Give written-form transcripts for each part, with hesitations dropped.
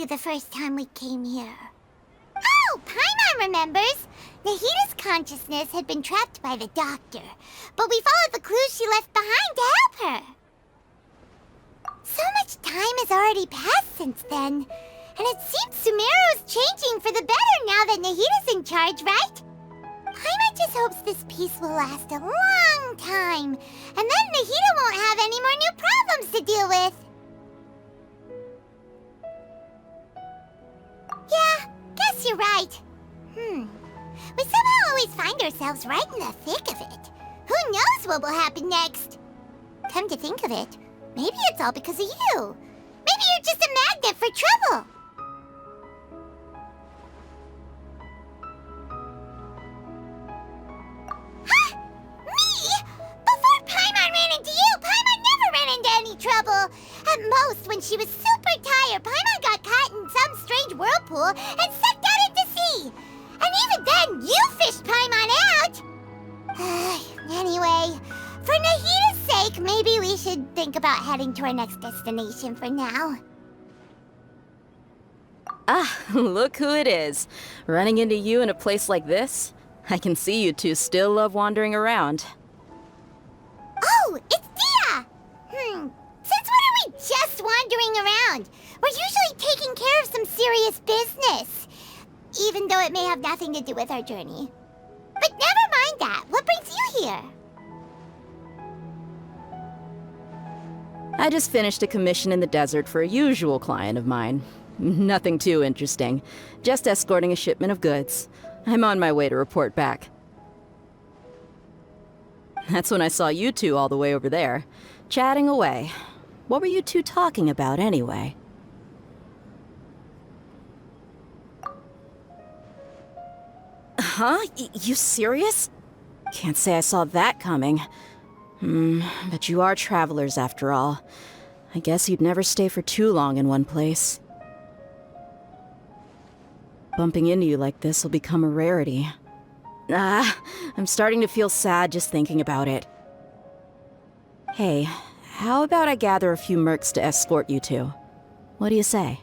you the first time we came here. Oh, Paimon remembers! Nahita's consciousness had been trapped by the doctor, but we followed the clues she left behind to help her. So much time has already passed since then, and it seems Sumeru's changing for the better now that Nahita's in charge, right? Paimon just hopes this peace will last a long time, and then Nahita won't have any more new problems to deal with. Yeah, guess you're right. We somehow always find ourselves right in the thick of it. Who knows what will happen next? Come to think of it, maybe it's all because of you. Maybe you're just a magnet for trouble. Huh? Me? Before Paimon ran into you, Paimon never ran into any trouble. At most, when she was super tired, Paimon got caught in some strange whirlpool and sucked out into sea. And even then, you fished Paimon out! Anyway, for Nahita's sake, maybe we should think about heading to our next destination for now. Ah, look who it is. Running into you in a place like this? I can see you two still love wandering around. Oh, it's Dia! Since when are we just wandering around? We're usually taking care of some serious business. Even though it may have nothing to do with our journey. But never mind that. What brings you here? I just finished a commission in the desert for a usual client of mine. Nothing too interesting. Just escorting a shipment of goods. I'm on my way to report back. That's when I saw you two all the way over there, chatting away. What were you two talking about anyway? Huh? You serious? Can't say I saw that coming. But you are travelers after all. I guess you'd never stay for too long in one place. Bumping into you like this will become a rarity. I'm starting to feel sad just thinking about it. Hey, how about I gather a few mercs to escort you two? What do you say?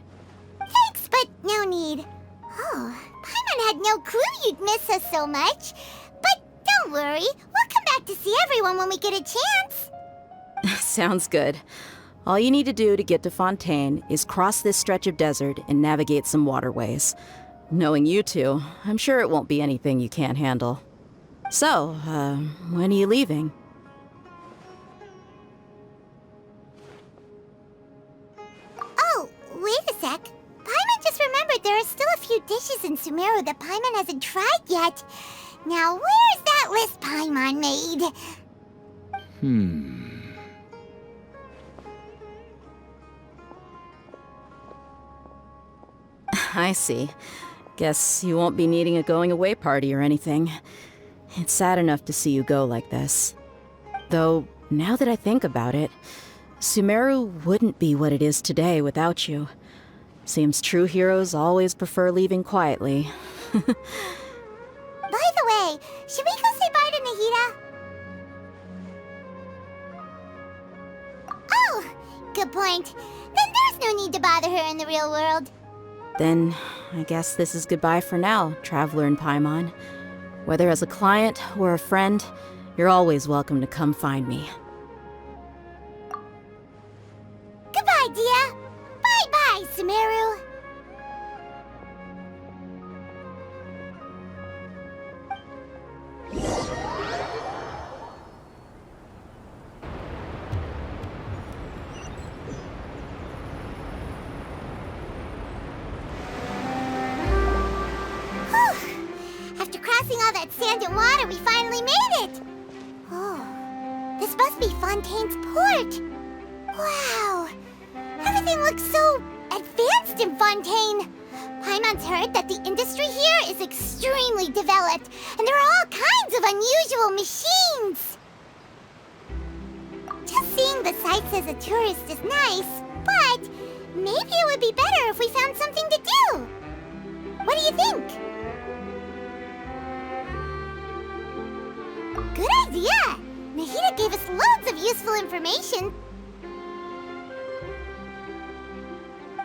Thanks, but no need. Oh, Paimon had no clue you'd miss us so much. But don't worry, we'll come back to see everyone when we get a chance. Sounds good. All you need to do to get to Fontaine is cross this stretch of desert and navigate some waterways. Knowing you two, I'm sure it won't be anything you can't handle. So, when are you leaving? Oh, wait a sec. Paimon just remembered there are still a few dishes in Sumeru that Paimon hasn't tried yet. Now, where's that list Paimon made? I see. Guess you won't be needing a going-away party or anything. It's sad enough to see you go like this. Though, now that I think about it, Sumeru wouldn't be what it is today without you. Seems true heroes always prefer leaving quietly. By the way, should we go say bye to Nahita? Oh, good point. Then there's no need to bother her in the real world. Then, I guess this is goodbye for now, Traveler in Paimon. Whether as a client or a friend, you're always welcome to come find me. Goodbye, Dia. Bye-bye, Sumeru. After crossing all that sand and water, we finally made it! Oh, this must be Fontaine's port! Wow! Everything looks so advanced in Fontaine! Paimon's heard that the industry here is extremely developed, and there are all kinds of unusual machines! Just seeing the sights as a tourist is nice, but maybe it would be better if we found something to do! What do you think? Good idea! Nahita gave us loads of useful information.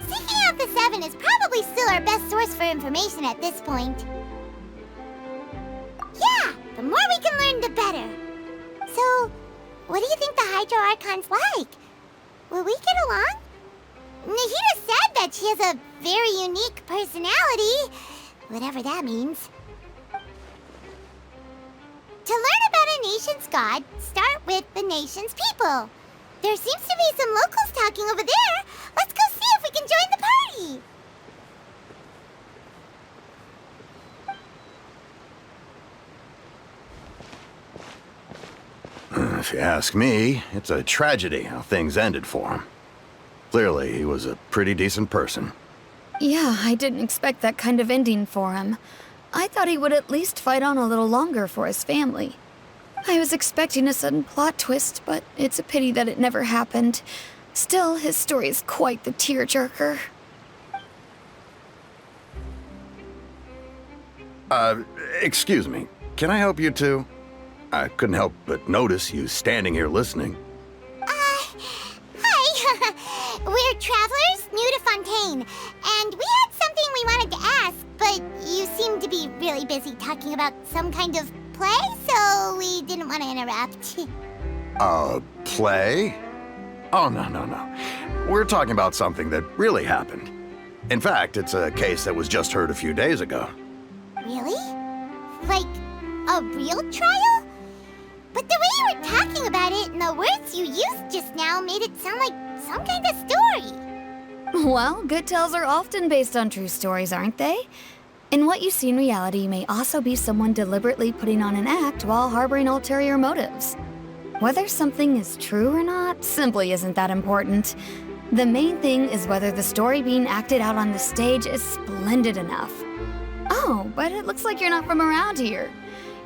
Speaking of that the Seven is probably still our best source for information at this point. Yeah, the more we can learn, the better. So, what do you think the Hydro Archon's like? Will we get along? Nahida said that she has a very unique personality, whatever that means. To learn about a nation's god, start with the nation's people. There seems to be some locals talking over there. Let's go see if we can join the party. If you ask me, it's a tragedy how things ended for him. Clearly, he was a pretty decent person. Yeah, I didn't expect that kind of ending for him. I thought he would at least fight on a little longer for his family. I was expecting a sudden plot twist, but it's a pity that it never happened. Still, his story is quite the tearjerker. Excuse me. Can I help you two? I couldn't help but notice you standing here listening. Hi. We're travelers new to Fontaine, and we had something we wanted to ask, but you seemed to be really busy talking about some kind of play, so we didn't want to interrupt. Play? Oh, no. We're talking about something that really happened. In fact, it's a case that was just heard a few days ago. Really? Like, a real trial? But the way you were talking about it and the words you used just now made it sound like some kind of story. Well, good tales are often based on true stories, aren't they? And what you see in reality may also be someone deliberately putting on an act while harboring ulterior motives. Whether something is true or not simply isn't that important. The main thing is whether the story being acted out on the stage is splendid enough. Oh, but it looks like you're not from around here.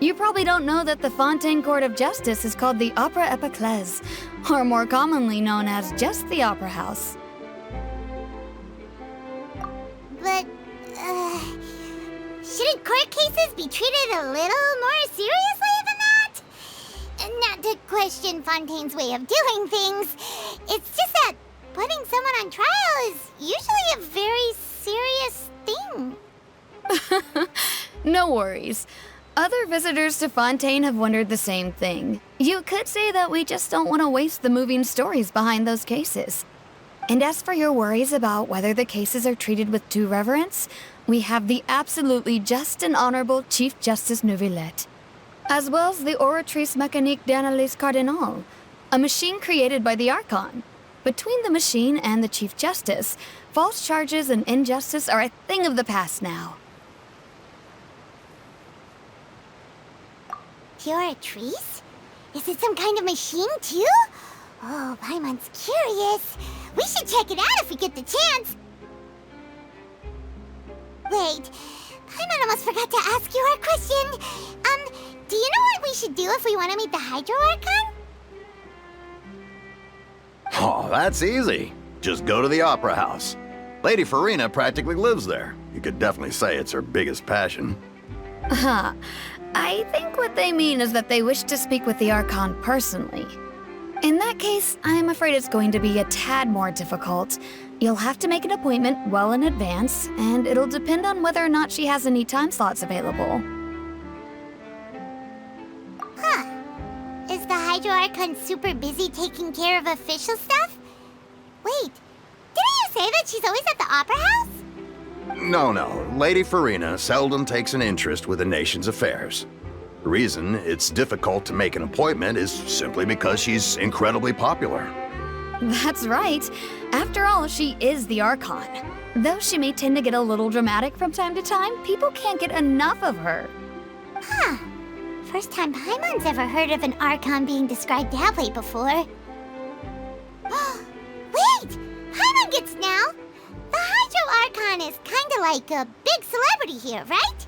You probably don't know that the Fontaine Court of Justice is called the Opera Epiclese, or more commonly known as just the Opera House. But, shouldn't court cases be treated a little more seriously than that? Not to question Fontaine's way of doing things. It's just that putting someone on trial is usually a very serious thing. No worries. Other visitors to Fontaine have wondered the same thing. You could say that we just don't want to waste the moving stories behind those cases. And as for your worries about whether the cases are treated with due reverence, we have the absolutely just and honorable Chief Justice Neuvillette, as well as the Oratrice Mécanique d'Analyse Cardinal, a machine created by the Archon. Between the machine and the Chief Justice, false charges and injustice are a thing of the past now. Oratrice? Is it some kind of machine, too? Oh, Paimon's curious. We should check it out if we get the chance. Wait, Paimon almost forgot to ask you our question. Do you know what we should do if we want to meet the Hydro Archon? Oh, that's easy. Just go to the Opera House. Lady Farina practically lives there. You could definitely say it's her biggest passion. Huh. I think what they mean is that they wish to speak with the Archon personally. In that case, I'm afraid it's going to be a tad more difficult. You'll have to make an appointment well in advance, and it'll depend on whether or not she has any time slots available. Huh. Is the Hydro Archon super busy taking care of official stuff? Wait, didn't you say that she's always at the Opera House? No. Lady Farina seldom takes an interest with the nation's affairs. The reason it's difficult to make an appointment is simply because she's incredibly popular. That's right. After all, she is the Archon. Though she may tend to get a little dramatic from time to time, people can't get enough of her. Huh. First time Paimon's ever heard of an Archon being described that way before. Wait! Paimon gets now! The Hydro Archon is kinda like a big celebrity here, right?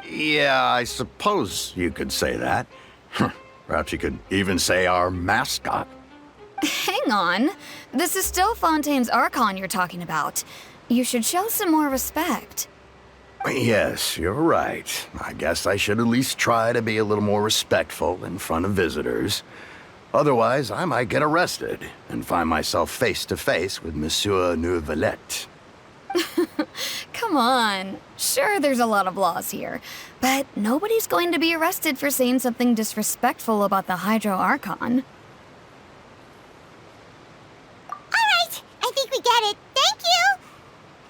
Yeah, I suppose you could say that. Perhaps you could even say our mascot. Hang on. This is still Fontaine's Archon you're talking about. You should show some more respect. Yes, you're right. I guess I should at least try to be a little more respectful in front of visitors. Otherwise, I might get arrested and find myself face to face with Monsieur Neuvillette. Come on. Sure, there's a lot of laws here, but nobody's going to be arrested for saying something disrespectful about the Hydro Archon. Alright, I think we get it. Thank you!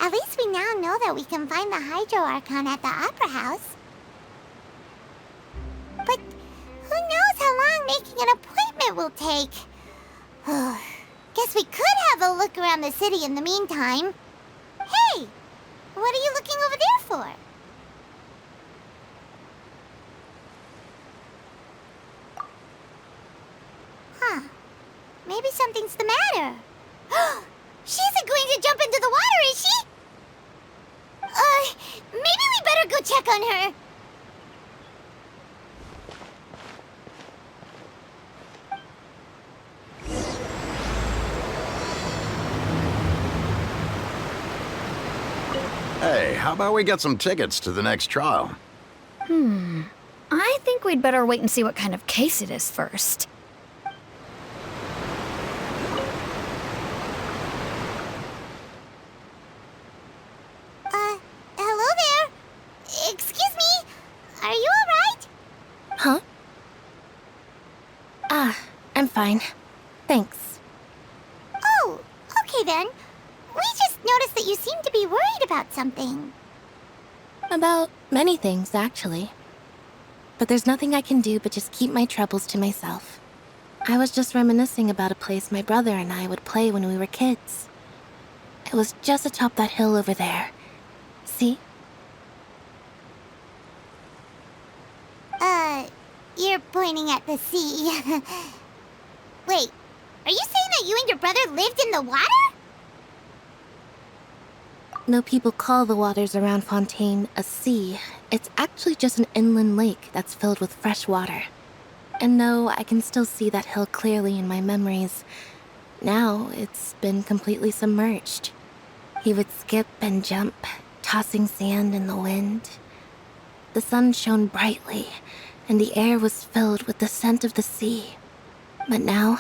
At least we now know that we can find the Hydro Archon at the Opera House. But who knows how long making an appointment will take? Guess we could have a look around the city in the meantime. Hey! What are you looking over there for? Huh. Maybe something's the matter. She isn't going to jump into the water, is she? Maybe we better go check on her. Hey, how about we get some tickets to the next trial? I think we'd better wait and see what kind of case it is first. Hello there. Excuse me. Are you alright? Huh? I'm fine. Thanks. Oh, okay then. We just noticed that you seem to be worried about something. About many things, actually. But there's nothing I can do but just keep my troubles to myself. I was just reminiscing about a place my brother and I would play when we were kids. It was just atop that hill over there. See? You're pointing at the sea. Wait, are you saying that you and your brother lived in the water? No, people call the waters around Fontaine a sea. It's actually just an inland lake that's filled with fresh water. And no, I can still see that hill clearly in my memories. Now, it's been completely submerged. He would skip and jump, tossing sand in the wind. The sun shone brightly, and the air was filled with the scent of the sea. But now,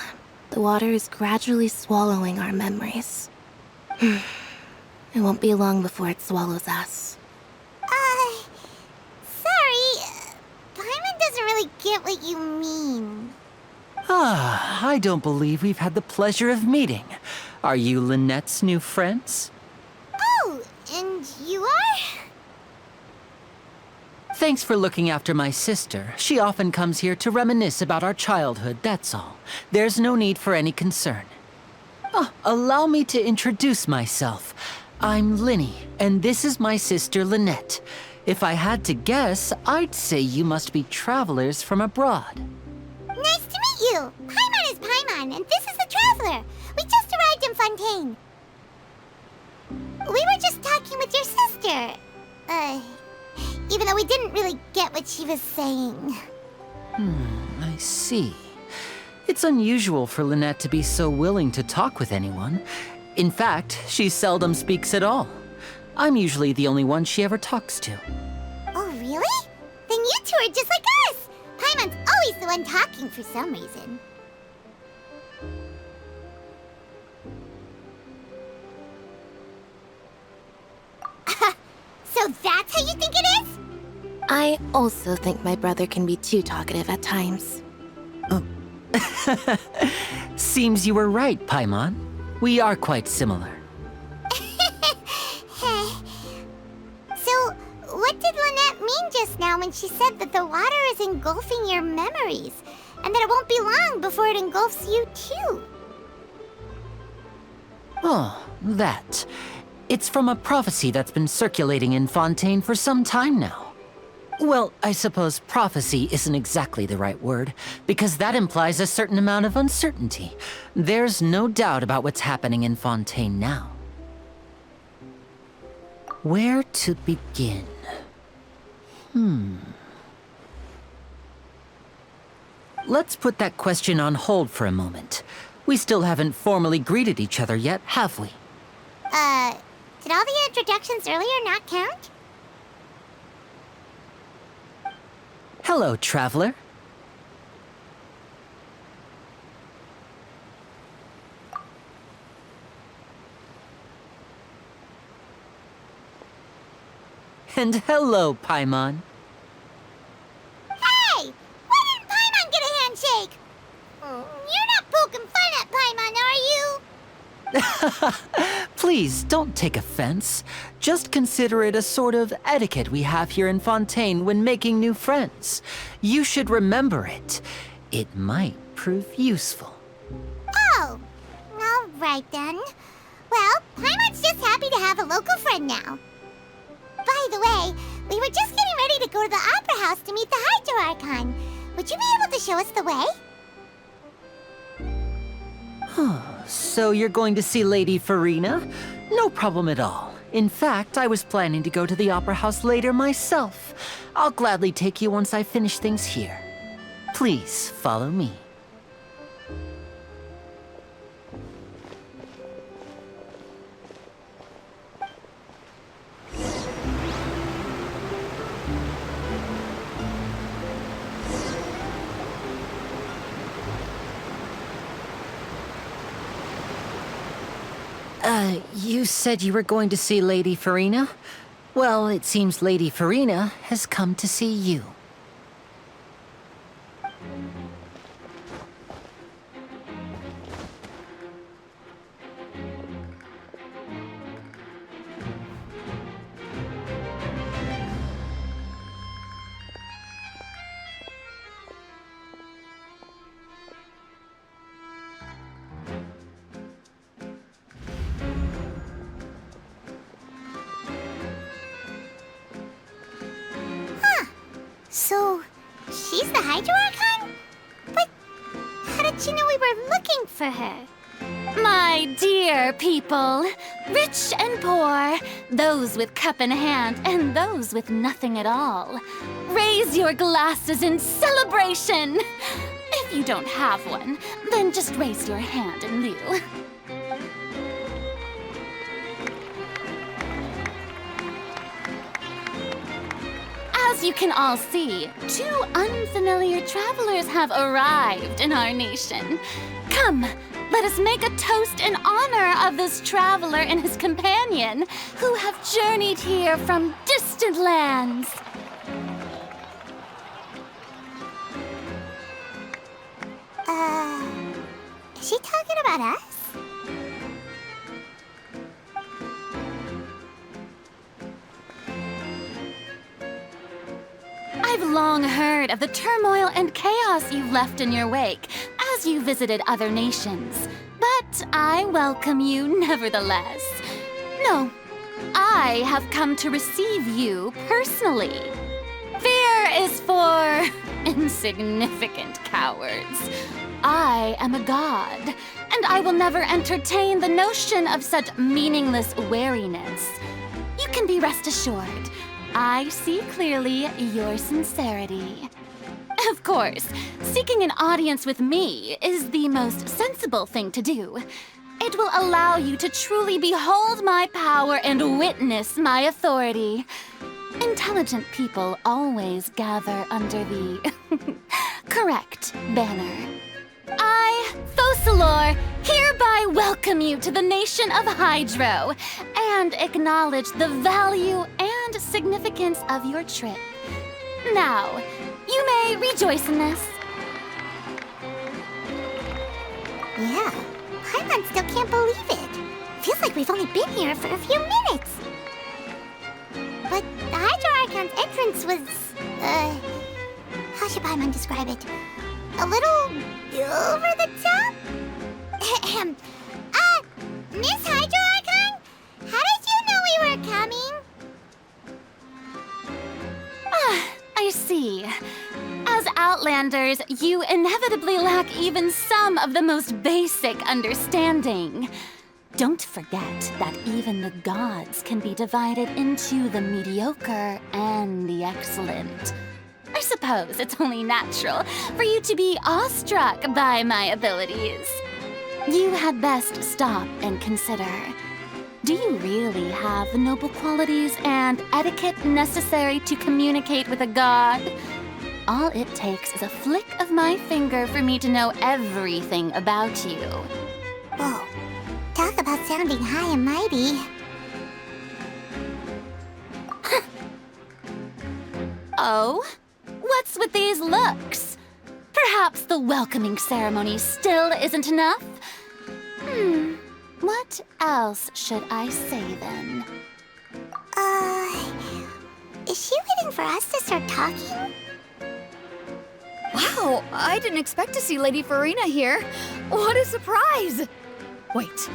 the water is gradually swallowing our memories. It won't be long before it swallows us. Sorry. Paimon doesn't really get what you mean. I don't believe we've had the pleasure of meeting. Are you Lynette's new friends? Oh, and you are? Thanks for looking after my sister. She often comes here to reminisce about our childhood, that's all. There's no need for any concern. Allow me to introduce myself. I'm Linny, and this is my sister Lynette. If I had to guess, I'd say you must be travelers from abroad. Nice to meet you. Paimon is Paimon, and this is the Traveler. We just arrived in Fontaine. We were just talking with your sister. Even though we didn't really get what she was saying. I see. It's unusual for Lynette to be so willing to talk with anyone. In fact, she seldom speaks at all. I'm usually the only one she ever talks to. Oh, really? Then you two are just like us. Paimon's always the one talking for some reason. So that's how you think it is? I also think my brother can be too talkative at times. Seems you were right, Paimon. We are quite similar. So, what did Lynette mean just now when she said that the water is engulfing your memories, and that it won't be long before it engulfs you too? Oh, that. It's from a prophecy that's been circulating in Fontaine for some time now. Well, I suppose prophecy isn't exactly the right word, because that implies a certain amount of uncertainty. There's no doubt about what's happening in Fontaine now. Where to begin? Let's put that question on hold for a moment. We still haven't formally greeted each other yet, have we? Did all the introductions earlier not count? Hello, traveler. And hello, Paimon. Hey! Why didn't Paimon get a handshake? You're not poking fun at Paimon, are you? Please, don't take offense. Just consider it a sort of etiquette we have here in Fontaine when making new friends. You should remember it. It might prove useful. Oh, all right then. Well, Paimon's just happy to have a local friend now. By the way, we were just getting ready to go to the Opera House to meet the Hydro Archon. Would you be able to show us the way? So you're going to see Lady Farina? No problem at all. In fact, I was planning to go to the Opera House later myself. I'll gladly take you once I finish things here. Please follow me. You said you were going to see Lady Farina? Well, it seems Lady Farina has come to see you. So, she's the Hydro Archon? But how did you know we were looking for her? My dear people, rich and poor, those with cup in hand and those with nothing at all, raise your glasses in celebration. If you don't have one, then just raise your hand in lieu. As you can all see, two unfamiliar travelers have arrived in our nation. Come, let us make a toast in honor of this traveler and his companion who have journeyed here from distant lands. Is she talking about us? I've long heard of the turmoil and chaos you've left in your wake as you visited other nations. But I welcome you nevertheless. No, I have come to receive you personally. Fear is for insignificant cowards. I am a god, and I will never entertain the notion of such meaningless wariness. You can be rest assured. I see clearly your sincerity. Of course, seeking an audience with me is the most sensible thing to do. It will allow you to truly behold my power and witness my authority. Intelligent people always gather under the correct banner. I, Focalor, hereby welcome you to the nation of Hydro and acknowledge the value and significance of your trip. Now, you may rejoice in this. Yeah, Paimon still can't believe it. Feels like we've only been here for a few minutes. But the Hydro Archon's entrance was, how should Paimon describe it? A little over the top? Miss Hydro Archon? How did you know we were coming? I see. As Outlanders, you inevitably lack even some of the most basic understanding. Don't forget that even the gods can be divided into the mediocre and the excellent. I suppose it's only natural for you to be awestruck by my abilities. You had best stop and consider. Do you really have the noble qualities and etiquette necessary to communicate with a god? All it takes is a flick of my finger for me to know everything about you. Whoa, talk about sounding high and mighty. Oh? What's with these looks? Perhaps the welcoming ceremony still isn't enough? What else should I say then? Is she waiting for us to start talking? Wow, I didn't expect to see Lady Farina here. What a surprise! Wait,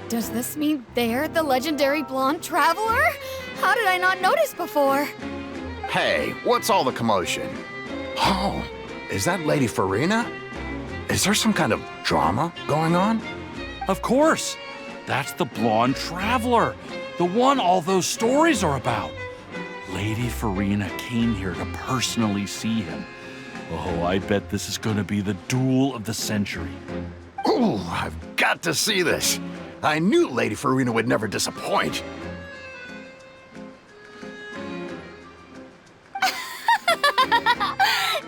does this mean they're the legendary blonde traveler? How did I not notice before? Hey, what's all the commotion? Oh, is that Lady Farina? Is there some kind of drama going on? Of course. That's the blonde traveler, the one all those stories are about. Lady Farina came here to personally see him. Oh, I bet this is going to be the duel of the century. Ooh, I've got to see this. I knew Lady Farina would never disappoint.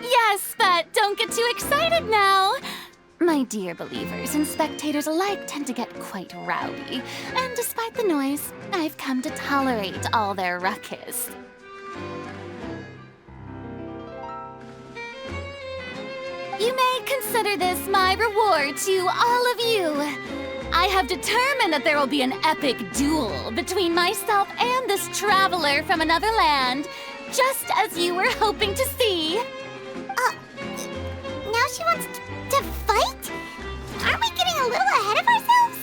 Yes, but don't get too excited now. My dear believers and spectators alike tend to get quite rowdy, and despite the noise, I've come to tolerate all their ruckus. You may consider this my reward to all of you. I have determined that there will be an epic duel between myself and this traveler from another land, just as you were hoping to see. Now she wants to fight? Aren't we getting a little ahead of ourselves?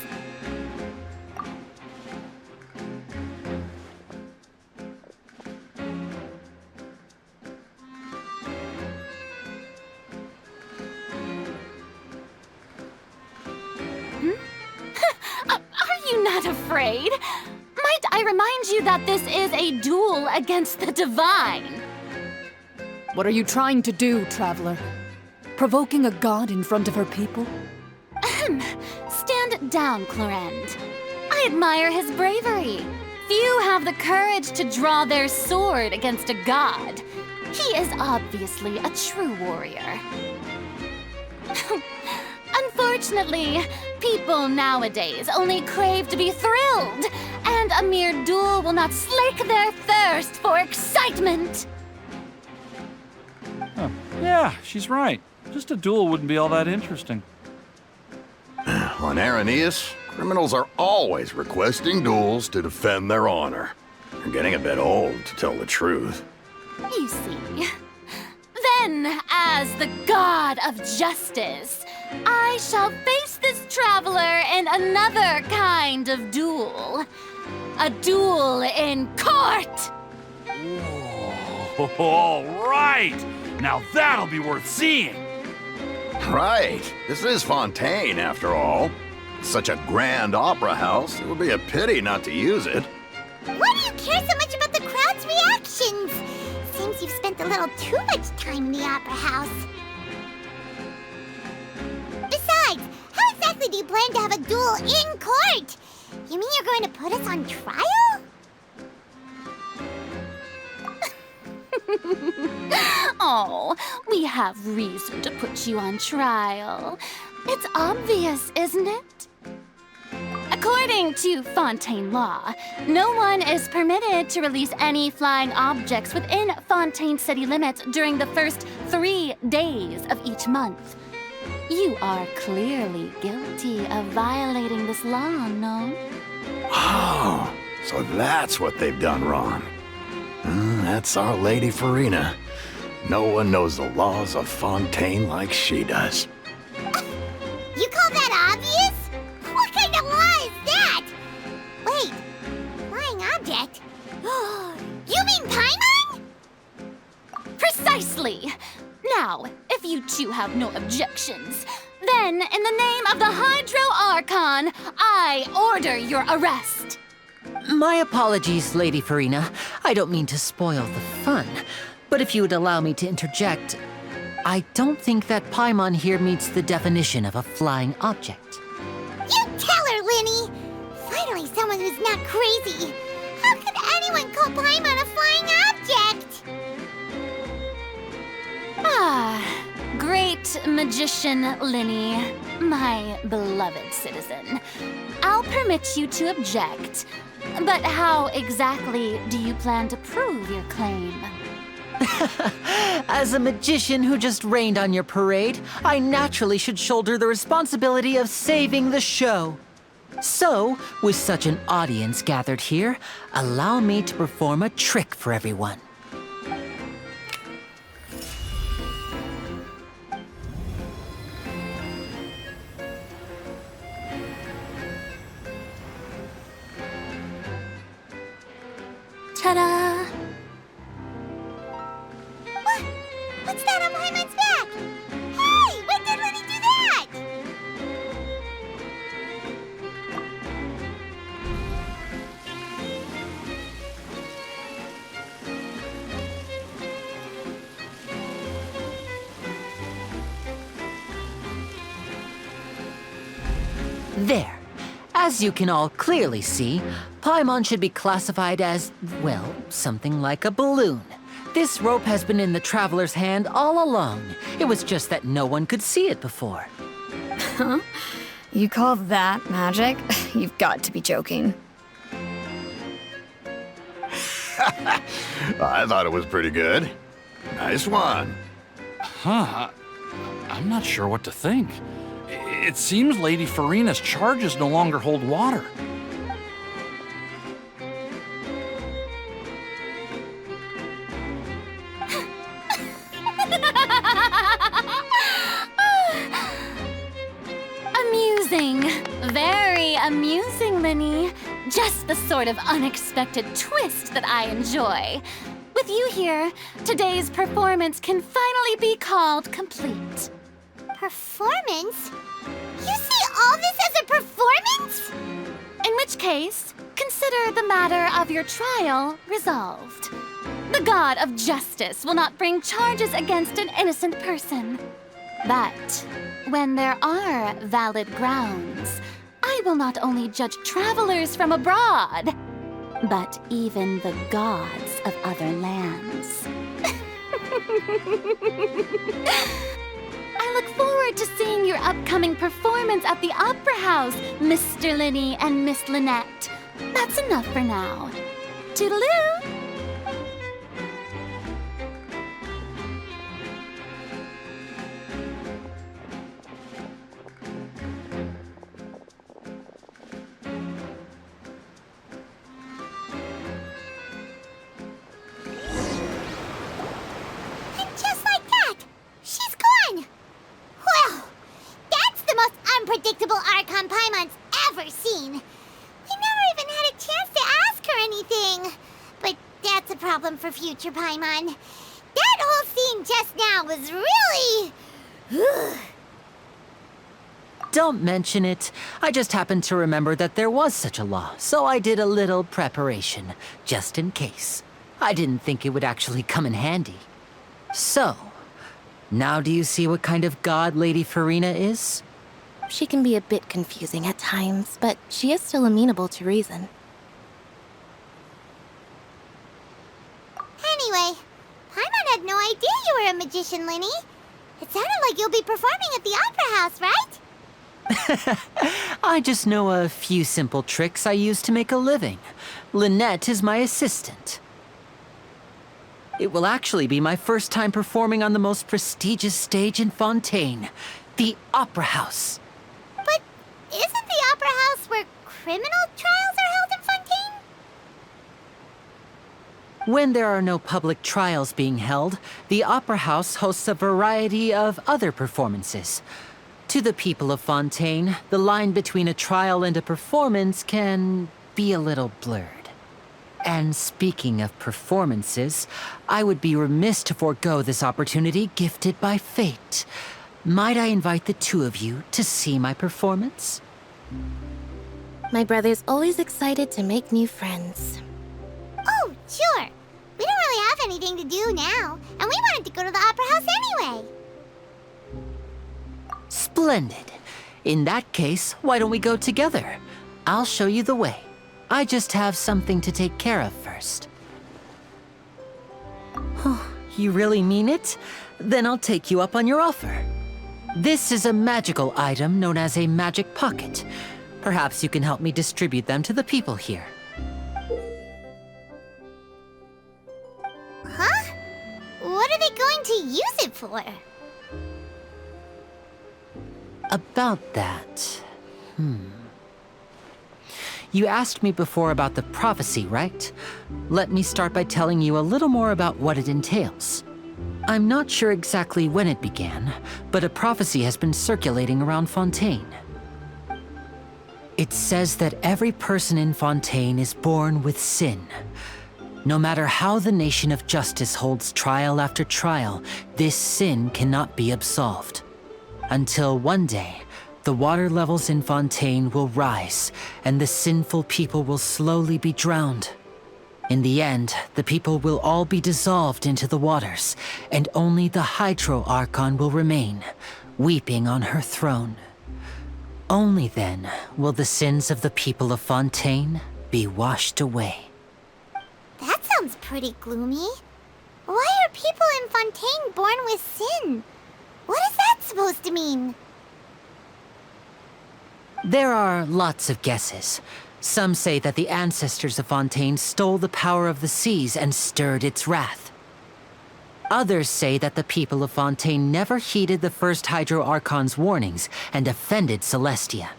Are you not afraid? Might I remind you that this is a duel against the divine? What are you trying to do, traveler? Provoking a god in front of her people? Stand down, Clorend. I admire his bravery. Few have the courage to draw their sword against a god. He is obviously a true warrior. Unfortunately, people nowadays only crave to be thrilled, and a mere duel will not slake their thirst for excitement. Huh. Yeah, she's right. Just a duel wouldn't be all that interesting. On Araneus, criminals are always requesting duels to defend their honor. They're getting a bit old, to tell the truth. You see. Then, as the god of justice, I shall face this traveler in another kind of duel. A duel in court! Whoa, all right! Now that'll be worth seeing! Right. This is Fontaine, after all. It's such a grand opera house, it would be a pity not to use it. Why do you care so much about the crowd's reactions? Seems you've spent a little too much time in the opera house. Besides, how exactly do you plan to have a duel in court? You mean you're going to put us on trial? Oh, we have reason to put you on trial. It's obvious, isn't it? According to Fontaine law, no one is permitted to release any flying objects within Fontaine city limits during the first 3 days of each month. You are clearly guilty of violating this law, no? Oh, so that's what they've done wrong. That's our Lady Farina. No one knows the laws of Fontaine like she does. You call that obvious? What kind of law is that? Wait, flying object? You mean Paimon? Precisely! Now, if you two have no objections, then in the name of the Hydro Archon, I order your arrest. My apologies, Lady Farina. I don't mean to spoil the fun, but if you would allow me to interject, I don't think that Paimon here meets the definition of a flying object. You tell her, Linny! Finally someone who's not crazy. How could anyone call Paimon a flying object? Ah, great magician Linny, my beloved citizen. I'll permit you to object, but how exactly do you plan to prove your claim? As a magician who just rained on your parade, I naturally should shoulder the responsibility of saving the show. So, with such an audience gathered here, allow me to perform a trick for everyone. Ta-da! What? What's that on Paimon's back? Hey, when did Lenny do that? There. As you can all clearly see, Paimon should be classified as, well, something like a balloon. This rope has been in the Traveler's hand all along. It was just that no one could see it before. Huh? You call that magic? You've got to be joking. I thought it was pretty good. Nice one. Huh. I'm not sure what to think. It seems Lady Farina's charges no longer hold water. Amusing. Very amusing, Linny. Just the sort of unexpected twist that I enjoy. With you here, today's performance can finally be called complete. Performance? You see all this as a performance? In which case, consider the matter of your trial resolved. The god of justice will not bring charges against an innocent person. But when there are valid grounds, I will not only judge travelers from abroad, but even the gods of other lands. I look forward to seeing your upcoming performance at the Opera House, Mr. Linny and Miss Lynette. That's enough for now. Toodaloo! And just like that, she's gone. Well, that's the most unpredictable Archon Paimon's ever seen. We never even had a chance to ask her anything. But that's a problem for future Paimon. That whole scene just now was really... Don't mention it. I just happened to remember that there was such a law, so I did a little preparation, just in case. I didn't think it would actually come in handy. So, now do you see what kind of god Lady Farina is? She can be a bit confusing at times, but she is still amenable to reason. Anyway, Paimon had no idea you were a magician, Linny. It sounded like you'll be performing at the Opera House, right? I just know a few simple tricks I use to make a living. Lynette is my assistant. It will actually be my first time performing on the most prestigious stage in Fontaine, the Opera House. But isn't the Opera House where criminal trials are held in Fontaine? When there are no public trials being held, the Opera House hosts a variety of other performances. To the people of Fontaine, the line between a trial and a performance can be a little blurred. And speaking of performances, I would be remiss to forego this opportunity gifted by fate. Might I invite the two of you to see my performance? My brother's always excited to make new friends. Oh, sure. We don't really have anything to do now, and we wanted to go to the Opera House anyway. Splendid. In that case, why don't we go together? I'll show you the way. I just have something to take care of first. You really mean it? Then I'll take you up on your offer. This is a magical item known as a magic pocket. Perhaps you can help me distribute them to the people here. Huh? use it for? About that. You asked me before about the prophecy, right? Let me start by telling you a little more about what it entails. I'm not sure exactly when it began, but a prophecy has been circulating around Fontaine. It says that every person in Fontaine is born with sin. No matter how the Nation of Justice holds trial after trial, this sin cannot be absolved. Until one day, the water levels in Fontaine will rise, and the sinful people will slowly be drowned. In the end, the people will all be dissolved into the waters, and only the Archon will remain, weeping on her throne. Only then will the sins of the people of Fontaine be washed away. That sounds pretty gloomy. Why are people in Fontaine born with sin? What is that supposed to mean? There are lots of guesses. Some say that the ancestors of Fontaine stole the power of the seas and stirred its wrath. Others say that the people of Fontaine never heeded the first Archon's warnings and offended Celestia.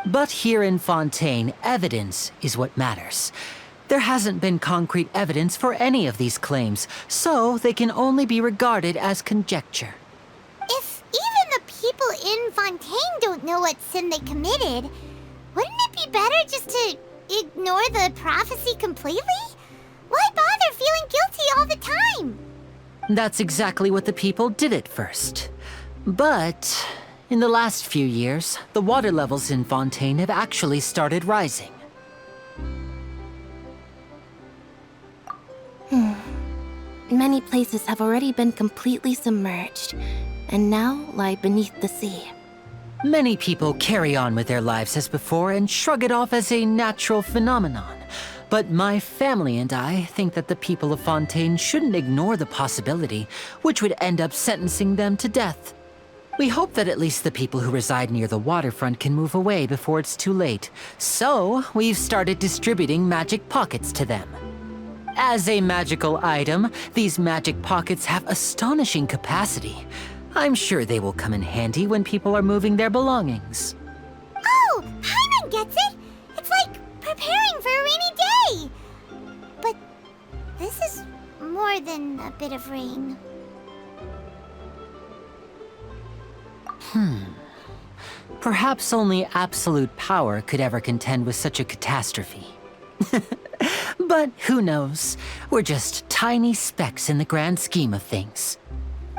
But here in Fontaine, evidence is what matters. There hasn't been concrete evidence for any of these claims, so they can only be regarded as conjecture. If even the people in Fontaine don't know what sin they committed, wouldn't it be better just to ignore the prophecy completely? Why bother feeling guilty all the time? That's exactly what the people did at first. But in the last few years, the water levels in Fontaine have actually started rising. Many places have already been completely submerged, and now lie beneath the sea. Many people carry on with their lives as before and shrug it off as a natural phenomenon. But my family and I think that the people of Fontaine shouldn't ignore the possibility, which would end up sentencing them to death. We hope that at least the people who reside near the waterfront can move away before it's too late. So, we've started distributing magic pockets to them. As a magical item, these magic pockets have astonishing capacity. I'm sure they will come in handy when people are moving their belongings. Oh, Paimon gets it! It's like preparing for a rainy day! But this is more than a bit of rain. Perhaps only absolute power could ever contend with such a catastrophe. But who knows? We're just tiny specks in the grand scheme of things.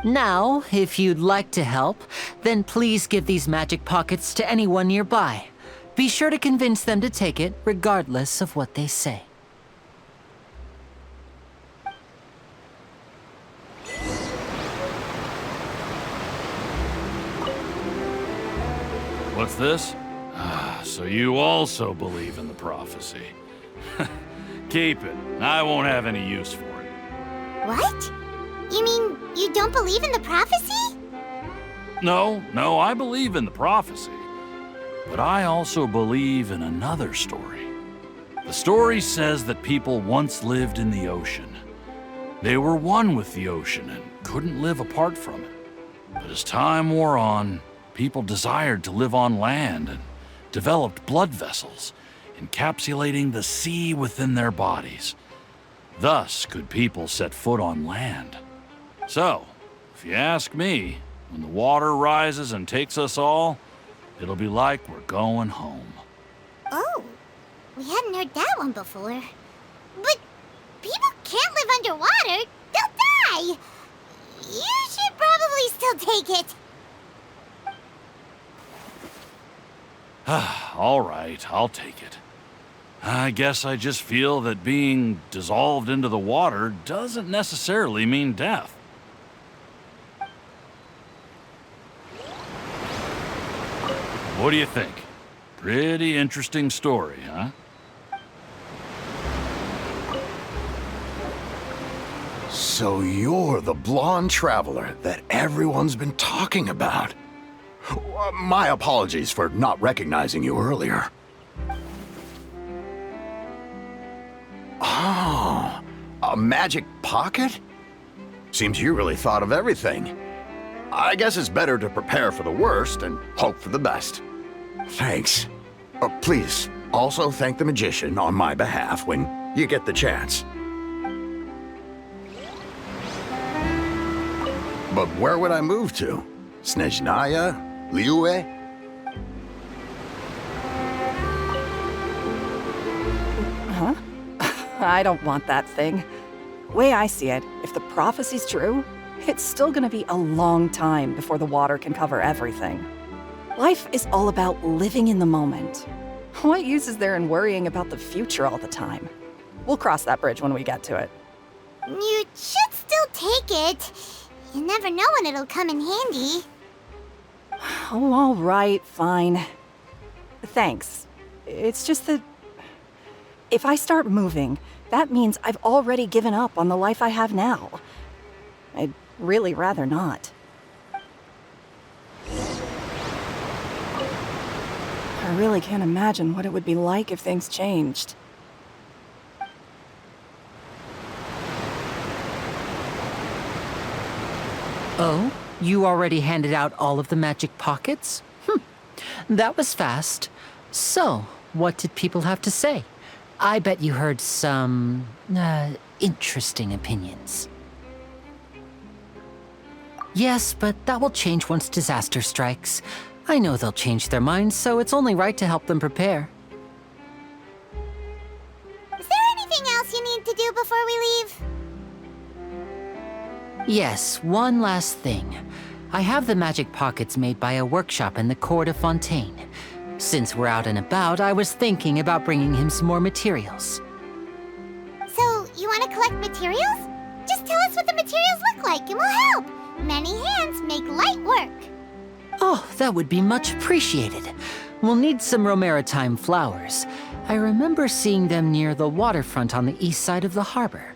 Now, if you'd like to help, then please give these magic pockets to anyone nearby. Be sure to convince them to take it, regardless of what they say. What's this? So you also believe in the prophecy. Keep it. I won't have any use for it. What? You mean you don't believe in the prophecy? No, I believe in the prophecy. But I also believe in another story. The story says that people once lived in the ocean. They were one with the ocean and couldn't live apart from it. But as time wore on, people desired to live on land and developed blood vessels, encapsulating the sea within their bodies. Thus could people set foot on land. So, if you ask me, when the water rises and takes us all, it'll be like we're going home. Oh, we hadn't heard that one before. But people can't live underwater. They'll die. You should probably still take it. All right, I'll take it. I guess I just feel that being dissolved into the water doesn't necessarily mean death. What do you think? Pretty interesting story, huh? So you're the blonde traveler that everyone's been talking about. My apologies for not recognizing you earlier. Oh, a magic pocket? Seems you really thought of everything. I guess it's better to prepare for the worst and hope for the best. Thanks. Please, also thank the magician on my behalf when you get the chance. But where would I move to? Snezhnaya? Liyue? Huh? I don't want that thing. Way I see it, if the prophecy's true, it's still gonna be a long time before the water can cover everything. Life is all about living in the moment. What use is there in worrying about the future all the time? We'll cross that bridge when we get to it. You should still take it. You never know when it'll come in handy. Oh, all right, fine. Thanks. It's just that if I start moving, that means I've already given up on the life I have now. I'd really rather not. I really can't imagine what it would be like if things changed. Oh? You already handed out all of the magic pockets? That was fast. So, what did people have to say? I bet you heard some, interesting opinions. Yes, but that will change once disaster strikes. I know they'll change their minds, so it's only right to help them prepare. Is there anything else you need to do before we leave? Yes, one last thing. I have the magic pockets made by a workshop in the court of Fontaine. Since we're out and about, I was thinking about bringing him some more materials. So, you want to collect materials? Just tell us what the materials look like and we'll help. Many hands make light work. Oh, that would be much appreciated. We'll need some Romaritime flowers. I remember seeing them near the waterfront on the east side of the harbor.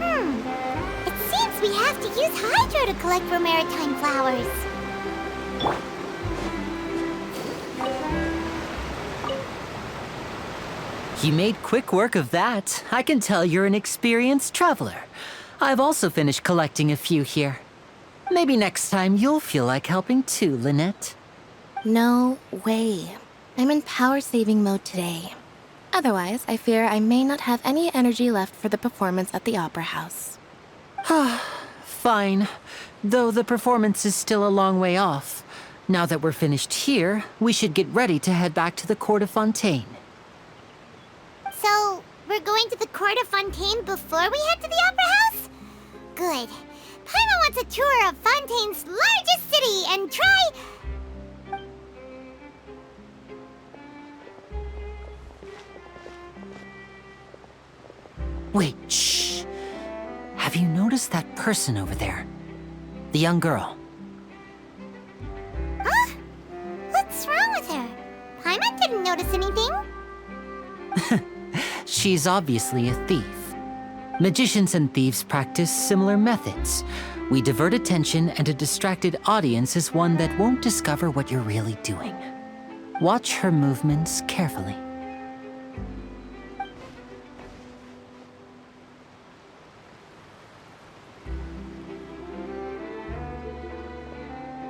It seems we have to use Hydro to collect Romaritime flowers. You made quick work of that. I can tell you're an experienced traveler. I've also finished collecting a few here. Maybe next time you'll feel like helping too, Lynette. No way. I'm in power-saving mode today. Otherwise, I fear I may not have any energy left for the performance at the Opera House. Fine. Though the performance is still a long way off. Now that we're finished here, we should get ready to head back to the court of Fontaine. So, we're going to the court of Fontaine before we head to the Opera House? Good. Paimon wants a tour of Fontaine's largest city and try... Wait, shh. Have you noticed that person over there? The young girl. Huh? What's wrong with her? Paimon didn't notice anything. She's obviously a thief. Magicians and thieves practice similar methods. We divert attention, and a distracted audience is one that won't discover what you're really doing. Watch her movements carefully.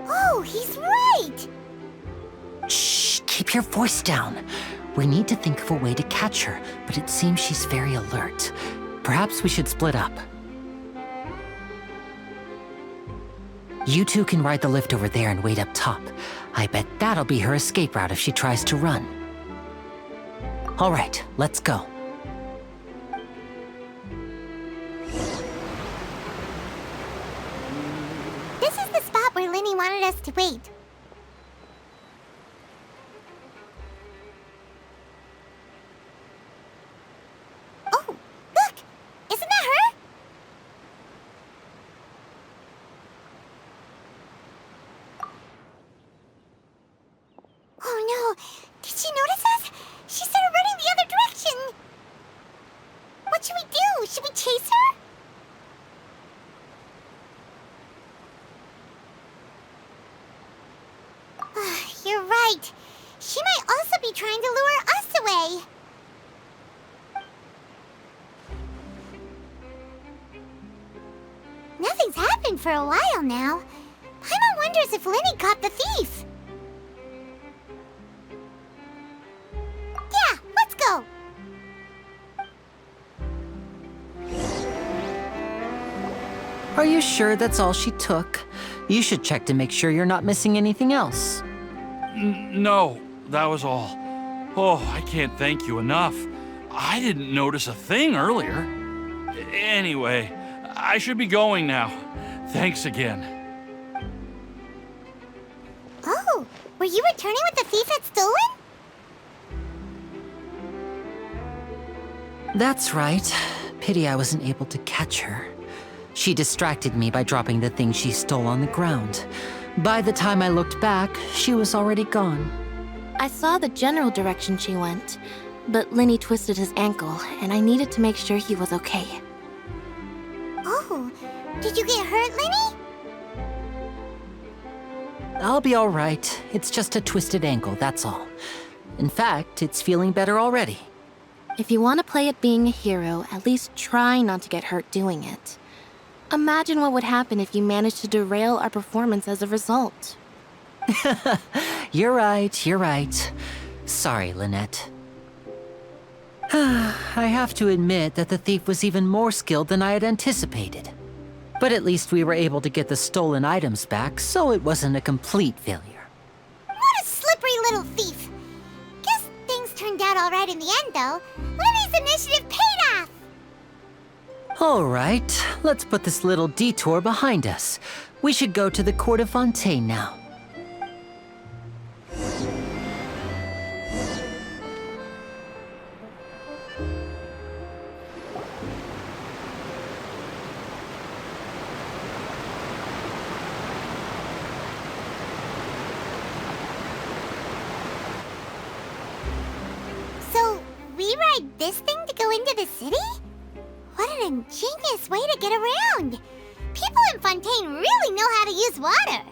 Oh, he's right! Shh, keep your voice down. We need to think of a way to catch her, but it seems she's very alert. Perhaps we should split up. You two can ride the lift over there and wait up top. I bet that'll be her escape route if she tries to run. All right, let's go. This is the spot where Linny wanted us to wait. Oh, look! Isn't that her? Oh no! Did she notice us? She started running the other direction! What should we do? Should we chase her? You're right. She might also be trying to lure us away. Nothing's happened for a while now. Paimon wonders if Lenny caught the thief. Yeah, let's go. Are you sure that's all she took? You should check to make sure you're not missing anything else. No, that was all. Oh, I can't thank you enough. I didn't notice a thing earlier. Anyway, I should be going now. Thanks again. Oh, were you returning what the thief had stolen? That's right. Pity I wasn't able to catch her. She distracted me by dropping the thing she stole on the ground. By the time I looked back, she was already gone. I saw the general direction she went, but Lenny twisted his ankle, and I needed to make sure he was okay. Oh, did you get hurt, Lenny? I'll be all right. It's just a twisted ankle, that's all. In fact, it's feeling better already. If you want to play at being a hero, at least try not to get hurt doing it. Imagine what would happen if you managed to derail our performance as a result. You're right. Sorry, Lynette. I have to admit that the thief was even more skilled than I had anticipated. But at least we were able to get the stolen items back, so it wasn't a complete failure. What a slippery little thief. Guess things turned out all right in the end, though. Lenny's initiative paid off. All right, let's put this little detour behind us. We should go to the court of Fontaine now. So, we ride this thing to go into the city? What an ingenious way to get around! People in Fontaine really know how to use water!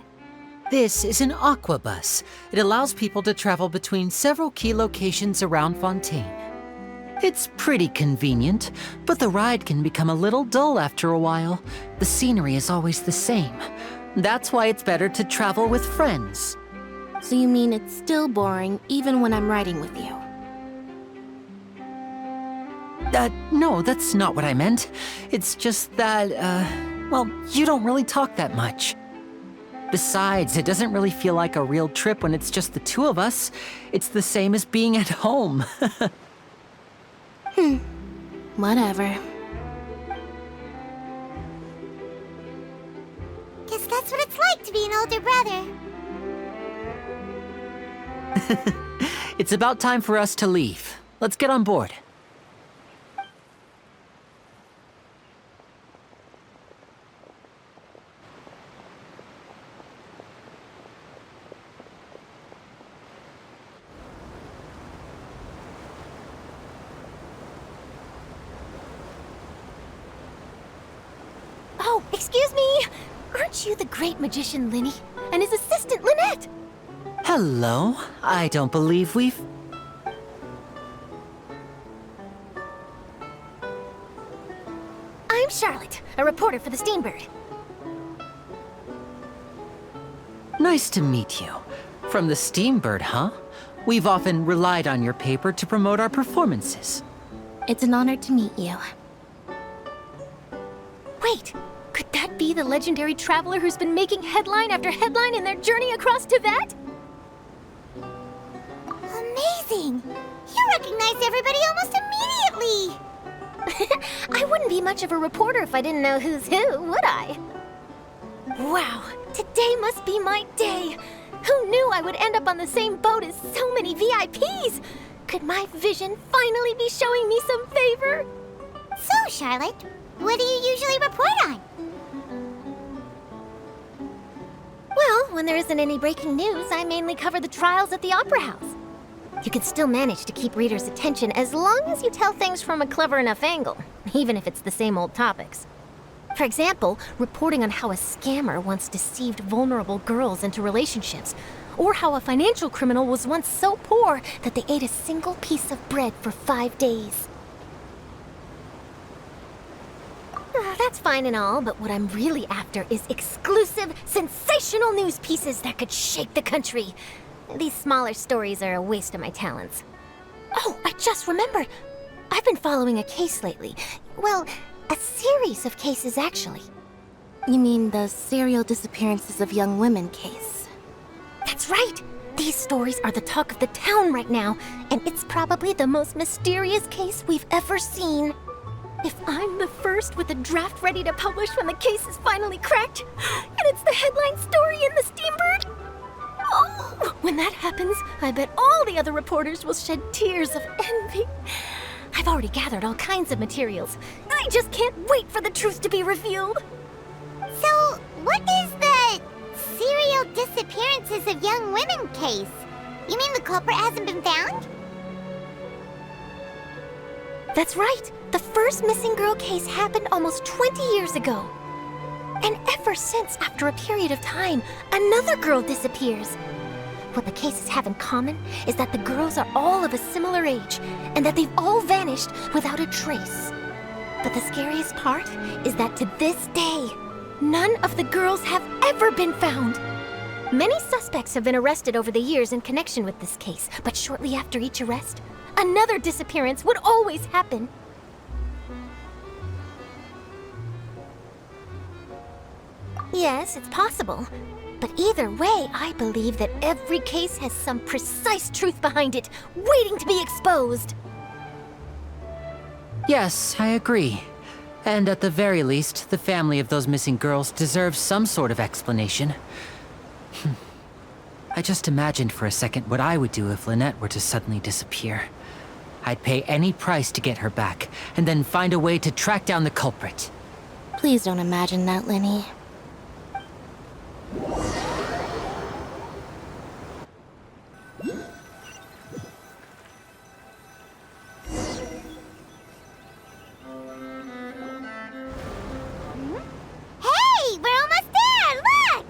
This is an aqua bus. It allows people to travel between several key locations around Fontaine. It's pretty convenient, but the ride can become a little dull after a while. The scenery is always the same. That's why it's better to travel with friends. So you mean it's still boring even when I'm riding with you? No, that's not what I meant. It's just that, well, you don't really talk that much. Besides, it doesn't really feel like a real trip when it's just the two of us. It's the same as being at home. Whatever. Guess that's what it's like to be an older brother. It's about time for us to leave. Let's get on board. Oh, excuse me! Aren't you the great magician Linny? And his assistant Lynette? Hello. I don't believe we've... I'm Charlotte, a reporter for the Steambird. Nice to meet you. From the Steambird, huh? We've often relied on your paper to promote our performances. It's an honor to meet you. Wait, could that be the legendary traveler who's been making headline after headline in their journey across Tibet? Amazing! You recognized everybody almost immediately! I wouldn't be much of a reporter if I didn't know who's who, would I? Wow, today must be my day! Who knew I would end up on the same boat as so many VIPs? Could my vision finally be showing me some favor? So, Charlotte, what do you usually report on? Well, when there isn't any breaking news, I mainly cover the trials at the Opera House. You can still manage to keep readers' attention as long as you tell things from a clever enough angle, even if it's the same old topics. For example, reporting on how a scammer once deceived vulnerable girls into relationships, or how a financial criminal was once so poor that they ate a single piece of bread for 5 days. That's fine and all, but what I'm really after is exclusive, sensational news pieces that could shake the country. These smaller stories are a waste of my talents. Oh, I just remembered. I've been following a case lately. Well, a series of cases, actually. You mean the serial disappearances of young women case? That's right! These stories are the talk of the town right now, and it's probably the most mysterious case we've ever seen. If I'm the first with a draft ready to publish when the case is finally cracked, and it's the headline story in the Steambird, oh, when that happens, I bet all the other reporters will shed tears of envy. I've already gathered all kinds of materials. I just can't wait for the truth to be revealed. So, what is the serial disappearances of young women case? You mean the culprit hasn't been found? That's right. The first missing girl case happened almost 20 years ago. And ever since, after a period of time, another girl disappears. What the cases have in common is that the girls are all of a similar age, and that they've all vanished without a trace. But the scariest part is that to this day, none of the girls have ever been found. Many suspects have been arrested over the years in connection with this case, but shortly after each arrest, another disappearance would always happen. Yes, it's possible. But either way, I believe that every case has some precise truth behind it, waiting to be exposed. Yes, I agree. And at the very least, the family of those missing girls deserves some sort of explanation. I just imagined for a second what I would do if Lynette were to suddenly disappear. I'd pay any price to get her back, and then find a way to track down the culprit. Please don't imagine that, Lenny. Hey, we're almost there! Look!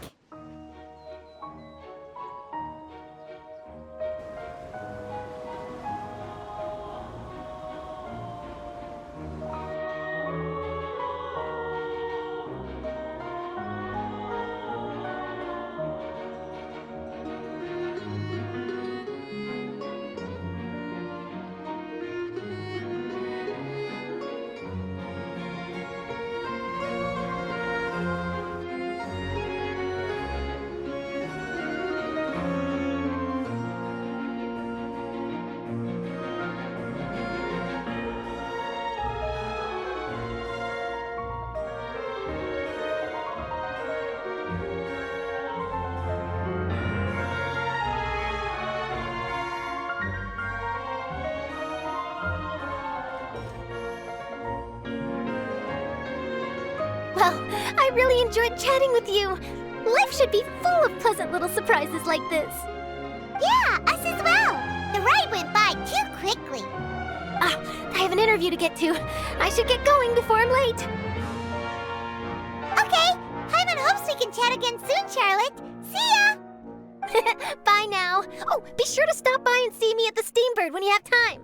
Well, I really enjoyed chatting with you. Life should be full of pleasant little surprises like this. Yeah, us as well. The ride went by too quickly. I have an interview to get to. I should get going before I'm late. Okay, Paimon hopes we can chat again soon, Charlotte. See ya! Bye now. Oh, be sure to stop by and see me at the Steambird when you have time.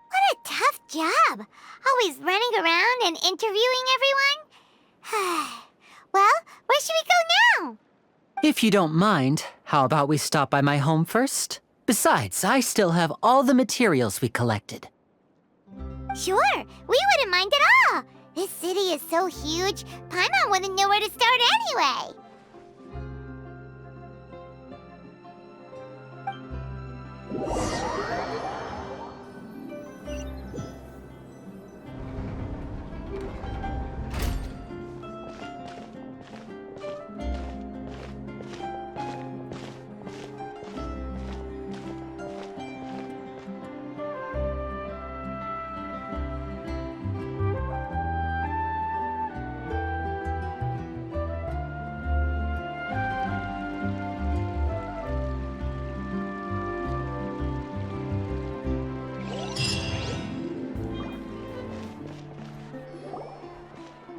What a tough job. Always running around and interviewing everyone. Well, where should we go now? If you don't mind, how about we stop by my home first? Besides, I still have all the materials we collected. Sure, we wouldn't mind at all. This city is so huge, Paimon wouldn't know where to start anyway.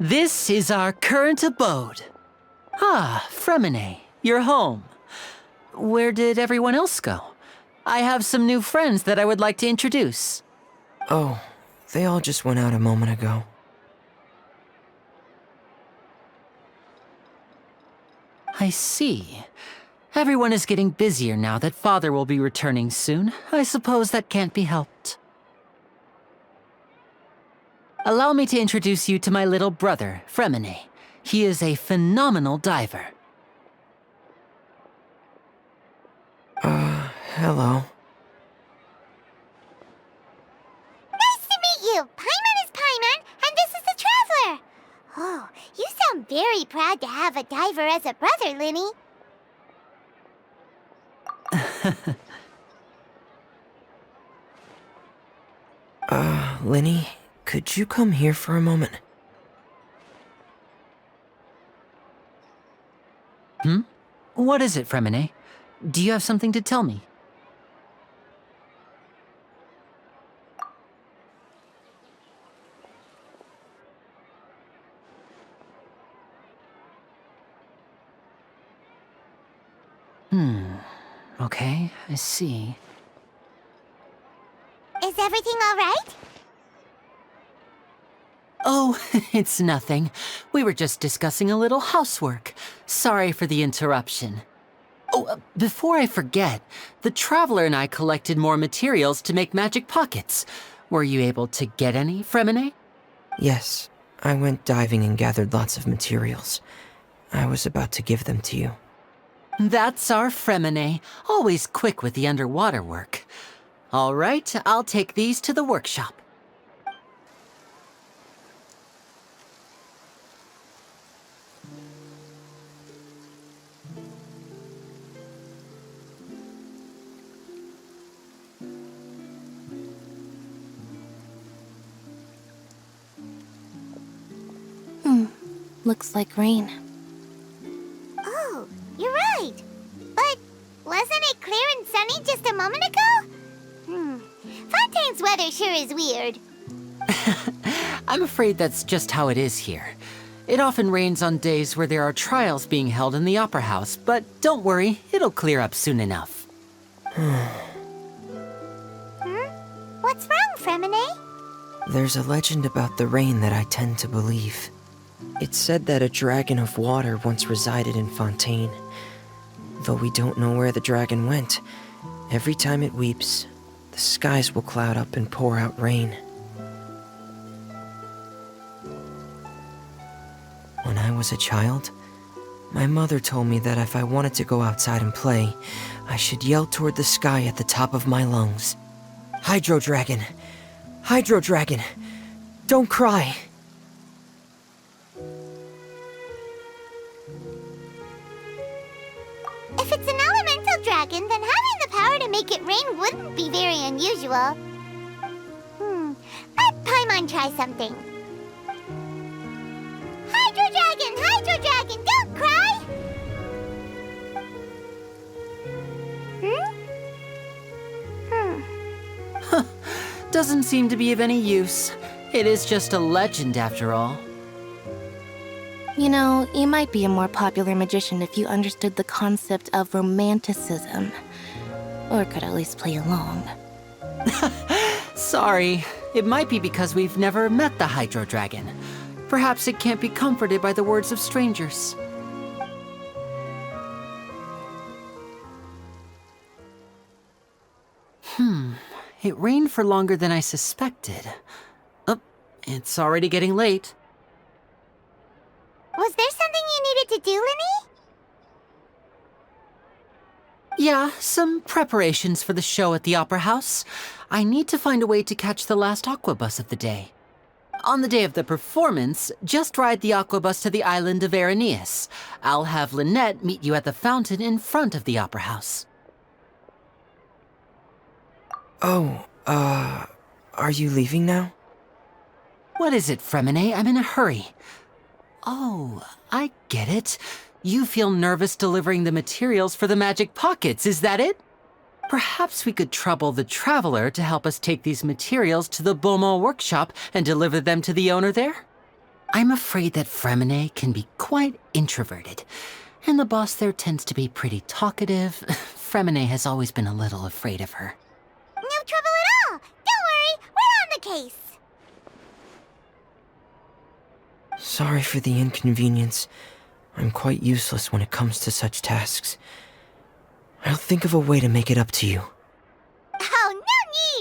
This is our current abode. Ah, Fremine, you're home. Where did everyone else go? I have some new friends that I would like to introduce. Oh, They all just went out a moment ago. I see. Everyone is getting busier now that Father will be returning soon. I suppose that can't be helped. Allow me to introduce you to my little brother, Fremine. He is a phenomenal diver. Hello. Nice to meet you! Paimon is Paimon, and this is the Traveler! Oh, you sound very proud to have a diver as a brother, Linny. Linny, could you come here for a moment? What is it, Fremine? Do you have something to tell me? Okay, I see. Is everything all right? Oh, it's nothing. We were just discussing a little housework. Sorry for the interruption. Oh, before I forget, the Traveler and I collected more materials to make magic pockets. Were you able to get any, Fremine? Yes, I went diving and gathered lots of materials. I was about to give them to you. That's our Fremine, always quick with the underwater work. All right, I'll take these to the workshop. Looks like rain. Oh, you're right. But wasn't it clear and sunny just a moment ago? Fontaine's weather sure is weird. I'm afraid that's just how it is here. It often rains on days where there are trials being held in the Opera House, but don't worry, it'll clear up soon enough. What's wrong, Fremine? There's a legend about the rain that I tend to believe. It's said that a dragon of water once resided in Fontaine. Though we don't know where the dragon went, every time it weeps, the skies will cloud up and pour out rain. When I was a child, my mother told me that if I wanted to go outside and play, I should yell toward the sky at the top of my lungs. Hydro Dragon! Hydro Dragon! Don't cry! If it's an elemental dragon, then having the power to make it rain wouldn't be very unusual. Let Paimon try something. Hydro Dragon, don't cry! Doesn't seem to be of any use. It is just a legend after all. You know, you might be a more popular magician if you understood the concept of romanticism. Or could at least play along. Sorry. It might be because we've never met the Hydro Dragon. Perhaps it can't be comforted by the words of strangers. It rained for longer than I suspected. Oh, it's already getting late. Was there something you needed to do, Linny? Yeah, some preparations for the show at the Opera House. I need to find a way to catch the last aquabus of the day. On the day of the performance, just ride the aquabus to the island of Aeneas. I'll have Lynette meet you at the fountain in front of the Opera House. Oh, are you leaving now? What is it, Fremine? I'm in a hurry. Oh, I get it. You feel nervous delivering the materials for the magic pockets, is that it? Perhaps we could trouble the Traveler to help us take these materials to the Beaumont workshop and deliver them to the owner there? I'm afraid that Fremine can be quite introverted, and the boss there tends to be pretty talkative. Fremine has always been a little afraid of her. No trouble at all. Don't worry, we're on the case. Sorry for the inconvenience. I'm quite useless when it comes to such tasks. I'll think of a way to make it up to you. Oh,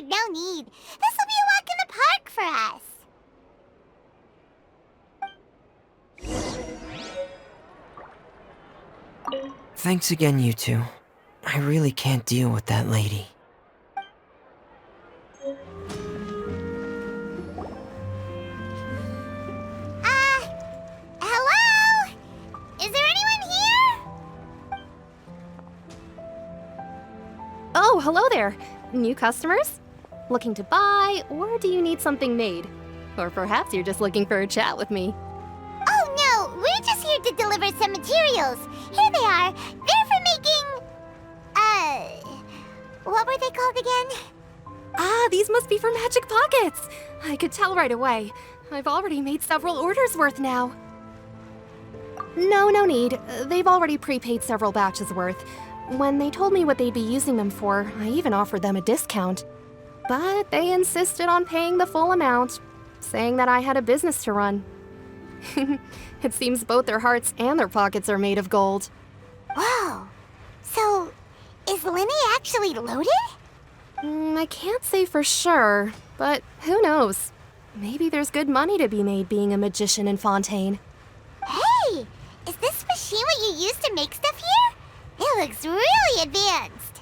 no need. This will be a walk in the park for us. Thanks again, you two. I really can't deal with that lady. Hello? Is there anyone here? Oh, hello there. New customers? Looking to buy, or do you need something made? Or perhaps you're just looking for a chat with me. Oh no, we're just here to deliver some materials. Here they are. They're for making... what were they called again? Ah, these must be for magic pockets. I could tell right away. I've already made several orders worth now. No need. They've already prepaid several batches worth. When they told me what they'd be using them for, I even offered them a discount. But they insisted on paying the full amount, saying that I had a business to run. It seems both their hearts and their pockets are made of gold. Whoa. So, is Linny actually loaded? I can't say for sure, but who knows? Maybe there's good money to be made being a magician in Fontaine. Hey! Is this machine what you use to make stuff here? It looks really advanced.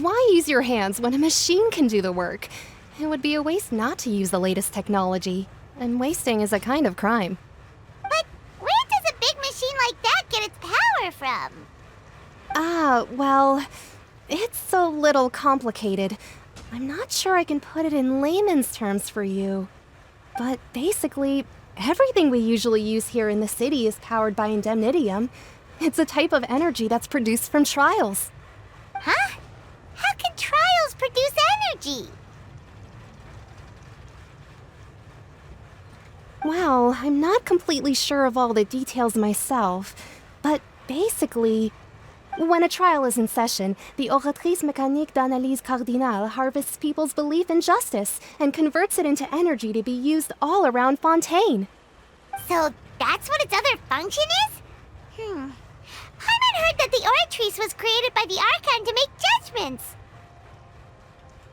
Why use your hands when a machine can do the work? It would be a waste not to use the latest technology, and wasting is a kind of crime. But where does a big machine like that get its power from? Well, it's a little complicated. I'm not sure I can put it in layman's terms for you. But basically, everything we usually use here in the city is powered by indemnitium. It's a type of energy that's produced from trials. Huh? How can trials produce energy? Well, I'm not completely sure of all the details myself, but basically, when a trial is in session, the Oratrice Mécanique d'Analyse Cardinale harvests people's belief in justice and converts it into energy to be used all around Fontaine. So that's what its other function is? Paimon heard that the Oratrice was created by the Archon to make judgments.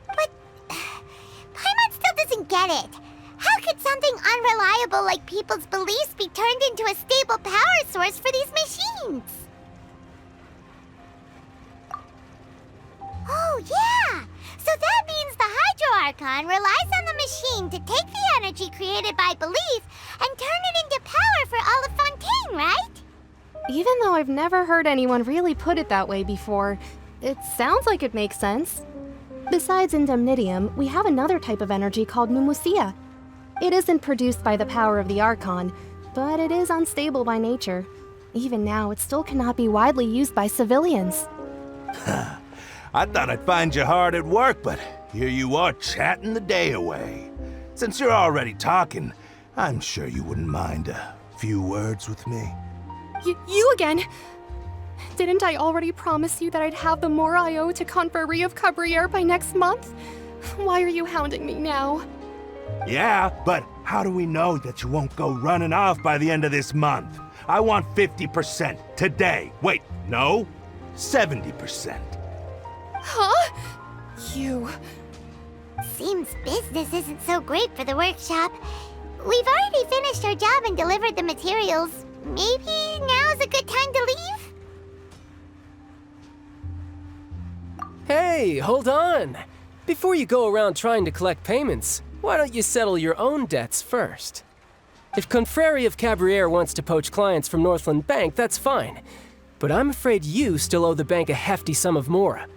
But Paimon still doesn't get it. How could something unreliable like people's beliefs be turned into a stable power source for these machines? Oh, yeah! So that means the Hydro Archon relies on the machine to take the energy created by belief and turn it into power for all of Fontaine, right? Even though I've never heard anyone really put it that way before, it sounds like it makes sense. Besides indemnitium, we have another type of energy called pneumosia. It isn't produced by the power of the Archon, but it is unstable by nature. Even now, it still cannot be widely used by civilians. I thought I'd find you hard at work, but here you are chatting the day away. Since you're already talking, I'm sure you wouldn't mind a few words with me. You again? Didn't I already promise you that I'd have the more I owe to Confrérie of Cabriere by next month? Why are you hounding me now? Yeah, but how do we know that you won't go running off by the end of this month? I want 50% today. Wait, no, 70%. Huh? You... Seems business isn't so great for the workshop. We've already finished our job and delivered the materials. Maybe now's a good time to leave? Hey, hold on! Before you go around trying to collect payments, why don't you settle your own debts first? If Confrérie of Cabriere wants to poach clients from Northland Bank, that's fine. But I'm afraid you still owe the bank a hefty sum of mora.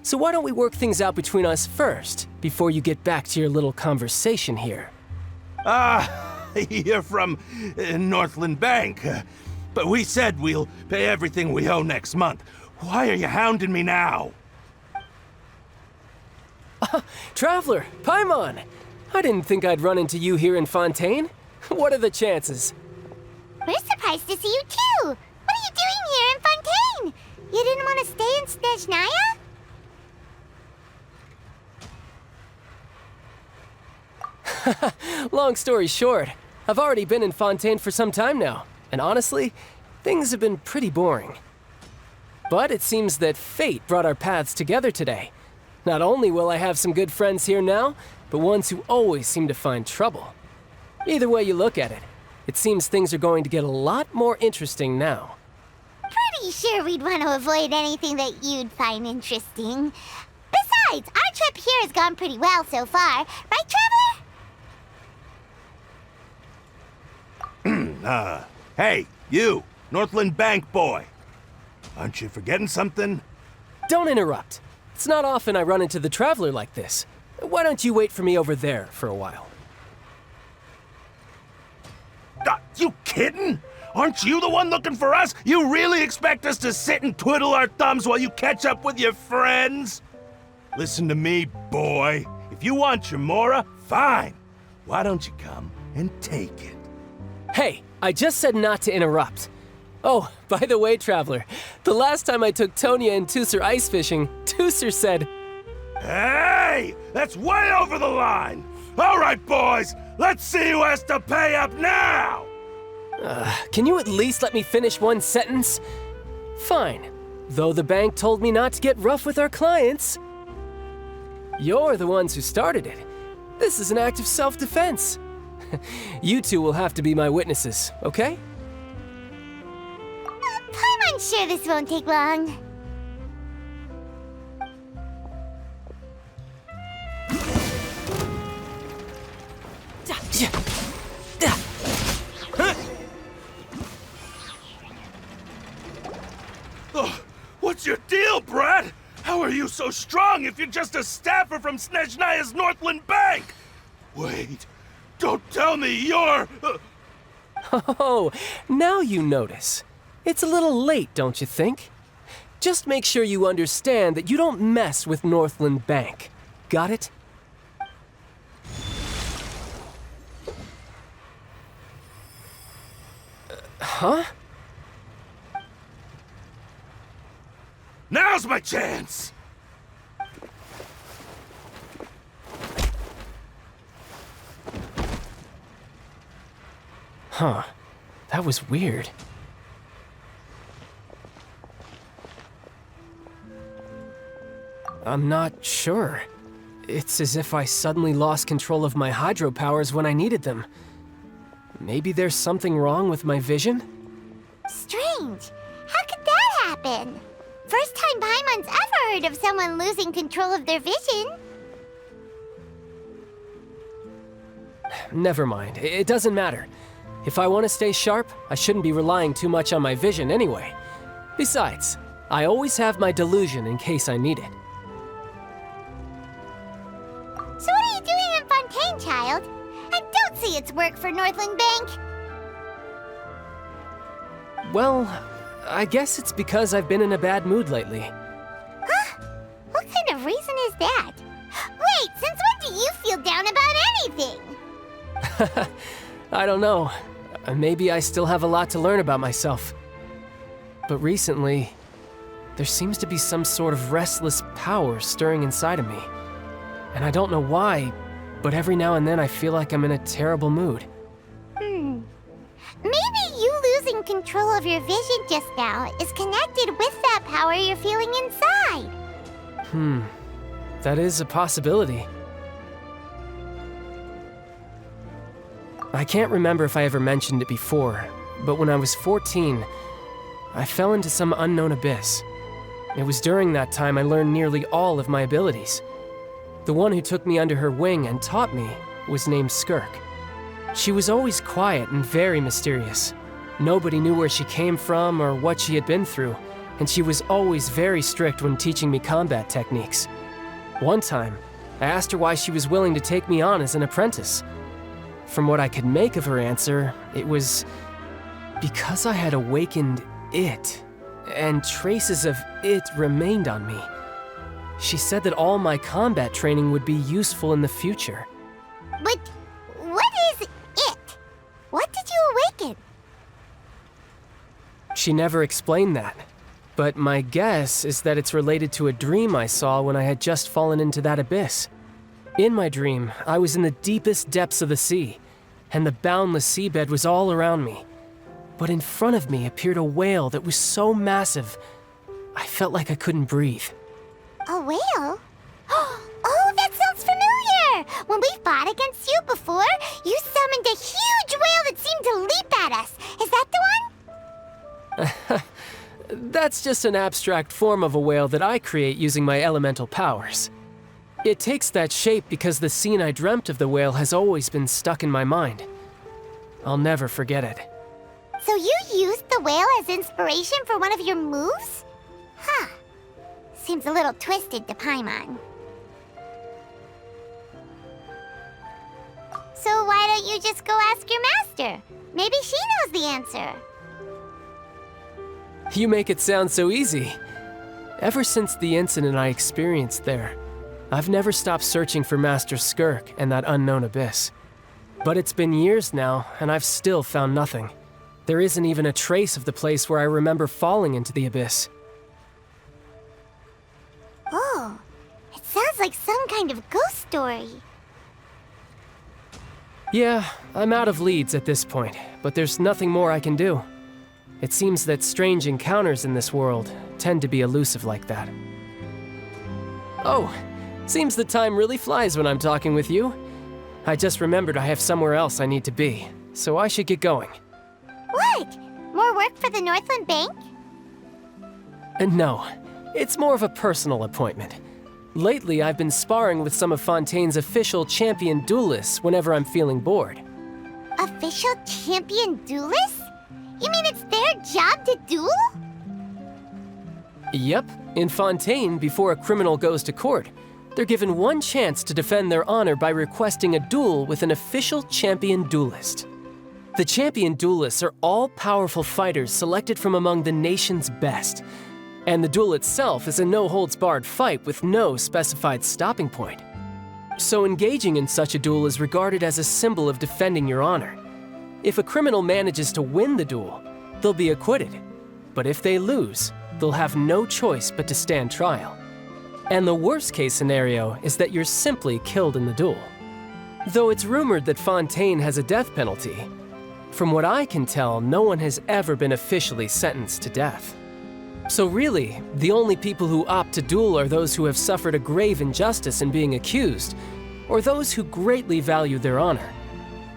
So why don't we work things out between us first, before you get back to your little conversation here? You're from Northland Bank. But we said we'll pay everything we owe next month. Why are you hounding me now? Traveler, Paimon! I didn't think I'd run into you here in Fontaine. What are the chances? We're surprised to see you too! What are you doing here in Fontaine? You didn't want to stay in Snezhnaya? Long story short, I've already been in Fontaine for some time now, and honestly, things have been pretty boring. But it seems that fate brought our paths together today. Not only will I have some good friends here now, but ones who always seem to find trouble. Either way you look at it, it seems things are going to get a lot more interesting now. Pretty sure we'd want to avoid anything that you'd find interesting. Besides, our trip here has gone pretty well so far. Right, Traveler? Hey, you, Northland Bank boy. Aren't you forgetting something? Don't interrupt. It's not often I run into the Traveler like this. Why don't you wait for me over there for a while? You kidding? Aren't you the one looking for us? You really expect us to sit and twiddle our thumbs while you catch up with your friends? Listen to me, boy. If you want your Mora, fine. Why don't you come and take it? Hey, I just said not to interrupt. Oh, by the way, Traveler, the last time I took Tonya and Tooser ice fishing, Tooser said, "Hey, that's way over the line! All right, boys, let's see who has to pay up now!" Can you at least let me finish one sentence? Fine. Though the bank told me not to get rough with our clients. You're the ones who started it. This is an act of self-defense. You two will have to be my witnesses, okay? I'm sure this won't take long. What's your deal, Brad? How are you so strong if you're just a staffer from Snezhnaya's Northland Bank? Wait, don't tell me you're... Oh, now you notice. It's a little late, don't you think? Just make sure you understand that you don't mess with Northland Bank. Got it? Huh? Now's my chance! Huh. That was weird. I'm not sure. It's as if I suddenly lost control of my hydro powers when I needed them. Maybe there's something wrong with my vision? Strange. How could that happen? First time Paimon's ever heard of someone losing control of their vision. Never mind. It doesn't matter. If I want to stay sharp, I shouldn't be relying too much on my vision anyway. Besides, I always have my delusion in case I need it. So what are you doing in Fontaine, child? I don't see its work for Northland Bank. Well, I guess it's because I've been in a bad mood lately. Huh? What kind of reason is that? Wait, since when do you feel down about anything? I don't know. Maybe I still have a lot to learn about myself. But recently, there seems to be some sort of restless power stirring inside of me. And I don't know why, but every now and then I feel like I'm in a terrible mood. Maybe you losing control of your vision just now is connected with that power you're feeling inside. That is a possibility. I can't remember if I ever mentioned it before, but when I was 14, I fell into some unknown abyss. It was during that time I learned nearly all of my abilities. The one who took me under her wing and taught me was named Skirk. She was always quiet and very mysterious. Nobody knew where she came from or what she had been through, and she was always very strict when teaching me combat techniques. One time, I asked her why she was willing to take me on as an apprentice. From what I could make of her answer, it was because I had awakened it, and traces of it remained on me. She said that all my combat training would be useful in the future. But what is it? What did you awaken? She never explained that, but my guess is that it's related to a dream I saw when I had just fallen into that abyss. In my dream, I was in the deepest depths of the sea, and the boundless seabed was all around me. But in front of me appeared a whale that was so massive, I felt like I couldn't breathe. A whale? Oh, that sounds familiar! When we fought against you before, you summoned a huge whale that seemed to leap at us. Is that the one? That's just an abstract form of a whale that I create using my elemental powers. It takes that shape because the scene I dreamt of the whale has always been stuck in my mind. I'll never forget it. So you used the whale as inspiration for one of your moves? Huh. Seems a little twisted to Paimon. So why don't you just go ask your master? Maybe she knows the answer. You make it sound so easy. Ever since the incident I experienced there, I've never stopped searching for Master Skirk and that unknown abyss. But it's been years now, and I've still found nothing. There isn't even a trace of the place where I remember falling into the abyss. Oh, it sounds like some kind of ghost story. Yeah, I'm out of leads at this point, but there's nothing more I can do. It seems that strange encounters in this world tend to be elusive like that. Oh, seems the time really flies when I'm talking with you. I just remembered I have somewhere else I need to be, so I should get going. What? More work for the Northland Bank? No, it's more of a personal appointment. Lately, I've been sparring with some of Fontaine's official champion duelists whenever I'm feeling bored. Official champion duelists? You mean it's their job to duel? Yep. In Fontaine, before a criminal goes to court, they're given one chance to defend their honor by requesting a duel with an official champion duelist. The champion duelists are all-powerful fighters selected from among the nation's best. And the duel itself is a no-holds-barred fight with no specified stopping point. So engaging in such a duel is regarded as a symbol of defending your honor. If a criminal manages to win the duel, they'll be acquitted. But if they lose, they'll have no choice but to stand trial. And the worst-case scenario is that you're simply killed in the duel. Though it's rumored that Fontaine has a death penalty, from what I can tell, no one has ever been officially sentenced to death. So really, the only people who opt to duel are those who have suffered a grave injustice in being accused, or those who greatly value their honor.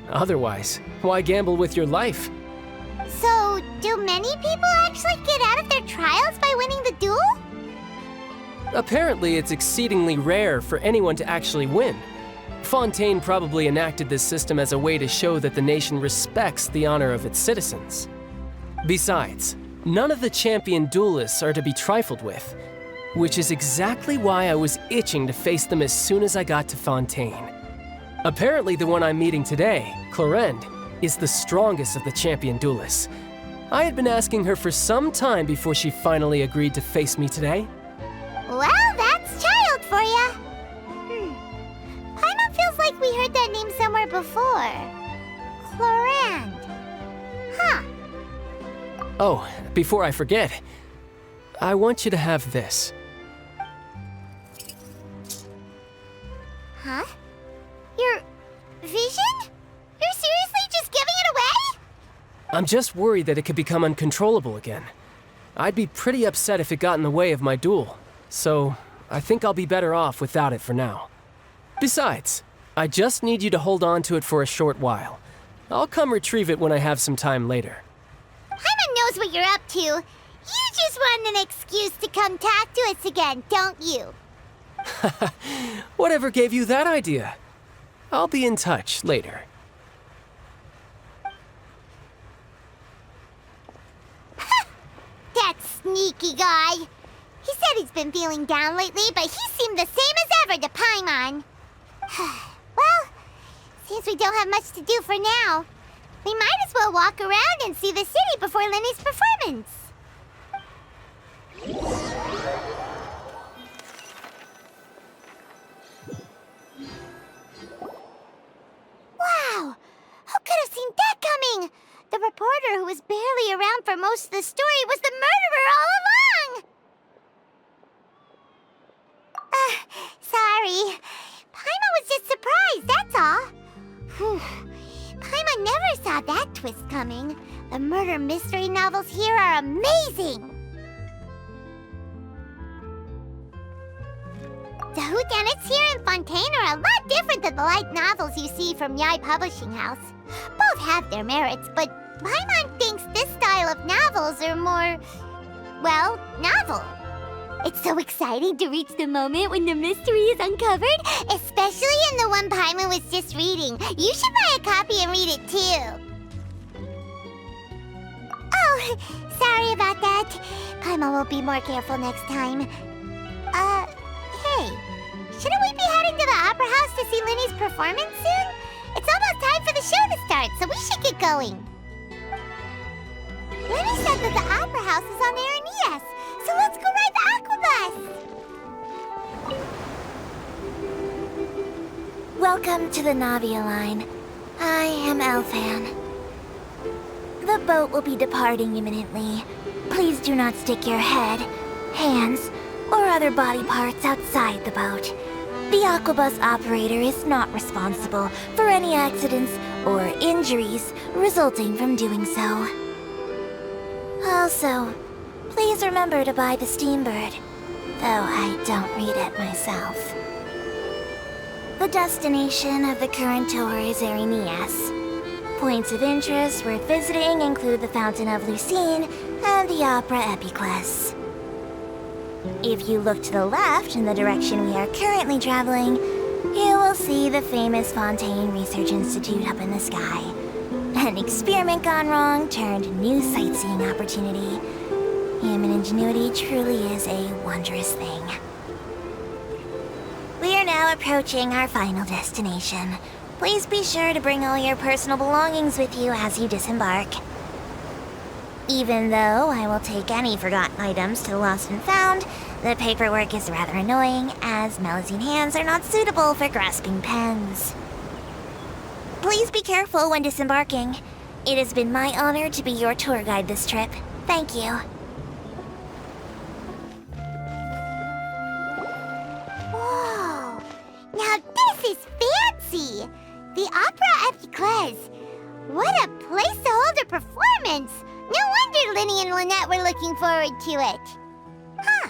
Otherwise, why gamble with your life? So, do many people actually get out of their trials by winning the duel? Apparently, it's exceedingly rare for anyone to actually win. Fontaine probably enacted this system as a way to show that the nation respects the honor of its citizens. Besides, none of the champion duelists are to be trifled with, which is exactly why I was itching to face them as soon as I got to Fontaine. Apparently, the one I'm meeting today, Clorinde, is the strongest of the champion duelists. I had been asking her for some time before she finally agreed to face me today. Well, that's child for ya. Paimon feels like we heard that name somewhere before. Clorinde. Huh. Oh, before I forget, I want you to have this. Huh? Your vision? You're seriously just giving it away? I'm just worried that it could become uncontrollable again. I'd be pretty upset if it got in the way of my duel, so I think I'll be better off without it for now. Besides, I just need you to hold on to it for a short while. I'll come retrieve it when I have some time later. Paimon knows what you're up to. You just want an excuse to come talk to us again, don't you? Whatever gave you that idea? I'll be in touch later. That sneaky guy. He said he's been feeling down lately, but he seemed the same as ever to Paimon. Well, since we don't have much to do for now, we might as well walk around and see the city before Lenny's performance. Wow! Who could have seen that coming? The reporter who was barely around for most of the story was the murderer all along! Sorry. Paimon was was just surprised, that's all. Whew. Paimon never saw that twist coming. The murder mystery novels here are amazing! The whodunits here in Fontaine are a lot different than the light novels you see from Yai Publishing House. Both have their merits, but Paimon thinks this style of novels are more, well, novel. It's so exciting to reach the moment when the mystery is uncovered, especially in the one Paimon was just reading. You should buy a copy and read it too. Oh, sorry about that. Paimon will be more careful next time. Hey, shouldn't we be heading to the Opera House to see Linny's performance soon? It's almost time for the show to start, so we should get going. Linny said that the Opera House is on Areneas, so let's go ride the Aquabus! Welcome to the Navia line. I am Elfan. The boat will be departing imminently. Please do not stick your head, hands, or other body parts outside the boat. The Aquabus operator is not responsible for any accidents or injuries resulting from doing so. Also, please remember to buy the Steambird, though I don't read it myself. The destination of the current tour is Areneas. Points of interest worth visiting include the Fountain of Lucine and the Opera Epiclese. If you look to the left in the direction we are currently traveling, you will see the famous Fontaine Research Institute up in the sky. An experiment gone wrong turned new sightseeing opportunity. Human ingenuity truly is a wondrous thing. We are now approaching our final destination. Please be sure to bring all your personal belongings with you as you disembark. Even though I will take any forgotten items to the Lost and Found, the paperwork is rather annoying, as Melusine hands are not suitable for grasping pens. Please be careful when disembarking. It has been my honor to be your tour guide this trip. Thank you. Whoa! Now this is fancy! The Opera Epiclese. What a place to hold a performance! No wonder Linny and Lynette were looking forward to it. Huh.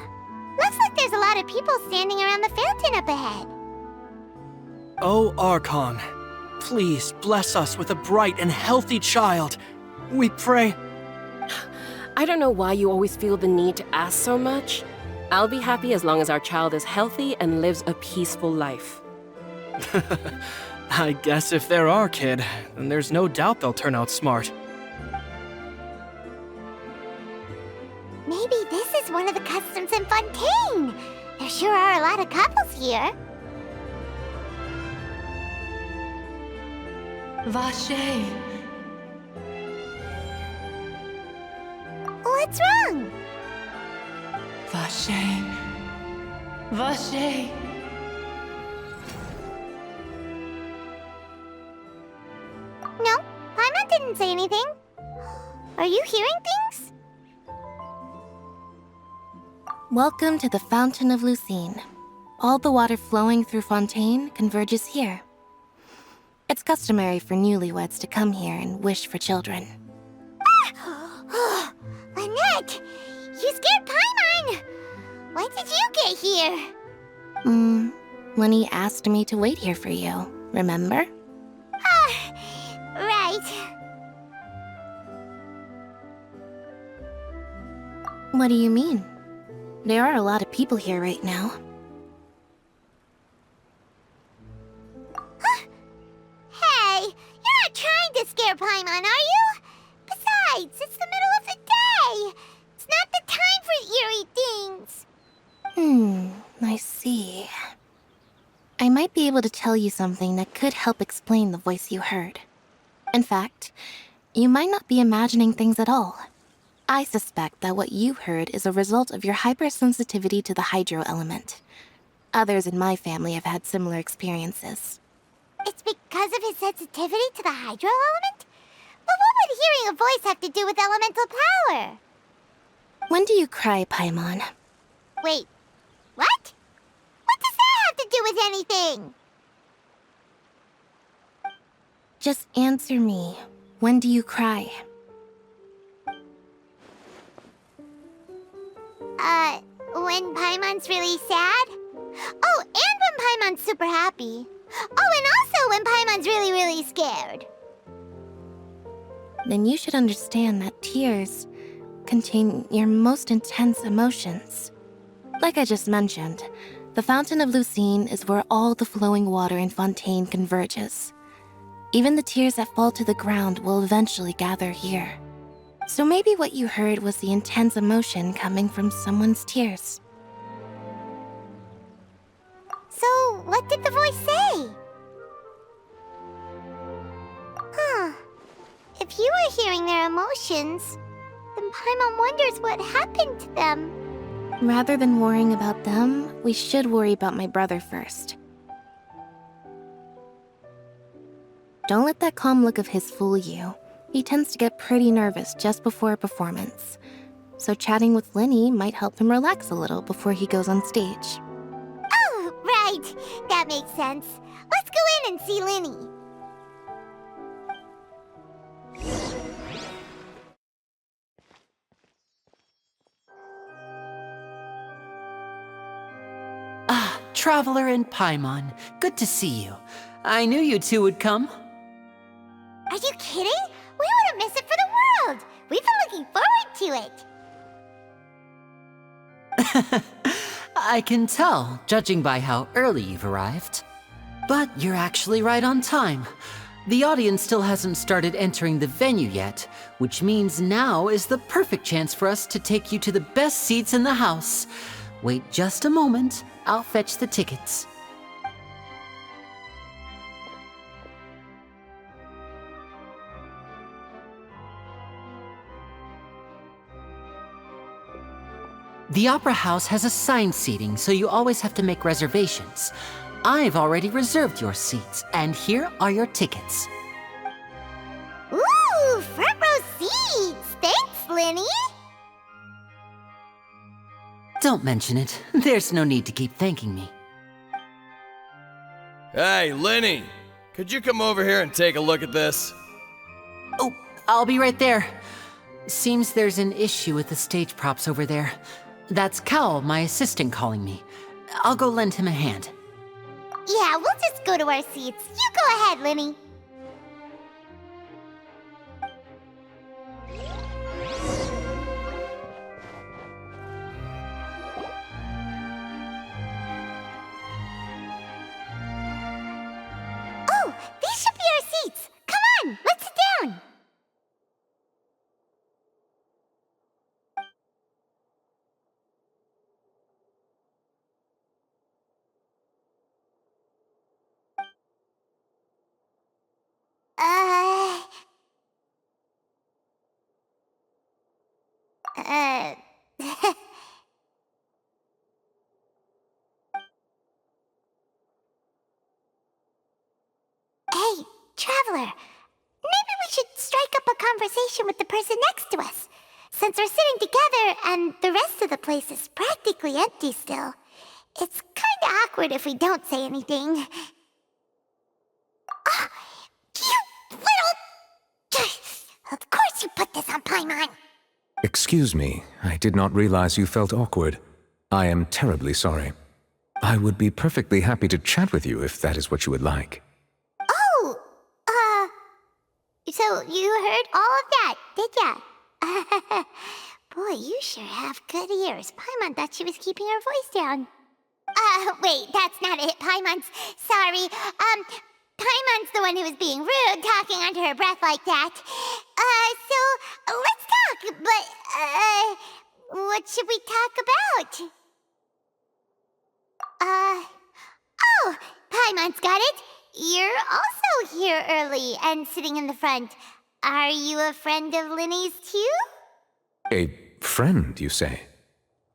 Looks like there's a lot of people standing around the fountain up ahead. Oh, Archon, please bless us with a bright and healthy child. We pray. I don't know why you always feel the need to ask so much. I'll be happy as long as our child is healthy and lives a peaceful life. I guess if they're our kid, then there's no doubt they'll turn out smart. Maybe this is one of the customs in Fontaine. There sure are a lot of couples here. Vache. What's wrong? Vache. Vache. No, Paimon didn't say anything. Are you hearing things? Welcome to the Fountain of Lucine. All the water flowing through Fontaine converges here. It's customary for newlyweds to come here and wish for children. Ah! Lynette! You scared Paimon! When did you get here? Lenny asked me to wait here for you, remember? Right. What do you mean? There are a lot of people here right now. Hey, you're not trying to scare Paimon, are you? Besides, it's the middle of the day. It's not the time for eerie things. I see. I might be able to tell you something that could help explain the voice you heard. In fact, you might not be imagining things at all. I suspect that what you heard is a result of your hypersensitivity to the hydro element. Others in my family have had similar experiences. It's because of his sensitivity to the hydro element? But what would hearing a voice have to do with elemental power? When do you cry, Paimon? Wait, what? What does that have to do with anything? Just answer me. When do you cry? When Paimon's really sad? Oh, and when Paimon's super happy. Oh, and also when Paimon's really, really scared. Then you should understand that tears contain your most intense emotions. Like I just mentioned, the Fountain of Lucine is where all the flowing water in Fontaine converges. Even the tears that fall to the ground will eventually gather here. So maybe what you heard was the intense emotion coming from someone's tears. So, what did the voice say? Huh. If you were hearing their emotions, then Paimon wonders what happened to them. Rather than worrying about them, we should worry about my brother first. Don't let that calm look of his fool you. He tends to get pretty nervous just before a performance. So chatting with Linny might help him relax a little before he goes on stage. Oh, right. That makes sense. Let's go in and see Linny. Ah, Traveler and Paimon. Good to see you. I knew you two would come. Are you kidding? We wouldn't miss it for the world. We've been looking forward to it. I can tell, judging by how early you've arrived. But you're actually right on time. The audience still hasn't started entering the venue yet, which means now is the perfect chance for us to take you to the best seats in the house. Wait just a moment, I'll fetch the tickets. The Opera House has assigned seating, so you always have to make reservations. I've already reserved your seats, and here are your tickets. Ooh, front row seats! Thanks, Linny! Don't mention it. There's no need to keep thanking me. Hey, Linny! Could you come over here and take a look at this? Oh, I'll be right there. Seems there's an issue with the stage props over there. That's Cal, my assistant, calling me. I'll go lend him a hand. Yeah, we'll just go to our seats. You go ahead, Linny. Oh, these should be our seats. Come on, let's sit down. Hey, Traveler. Maybe we should strike up a conversation with the person next to us. Since we're sitting together and the rest of the place is practically empty still, it's kinda awkward if we don't say anything. Ah, you little... Of course you put this on Paimon. Excuse me, I did not realize you felt awkward. I am terribly sorry. I would be perfectly happy to chat with you if that is what you would like. Oh, so you heard all of that, did ya? Boy, you sure have good ears. Paimon thought she was keeping her voice down. Wait, that's not it, Paimon's... Sorry, Paimon's the one who was being rude, talking under her breath like that. So, let's talk, but, what should we talk about? Oh, Paimon's got it. You're also here early and sitting in the front. Are you a friend of Linny's too? A friend, you say?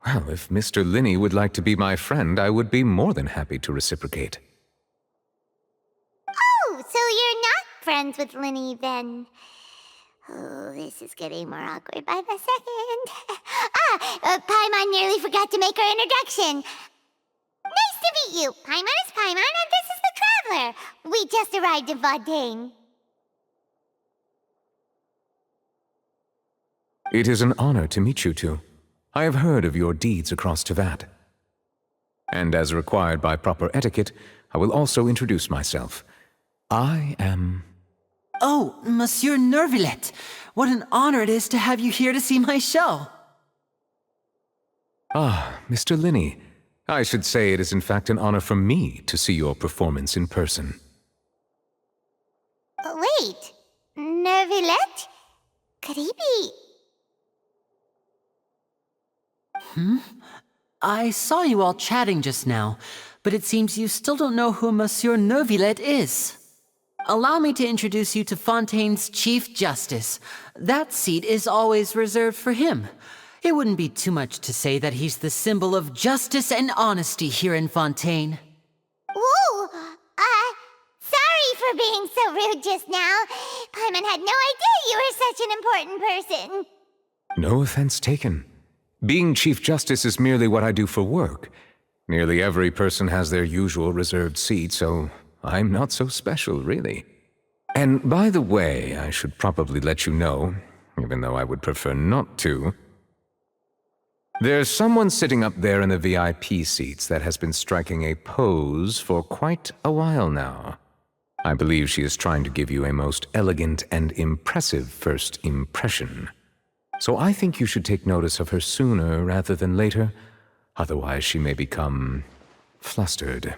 Well, if Mr. Linny would like to be my friend, I would be more than happy to reciprocate. Oh, so you're not friends with Linny then? Oh, this is getting more awkward by the second. Paimon nearly forgot to make her introduction. Nice to meet you. Paimon is Paimon, and this is the Traveler. We just arrived in Fontaine. It is an honor to meet you two. I have heard of your deeds across Tevat. And as required by proper etiquette, I will also introduce myself. I am... Oh, Monsieur Nervillet. What an honor it is to have you here to see my show. Ah, Mr. Linney. I should say it is in fact an honor for me to see your performance in person. Wait, Nervillet? Could he be... I saw you all chatting just now, but it seems you still don't know who Monsieur Nervillet is. Allow me to introduce you to Fontaine's Chief Justice. That seat is always reserved for him. It wouldn't be too much to say that he's the symbol of justice and honesty here in Fontaine. Whoa! Sorry for being so rude just now. Paimon had no idea you were such an important person. No offense taken. Being Chief Justice is merely what I do for work. Nearly every person has their usual reserved seat, so I'm not so special, really. And by the way, I should probably let you know, even though I would prefer not to, there's someone sitting up there in the VIP seats that has been striking a pose for quite a while now. I believe she is trying to give you a most elegant and impressive first impression. So I think you should take notice of her sooner rather than later, otherwise she may become flustered.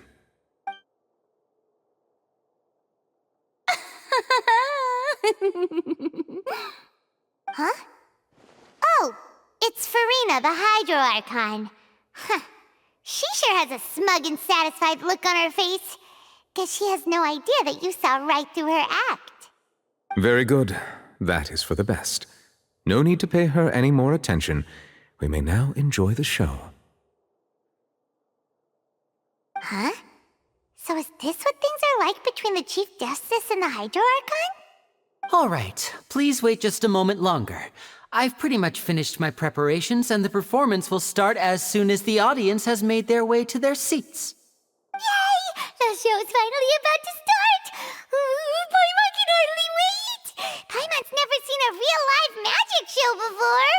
Huh? Oh, it's Farina, the Hydro Archon. Huh. She sure has a smug and satisfied look on her face. Guess she has no idea that you saw right through her act. Very good. That is for the best. No need to pay her any more attention. We may now enjoy the show. Huh? So is this what things are like between the Chief Justice and the Hydro Archon? All right, please wait just a moment longer. I've pretty much finished my preparations, and the performance will start as soon as the audience has made their way to their seats. Yay! The show's finally about to start! Paimon can hardly wait! Paimon's never seen a real live magic show before!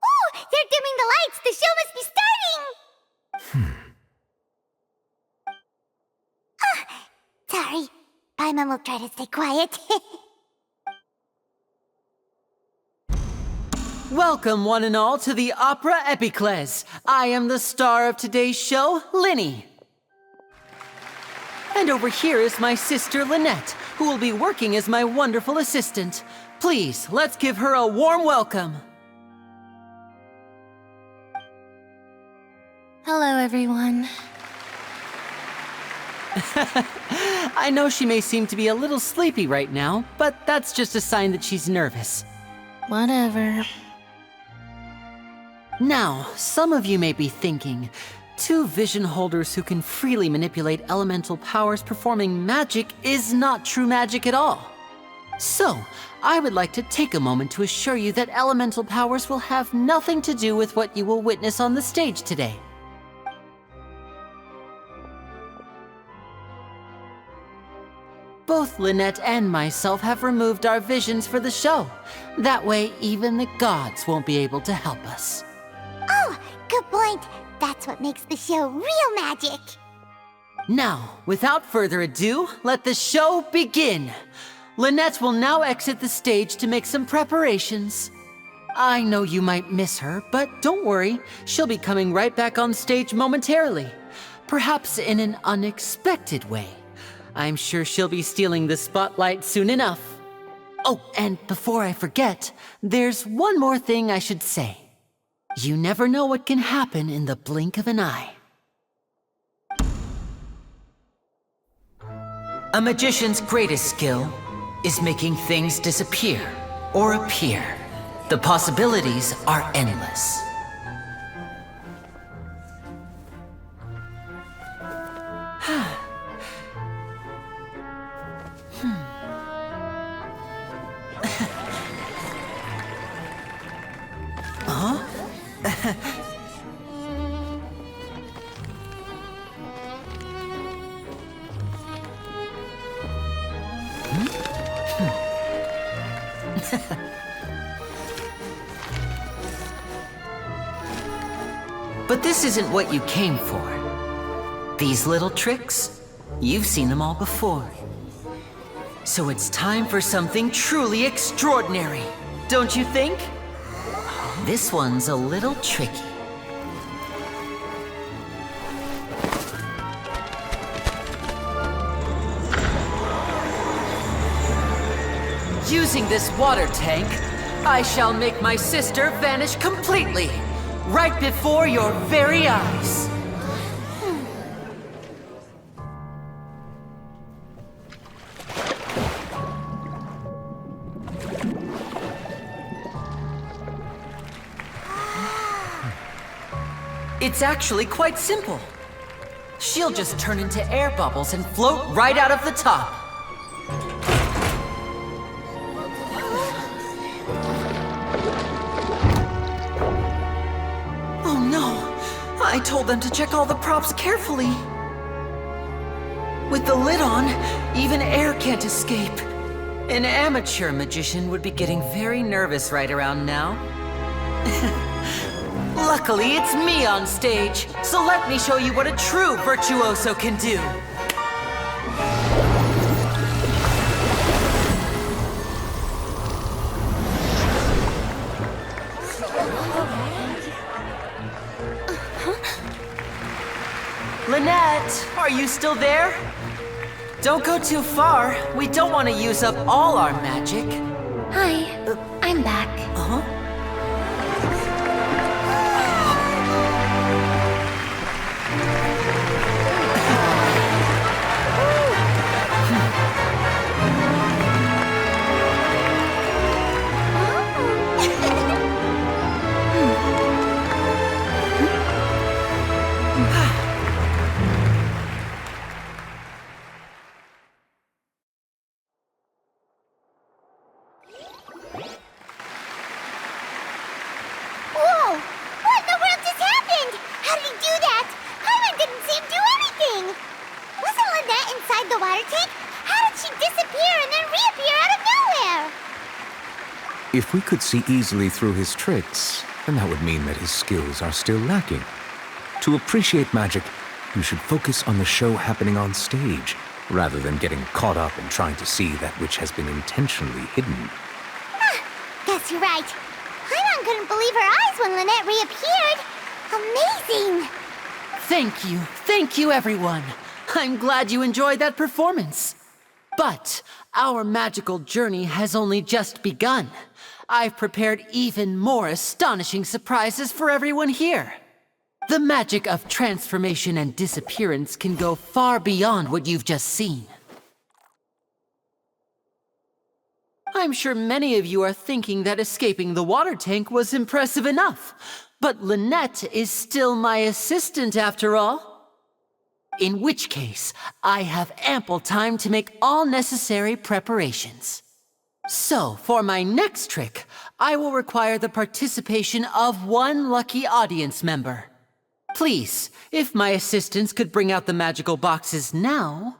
Oh! They're dimming the lights! The show must be starting! Sorry. Paimon will try to stay quiet. Welcome, one and all, to the Opera Epiclese. I am the star of today's show, Linny. And over here is my sister, Lynette, who will be working as my wonderful assistant. Please, let's give her a warm welcome. Hello, everyone. I know she may seem to be a little sleepy right now, but that's just a sign that she's nervous. Whatever. Now, some of you may be thinking, two vision holders who can freely manipulate elemental powers performing magic is not true magic at all. So, I would like to take a moment to assure you that elemental powers will have nothing to do with what you will witness on the stage today. Both Lynette and myself have removed our visions for the show. That way, even the gods won't be able to help us. Oh, good point. That's what makes the show real magic. Now, without further ado, let the show begin. Lynette will now exit the stage to make some preparations. I know you might miss her, but don't worry. She'll be coming right back on stage momentarily. Perhaps in an unexpected way. I'm sure she'll be stealing the spotlight soon enough. Oh, and before I forget, there's one more thing I should say. You never know what can happen in the blink of an eye. A magician's greatest skill is making things disappear or appear. The possibilities are endless. But this isn't what you came for. These little tricks, you've seen them all before. So it's time for something truly extraordinary, don't you think? This one's a little tricky. Using this water tank, I shall make my sister vanish completely, right before your very eyes. It's actually quite simple. She'll just turn into air bubbles and float right out of the top. Oh no! I told them to check all the props carefully. With the lid on, even air can't escape. An amateur magician would be getting very nervous right around now. Luckily, it's me on stage, so let me show you what a true virtuoso can do. Lynette, are you still there? Don't go too far. We don't want to use up all our magic. Hi, I'm back. Uh-huh. If we could see easily through his tricks, then that would mean that his skills are still lacking. To appreciate magic, you should focus on the show happening on stage, rather than getting caught up in trying to see that which has been intentionally hidden. Guess you're right. Paimon couldn't believe her eyes when Lynette reappeared. Amazing! Thank you everyone. I'm glad you enjoyed that performance. But our magical journey has only just begun. I've prepared even more astonishing surprises for everyone here. The magic of transformation and disappearance can go far beyond what you've just seen. I'm sure many of you are thinking that escaping the water tank was impressive enough, but Lynette is still my assistant after all. In which case, I have ample time to make all necessary preparations. So, for my next trick, I will require the participation of one lucky audience member. Please, if my assistants could bring out the magical boxes now.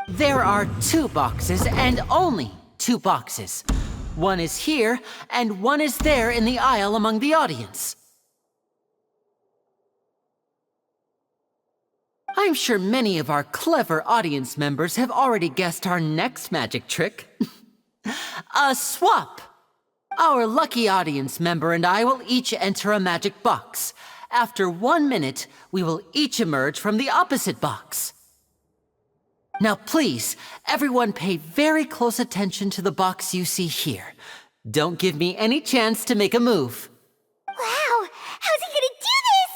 There are 2 boxes and only 2 boxes. One is here, and one is there in the aisle among the audience. I'm sure many of our clever audience members have already guessed our next magic trick. A swap! Our lucky audience member and I will each enter a magic box. After 1 minute, we will each emerge from the opposite box. Now please, everyone pay very close attention to the box you see here. Don't give me any chance to make a move. Wow! How's he gonna do this?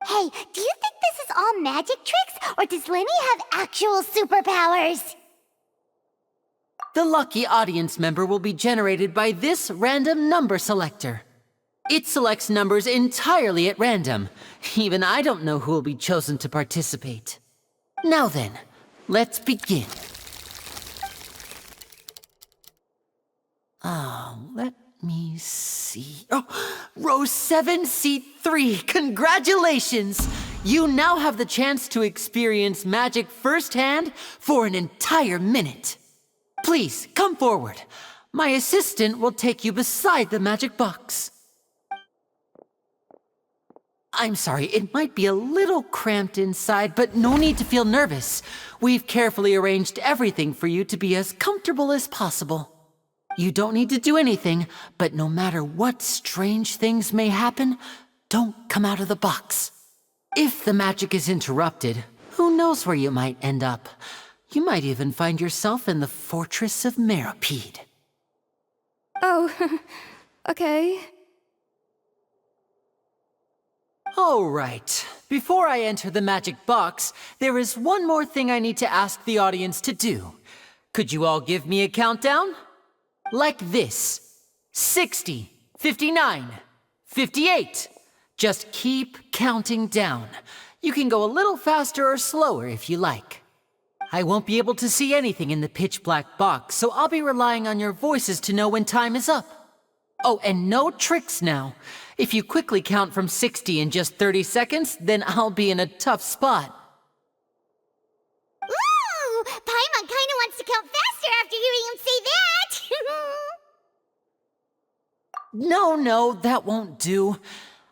Hey, do you think this is all magic tricks, or does Lenny have actual superpowers? The lucky audience member will be generated by this random number selector. It selects numbers entirely at random. Even I don't know who will be chosen to participate. Now then, let's begin. Let me see. Oh, row 7, seat 3. Congratulations! You now have the chance to experience magic firsthand for an entire minute. Please, come forward. My assistant will take you beside the magic box. I'm sorry, it might be a little cramped inside, but no need to feel nervous. We've carefully arranged everything for you to be as comfortable as possible. You don't need to do anything, but no matter what strange things may happen, don't come out of the box. If the magic is interrupted, who knows where you might end up? You might even find yourself in the Fortress of Meropide. Oh, okay. All right. Before I enter the magic box, there is one more thing I need to ask the audience to do. Could you all give me a countdown? Like this. 60, 59, 58. Just keep counting down. You can go a little faster or slower if you like. I won't be able to see anything in the pitch black box, so I'll be relying on your voices to know when time is up. Oh, and no tricks now. If you quickly count from 60 in just 30 seconds, then I'll be in a tough spot. Ooh! Paimon kinda wants to count faster after hearing him say that! No, that won't do.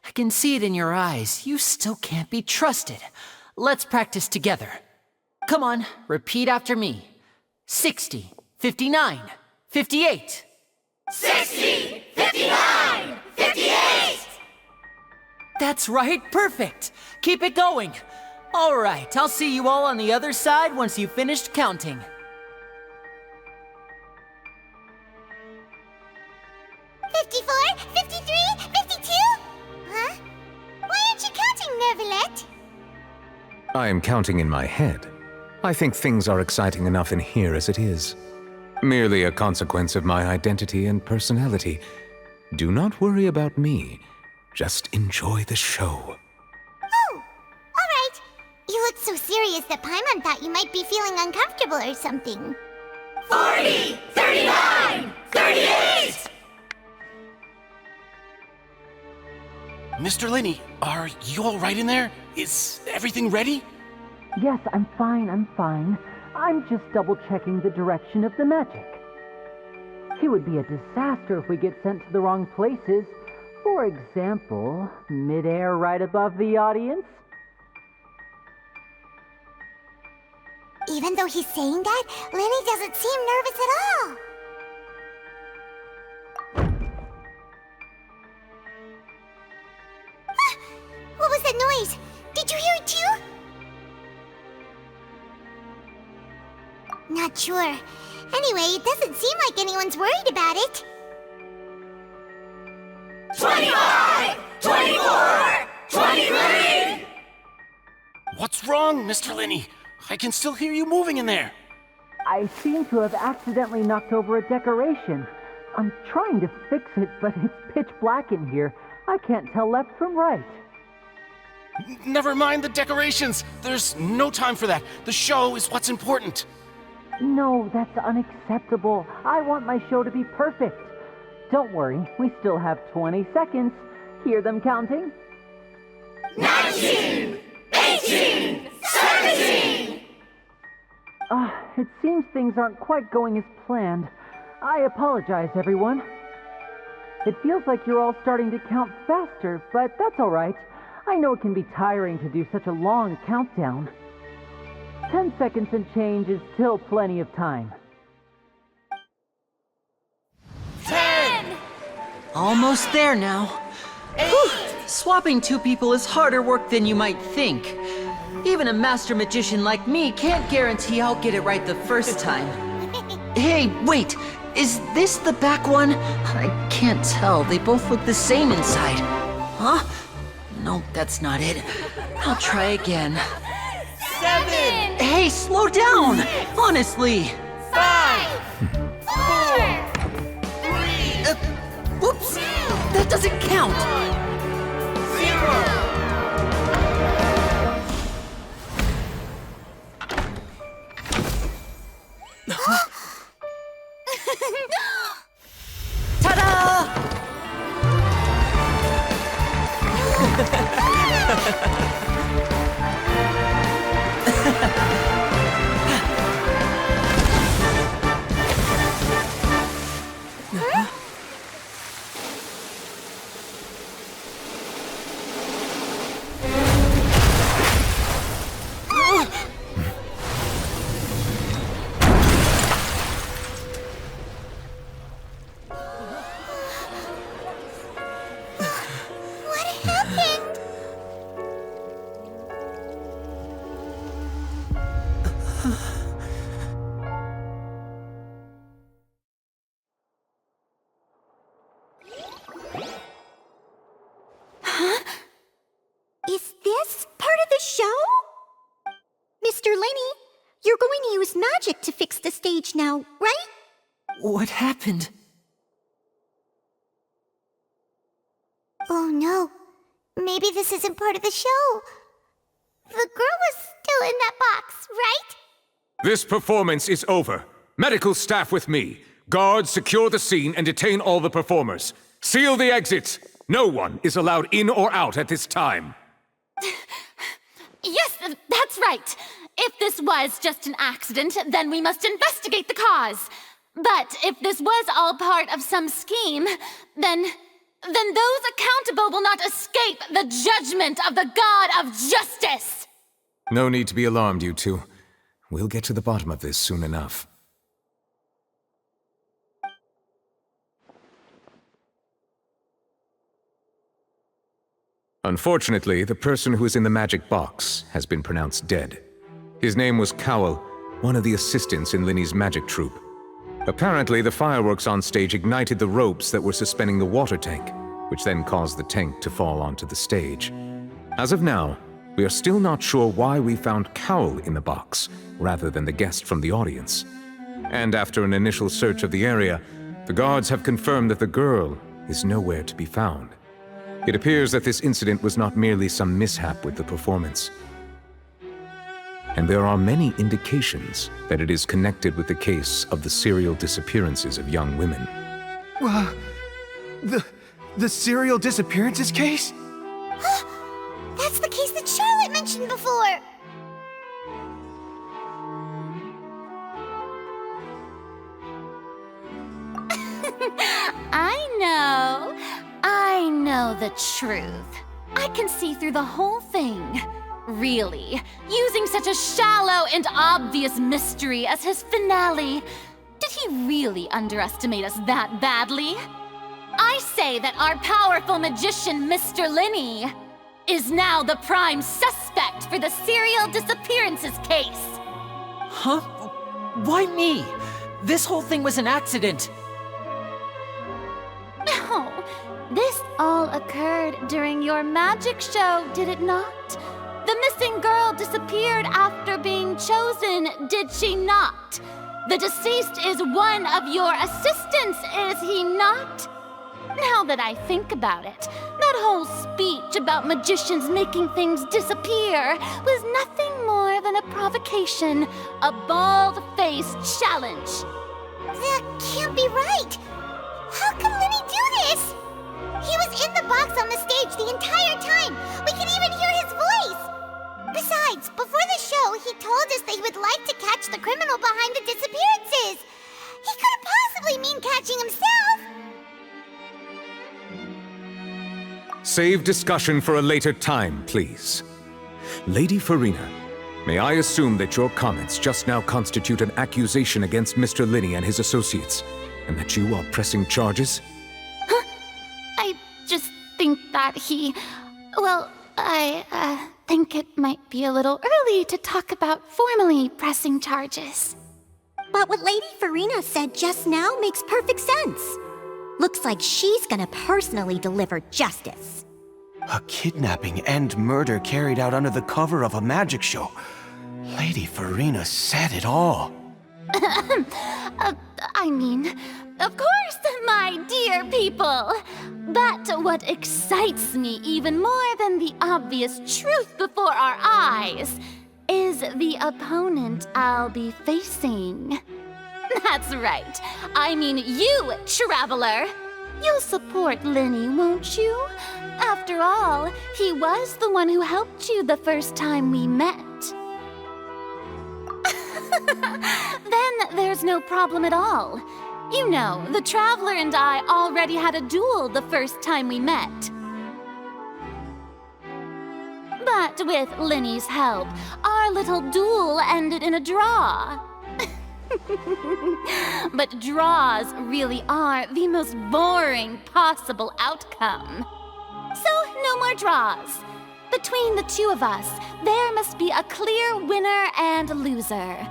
I can see it in your eyes. You still can't be trusted. Let's practice together. Come on, repeat after me. 60, 59, 58. 60, 59, 58! That's right, perfect. Keep it going. All right, I'll see you all on the other side once you've finished counting. 54, 53, 52? Huh? Why aren't you counting, Nervalet? I am counting in my head. I think things are exciting enough in here as it is. Merely a consequence of my identity and personality. Do not worry about me. Just enjoy the show. Oh, all right. You look so serious that Paimon thought you might be feeling uncomfortable or something. 40, 39, 38! Mr. Linney, are you all right in there? Is everything ready? Yes, I'm fine. I'm just double-checking the direction of the magic. It would be a disaster if we get sent to the wrong places. For example, mid-air right above the audience. Even though he's saying that, Lenny doesn't seem nervous at all. What was that noise? Did you hear it too? Not sure. Anyway, it doesn't seem like anyone's worried about it. 25, 24, 23! What's wrong, Mr. Linney? I can still hear you moving in there. I seem to have accidentally knocked over a decoration. I'm trying to fix it, but it's pitch black in here. I can't tell left from right. Never mind the decorations. There's no time for that. The show is what's important. No, that's unacceptable. I want my show to be perfect. Don't worry, we still have 20 seconds. Hear them counting? 19, 18, 17! It seems things aren't quite going as planned. I apologize, everyone. It feels like you're all starting to count faster, but that's all right. I know it can be tiring to do such a long countdown. 10 seconds and change is still plenty of time. 10! Almost there now. Whew. Swapping two people is harder work than you might think. Even a master magician like me can't guarantee I'll get it right the first time. Hey, wait! Is this the back one? I can't tell. They both look the same inside. Huh? No, that's not it. I'll try again. 7! Hey, slow down! Honestly! 5! 4! 3! Whoops! That doesn't count! 0! Ta-da! Is this part of the show? Mr. Lenny, you're going to use magic to fix the stage now, right? What happened? Oh no. Maybe this isn't part of the show. The girl was still in that box, right? This performance is over. Medical staff with me. Guards, secure the scene and detain all the performers. Seal the exits. No one is allowed in or out at this time. Yes, that's right. If this was just an accident, then we must investigate the cause. But if this was all part of some scheme, then those accountable will not escape the judgment of the God of Justice! No need to be alarmed, you two. We'll get to the bottom of this soon enough. Unfortunately, the person who is in the magic box has been pronounced dead. His name was Cowell, one of the assistants in Linny's magic troupe. Apparently, the fireworks on stage ignited the ropes that were suspending the water tank, which then caused the tank to fall onto the stage. As of now, we are still not sure why we found Cowell in the box, rather than the guest from the audience. And after an initial search of the area, the guards have confirmed that the girl is nowhere to be found. It appears that this incident was not merely some mishap with the performance. And there are many indications that it is connected with the case of the serial disappearances of young women. The serial disappearances case? That's the case that Charlotte mentioned before! I know the truth. I can see through the whole thing. Really, using such a shallow and obvious mystery as his finale. Did he really underestimate us that badly? I say that our powerful magician, Mr. Lenny, is now the prime suspect for the serial disappearances case. Huh? Why me? This whole thing was an accident. No, this all occurred during your magic show, did it not? The missing girl disappeared after being chosen, did she not? The deceased is one of your assistants, is he not? Now that I think about it, that whole speech about magicians making things disappear was nothing more than a provocation, a bald-faced challenge. That can't be right! How can Lenny do this? He was in the box on the stage the entire time! We can even hear his voice! Besides, before the show, he told us that he would like to catch the criminal behind the disappearances! He couldn't possibly mean catching himself! Save discussion for a later time, please. Lady Farina, may I assume that your comments just now constitute an accusation against Mr. Lenny and his associates, and that you are pressing charges? I just think that I think it might be a little early to talk about formally pressing charges. But what Lady Farina said just now makes perfect sense. Looks like she's gonna personally deliver justice. A kidnapping and murder carried out under the cover of a magic show. Lady Farina said it all. I mean, of course, my dear people. But what excites me even more than the obvious truth before our eyes is the opponent I'll be facing. That's right. I mean you, Traveler. You'll support Lenny, won't you? After all, he was the one who helped you the first time we met. Then there's no problem at all. You know, the Traveler and I already had a duel the first time we met. But with Lenny's help, our little duel ended in a draw. But draws really are the most boring possible outcome. So, no more draws. The Between the two of us, there must be a clear winner and loser.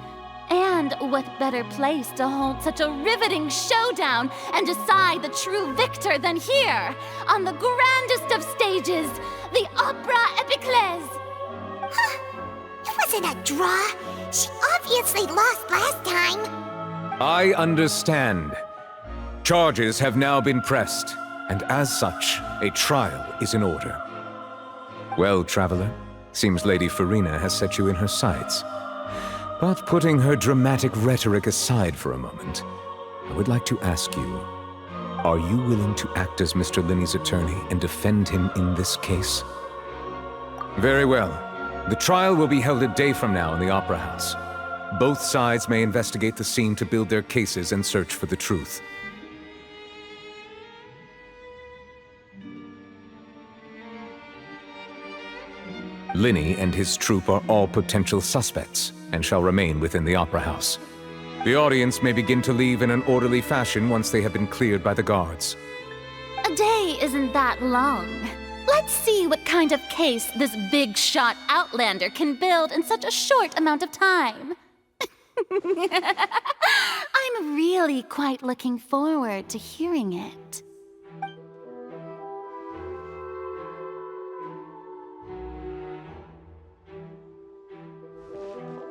And what better place to hold such a riveting showdown and decide the true victor than here, on the grandest of stages, the Opera Epiclese. It wasn't a draw. She obviously lost last time. I understand. Charges have now been pressed, and as such, a trial is in order. Well, Traveler, seems Lady Farina has set you in her sights. But putting her dramatic rhetoric aside for a moment, I would like to ask you, are you willing to act as Mr. Linney's attorney and defend him in this case? Very well. The trial will be held a day from now in the Opera House. Both sides may investigate the scene to build their cases and search for the truth. Linney and his troupe are all potential suspects and shall remain within the Opera House. The audience may begin to leave in an orderly fashion once they have been cleared by the guards. A day isn't that long. Let's see what kind of case this big-shot outlander can build in such a short amount of time. I'm really quite looking forward to hearing it.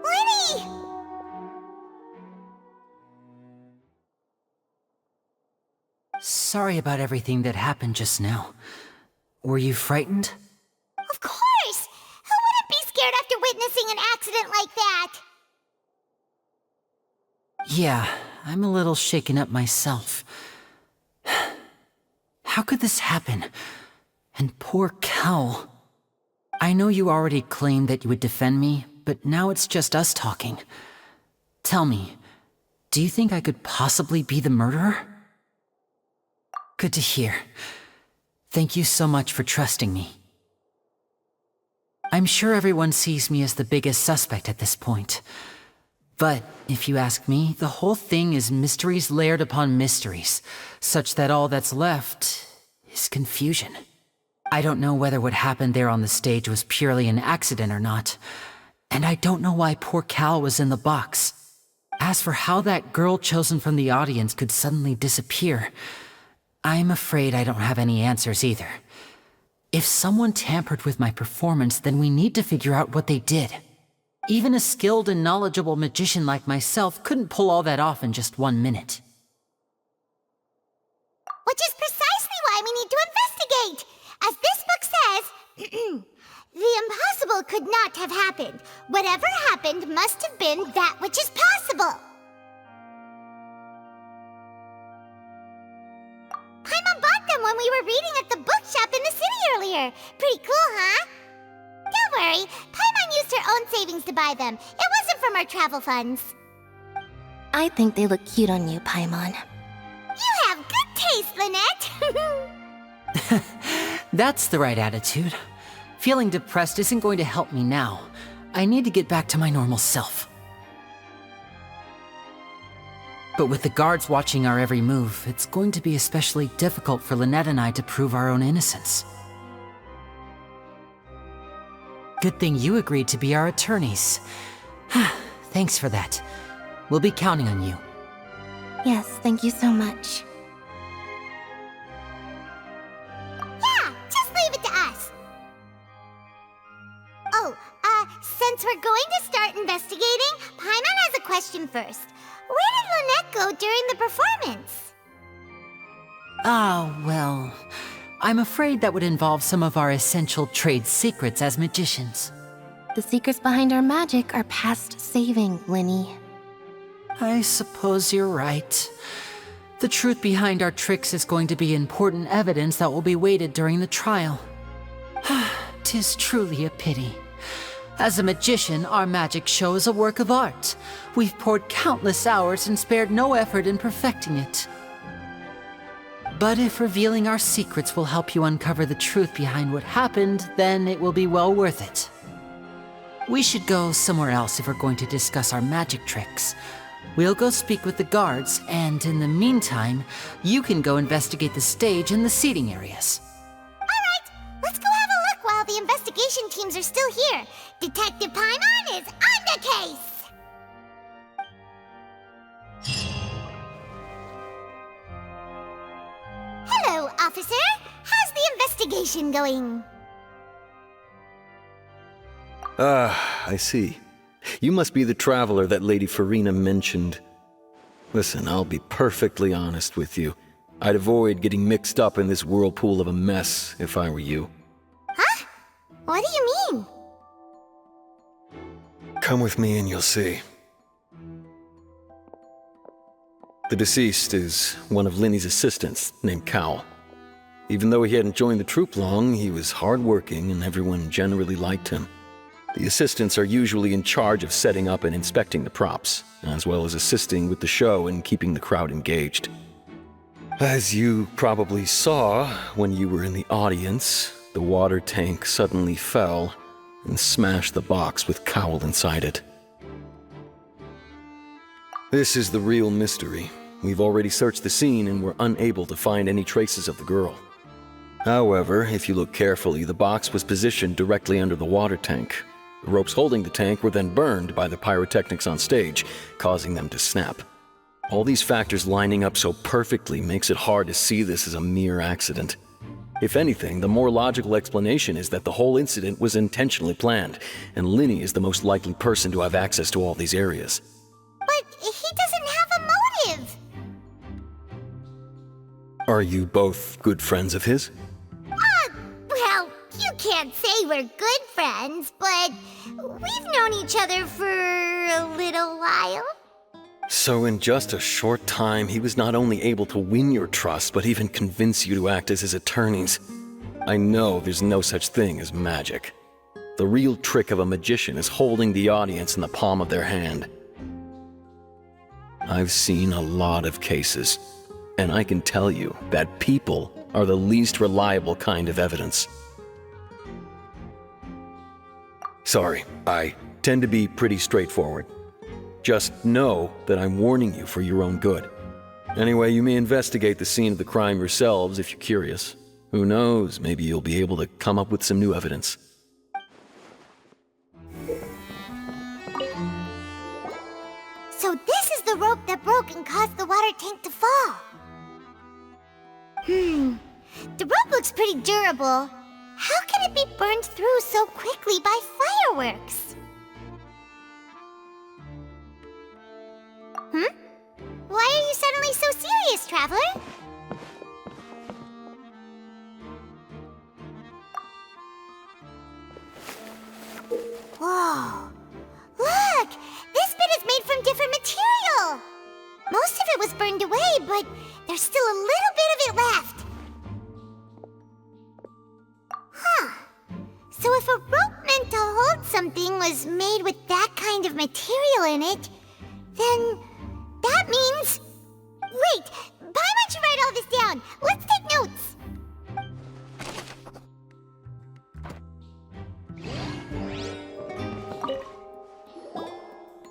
Linny! Sorry about everything that happened just now. Were you frightened? Of course! Who wouldn't be scared after witnessing an accident like that? Yeah, I'm a little shaken up myself. How could this happen? And poor Cal. I know you already claimed that you would defend me, but now it's just us talking. Tell me, do you think I could possibly be the murderer? Good to hear. Thank you so much for trusting me. I'm sure everyone sees me as the biggest suspect at this point. But if you ask me, the whole thing is mysteries layered upon mysteries, such that all that's left is confusion. I don't know whether what happened there on the stage was purely an accident or not, and I don't know why poor Cal was in the box. As for how that girl chosen from the audience could suddenly disappear, I'm afraid I don't have any answers either. If someone tampered with my performance, then we need to figure out what they did. Even a skilled and knowledgeable magician like myself couldn't pull all that off in just 1 minute. Which is precisely why we need to investigate! As this book says, the impossible could not have happened. Whatever happened must have been that which is possible. Paimon bought them when we were reading at the bookshop in the city earlier. Pretty cool, huh? Don't worry, Paimon used her own savings to buy them. It wasn't from our travel funds. I think they look cute on you, Paimon. You have good taste, Lynette! That's the right attitude. Feeling depressed isn't going to help me now. I need to get back to my normal self. But with the guards watching our every move, it's going to be especially difficult for Lynette and I to prove our own innocence. Good thing you agreed to be our attorneys. Thanks for that. We'll be counting on you. Yes, thank you so much. Yeah, just leave it to us. Oh, since we're going to start investigating, Paimon has a question first. Where did Lynette go during the performance? Ah, well, I'm afraid that would involve some of our essential trade secrets as magicians. The secrets behind our magic are past saving, Linny. I suppose you're right. The truth behind our tricks is going to be important evidence that will be weighted during the trial. 'Tis truly a pity. As a magician, our magic show is a work of art. We've poured countless hours and spared no effort in perfecting it. But if revealing our secrets will help you uncover the truth behind what happened, then it will be well worth it. We should go somewhere else if we're going to discuss our magic tricks. We'll go speak with the guards, and in the meantime, you can go investigate the stage and the seating areas. All right, let's go have a look while the investigation teams are still here. Detective Paimon is on the case! Hello, officer. How's the investigation going? I see. You must be the traveler that Lady Farina mentioned. Listen, I'll be perfectly honest with you. I'd avoid getting mixed up in this whirlpool of a mess if I were you. Huh? What do you mean? Come with me and you'll see. The deceased is one of Linny's assistants named Cal. Even though he hadn't joined the troupe long, he was hardworking and everyone generally liked him. The assistants are usually in charge of setting up and inspecting the props, as well as assisting with the show and keeping the crowd engaged. As you probably saw when you were in the audience, the water tank suddenly fell and smashed the box with Cowl inside it. This is the real mystery. We've already searched the scene and were unable to find any traces of the girl. However, if you look carefully, the box was positioned directly under the water tank. The ropes holding the tank were then burned by the pyrotechnics on stage, causing them to snap. All these factors lining up so perfectly makes it hard to see this as a mere accident. If anything, the more logical explanation is that the whole incident was intentionally planned, and Linny is the most likely person to have access to all these areas. But he doesn't have a motive! Are you both good friends of his? Well, you can't say we're good friends, but we've known each other for a little while. So in just a short time, he was not only able to win your trust, but even convince you to act as his attorneys. I know there's no such thing as magic. The real trick of a magician is holding the audience in the palm of their hand. I've seen a lot of cases, and I can tell you that people are the least reliable kind of evidence. Sorry, I tend to be pretty straightforward. Just know that I'm warning you for your own good. Anyway, you may investigate the scene of the crime yourselves if you're curious. Who knows, maybe you'll be able to come up with some new evidence. So this is the rope that broke and caused the water tank to fall. The rope looks pretty durable. How can it be burned through so quickly by fireworks? Why are you suddenly so serious, Traveler? Whoa! Look! This bit is made from different material! Most of it was burned away, but there's still a little bit of it left. Huh. So if a rope meant to hold something was made with that kind of material in it, then that means... Wait! Paimon should write all this down! Let's take notes!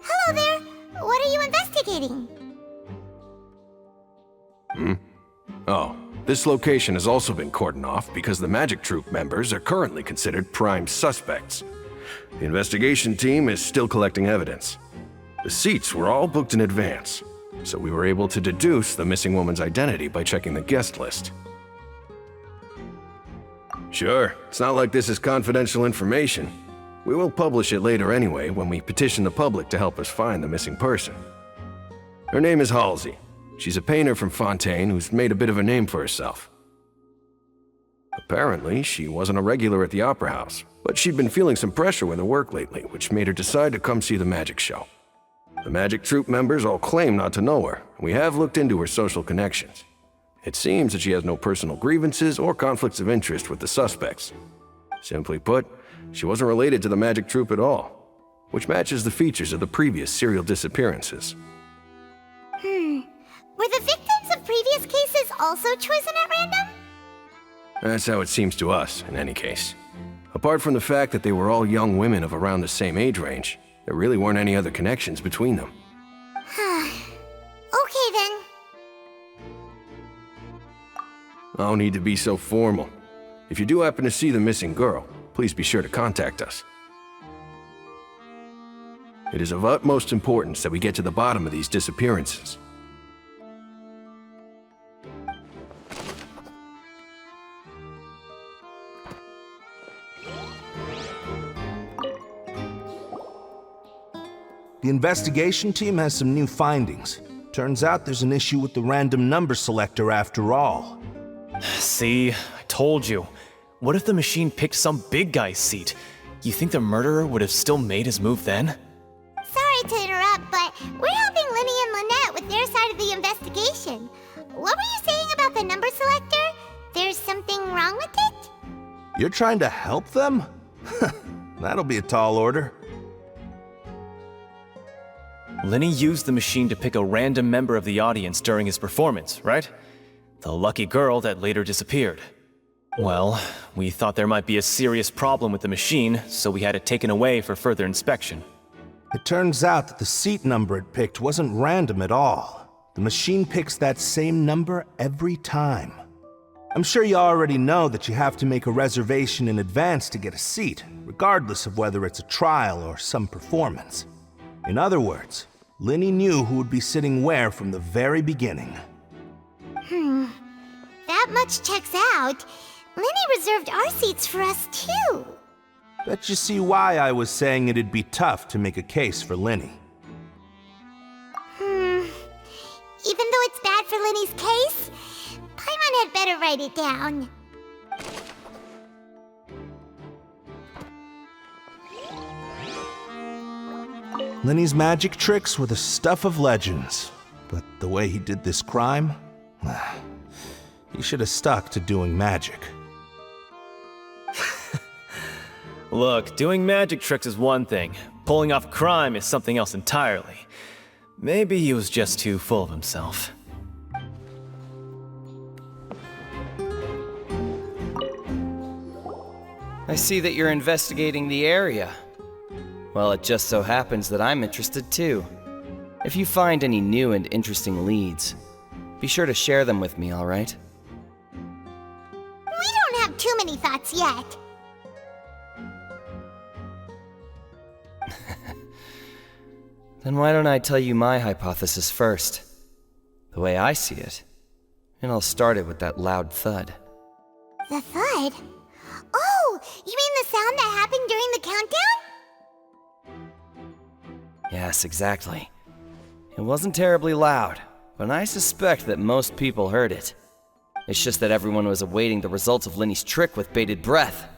Hello there! What are you investigating? Oh, this location has also been cordoned off because the Magic Troupe members are currently considered prime suspects. The investigation team is still collecting evidence. The seats were all booked in advance, so we were able to deduce the missing woman's identity by checking the guest list. Sure, it's not like this is confidential information. We will publish it later anyway when we petition the public to help us find the missing person. Her name is Halsey. She's a painter from Fontaine who's made a bit of a name for herself. Apparently, she wasn't a regular at the Opera House, but she'd been feeling some pressure with her work lately, which made her decide to come see the magic show. The Magic Troupe members all claim not to know her, and we have looked into her social connections. It seems that she has no personal grievances or conflicts of interest with the suspects. Simply put, she wasn't related to the Magic Troupe at all, which matches the features of the previous serial disappearances. Were the victims of previous cases also chosen at random? That's how it seems to us, in any case. Apart from the fact that they were all young women of around the same age range, there really weren't any other connections between them. Okay then. No need to be so formal. If you do happen to see the missing girl, please be sure to contact us. It is of utmost importance that we get to the bottom of these disappearances. The investigation team has some new findings. Turns out there's an issue with the random number selector after all. See, I told you. What if the machine picked some big guy's seat? You think the murderer would have still made his move then? Sorry to interrupt, but we're helping Linny and Lynette with their side of the investigation. What were you saying about the number selector? There's something wrong with it? You're trying to help them? That'll be a tall order. Linny used the machine to pick a random member of the audience during his performance, right? The lucky girl that later disappeared. Well, we thought there might be a serious problem with the machine, so we had it taken away for further inspection. It turns out that the seat number it picked wasn't random at all. The machine picks that same number every time. I'm sure you already know that you have to make a reservation in advance to get a seat, regardless of whether it's a trial or some performance. In other words, Linny knew who would be sitting where from the very beginning. That much checks out. Linny reserved our seats for us too. Bet you see why I was saying it'd be tough to make a case for Linny. Even though it's bad for Linny's case, Paimon had better write it down. Linny's magic tricks were the stuff of legends, but the way he did this crime, he should have stuck to doing magic. Look, doing magic tricks is one thing. Pulling off crime is something else entirely. Maybe he was just too full of himself. I see that you're investigating the area. Well, it just so happens that I'm interested too. If you find any new and interesting leads, be sure to share them with me, all right? We don't have too many thoughts yet. Then why don't I tell you my hypothesis first? The way I see it. And I'll start it with that loud thud. The thud? Oh, you mean the sound that happened during the countdown? Yes, exactly. It wasn't terribly loud, but I suspect that most people heard it. It's just that everyone was awaiting the results of Linny's trick with bated breath,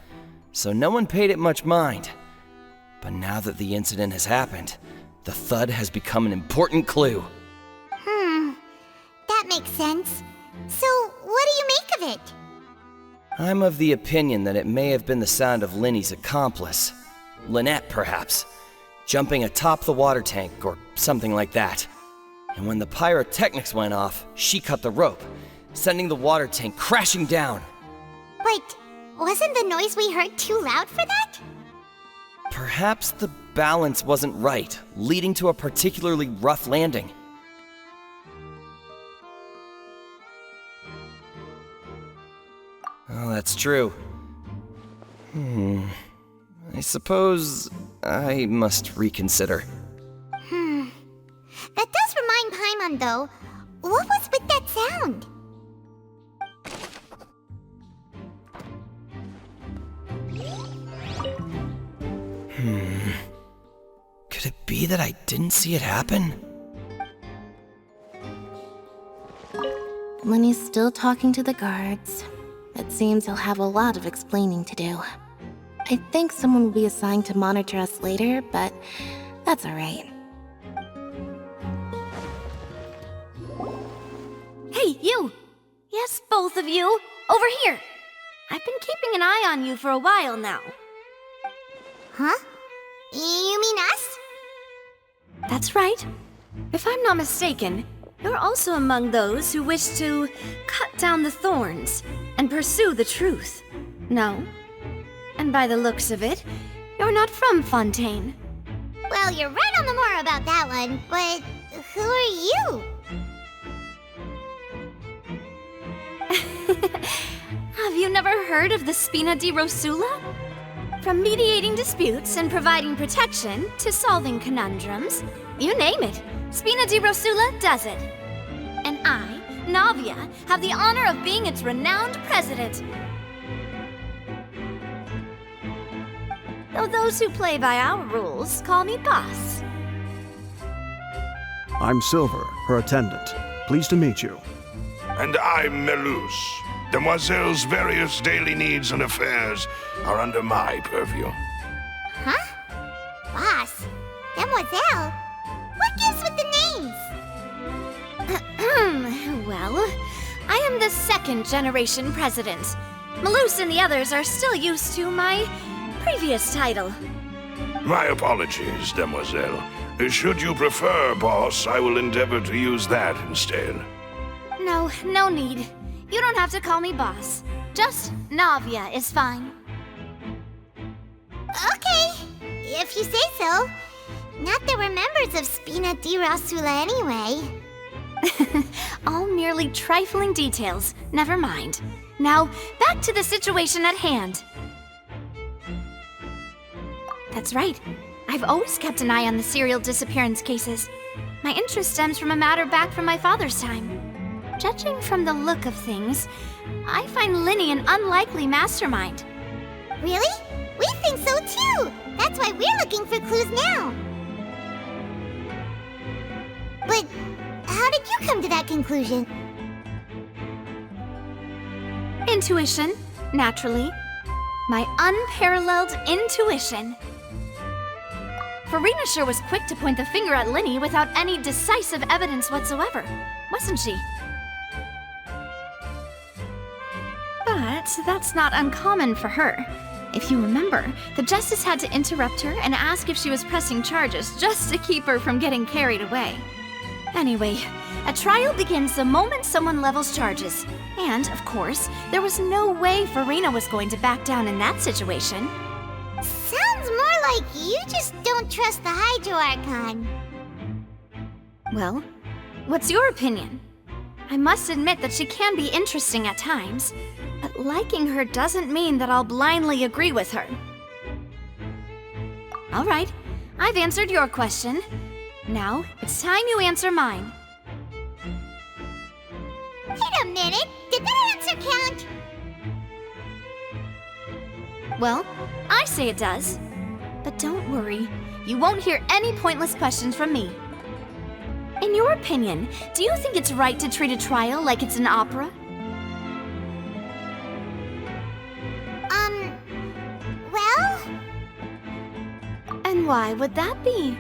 so no one paid it much mind. But now that the incident has happened, the thud has become an important clue. That makes sense. So, what do you make of it? I'm of the opinion that it may have been the sound of Linny's accomplice, Lynette perhaps, jumping atop the water tank or something like that. And when the pyrotechnics went off, she cut the rope, sending the water tank crashing down. But wasn't the noise we heard too loud for that? Perhaps the balance wasn't right, leading to a particularly rough landing. Oh, that's true. I suppose I must reconsider. That does remind Paimon, though. What was with that sound? Could it be that I didn't see it happen? Linny's still talking to the guards. It seems he'll have a lot of explaining to do. I think someone will be assigned to monitor us later, but that's alright. Hey, you! Yes, both of you! Over here! I've been keeping an eye on you for a while now. Huh? You mean us? That's right. If I'm not mistaken, you're also among those who wish to cut down the thorns and pursue the truth. No? And by the looks of it, you're not from Fontaine. Well, you're right on the more about that one, but who are you? Have you never heard of the Spina di Rosula? From mediating disputes and providing protection to solving conundrums, you name it, Spina di Rosula does it. And I, Navia, have the honor of being its renowned president. Though those who play by our rules call me boss. I'm Silver, her attendant. Pleased to meet you. And I'm Melus. Demoiselle's various daily needs and affairs are under my purview. Huh? Boss? Demoiselle? What gives with the names? Well, I am the second generation president. Melus and the others are still used to my previous title. My apologies, Demoiselle. Should you prefer, boss, I will endeavor to use that instead. No, no need. You don't have to call me boss. Just Navia is fine. Okay, if you say so. Not that we're members of Spina di Rosula anyway. All merely trifling details. Never mind. Now, back to the situation at hand. That's right. I've always kept an eye on the serial disappearance cases. My interest stems from a matter back from my father's time. Judging from the look of things, I find Linny an unlikely mastermind. Really? We think so too! That's why we're looking for clues now. But how did you come to that conclusion? Intuition, naturally. My unparalleled intuition. Noirceur was quick to point the finger at Linny without any decisive evidence whatsoever, wasn't she? But that's not uncommon for her. If you remember, the Justice had to interrupt her and ask if she was pressing charges just to keep her from getting carried away. Anyway, a trial begins the moment someone levels charges. And, of course, there was no way Farina was going to back down in that situation. Sounds more like you just don't trust the Hydro Archon. Well, what's your opinion? I must admit that she can be interesting at times, but liking her doesn't mean that I'll blindly agree with her. All right, I've answered your question. Now, it's time you answer mine. Wait a minute, did that answer count? Well, I say it does. But don't worry, you won't hear any pointless questions from me. In your opinion, do you think it's right to treat a trial like it's an opera? Well? And why would that be?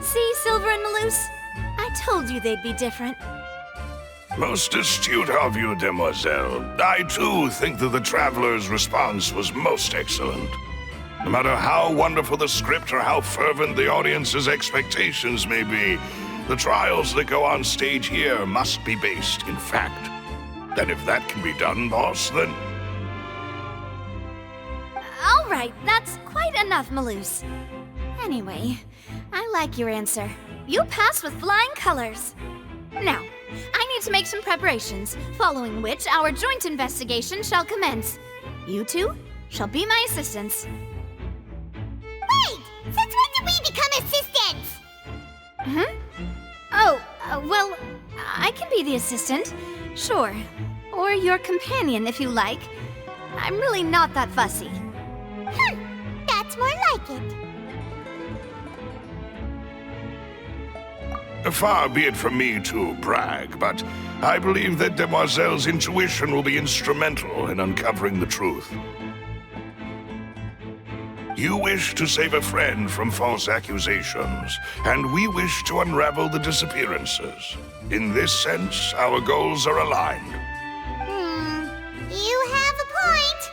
See, Silver and Melus? I told you they'd be different. Most astute of you, Demoiselle. I too think that the Traveler's response was most excellent. No matter how wonderful the script or how fervent the audience's expectations may be, the trials that go on stage here must be based in fact. And if that can be done, boss, then... All right, that's quite enough, Melus. Anyway, I like your answer. You passed with flying colors. Now, I need to make some preparations, following which our joint investigation shall commence. You two shall be my assistants. Wait! Since when did we become assistants? Oh, well, I can be the assistant, sure. Or your companion, if you like. I'm really not that fussy. That's more like it. Far be it from me to brag, but I believe that Demoiselle's intuition will be instrumental in uncovering the truth. You wish to save a friend from false accusations, and we wish to unravel the disappearances. In this sense, our goals are aligned. You have a point.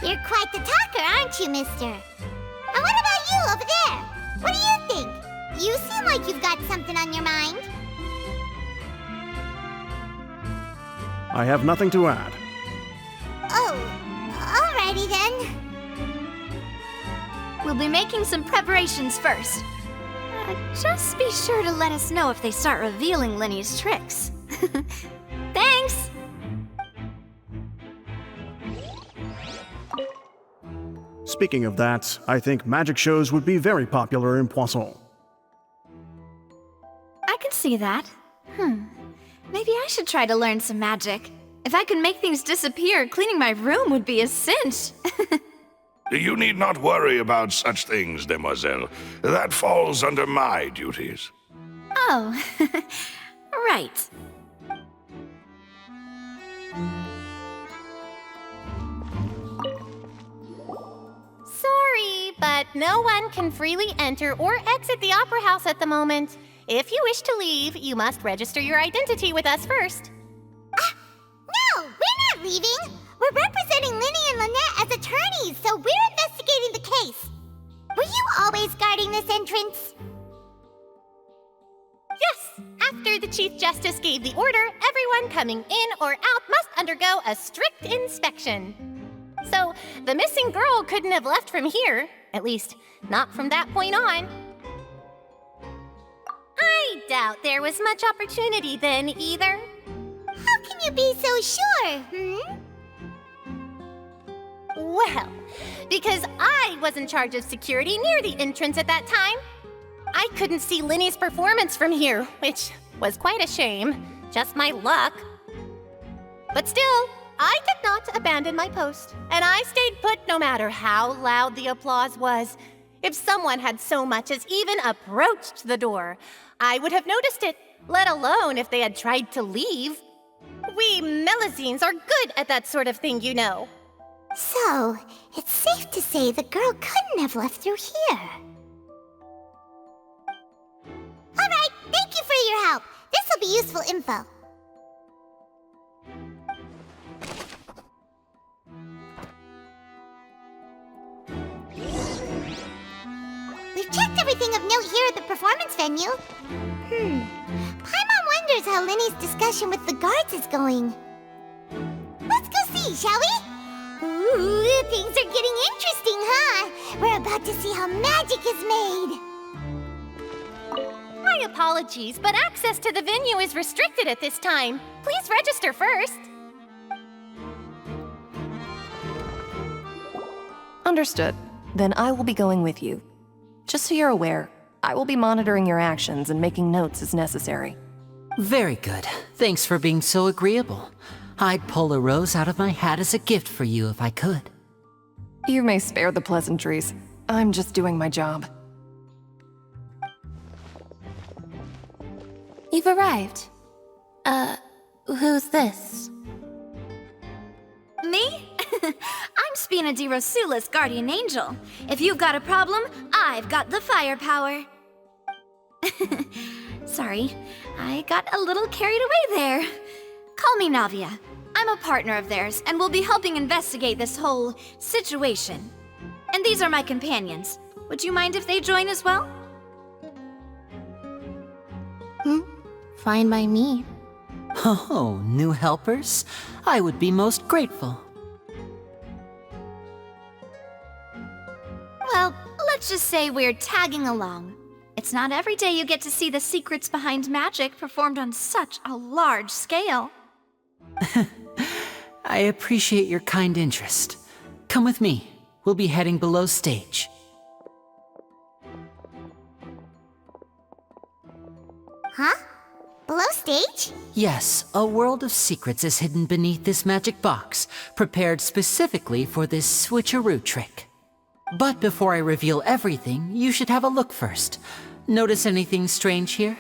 You're quite the talker, aren't you, mister? And what about you over there? What do you think? You seem like you've got something on your mind. I have nothing to add. Oh, alrighty then. We'll be making some preparations first. Just be sure to let us know if they start revealing Lenny's tricks. Thanks! Speaking of that, I think magic shows would be very popular in Poisson. I can see that. Maybe I should try to learn some magic. If I could make things disappear, cleaning my room would be a cinch. You need not worry about such things, demoiselle. That falls under my duties. Oh, right. Sorry, but no one can freely enter or exit the Opera House at the moment. If you wish to leave, you must register your identity with us first. No, we're not leaving. We're representing Linny and Lynette as attorneys, so we're investigating the case. Were you always guarding this entrance? Yes, after the Chief Justice gave the order, everyone coming in or out must undergo a strict inspection. So, the missing girl couldn't have left from here, at least, not from that point on. I doubt there was much opportunity then, either. How can you be so sure, Well, because I was in charge of security near the entrance at that time. I couldn't see Linny's performance from here, which was quite a shame. Just my luck. But still, I did not abandon my post, and I stayed put no matter how loud the applause was. If someone had so much as even approached the door, I would have noticed it, let alone if they had tried to leave. We Melusines are good at that sort of thing, you know. So, it's safe to say the girl couldn't have left through here. Alright, thank you for your help. This will be useful info. We've checked everything of note here at the performance venue. Paimon wonders how Linny's discussion with the guards is going. Let's go see, shall we? Ooh, things are getting interesting, huh? We're about to see how magic is made. My apologies, but access to the venue is restricted at this time. Please register first. Understood. Then I will be going with you. Just so you're aware, I will be monitoring your actions and making notes as necessary. Very good. Thanks for being so agreeable. I'd pull a rose out of my hat as a gift for you if I could. You may spare the pleasantries. I'm just doing my job. You've arrived. Who's this? Me? I'm Spina di Rosula's guardian angel. If you've got a problem, I've got the firepower. Sorry, I got a little carried away there. Call me Navia. I'm a partner of theirs, and will be helping investigate this whole situation. And these are my companions. Would you mind if they join as well? Fine by me. Oh, new helpers? I would be most grateful. Well, let's just say we're tagging along. It's not every day you get to see the secrets behind magic performed on such a large scale. I appreciate your kind interest. Come with me. We'll be heading below stage. Huh? Below stage? Yes, a world of secrets is hidden beneath this magic box, prepared specifically for this switcheroo trick. But before I reveal everything, you should have a look first. Notice anything strange here?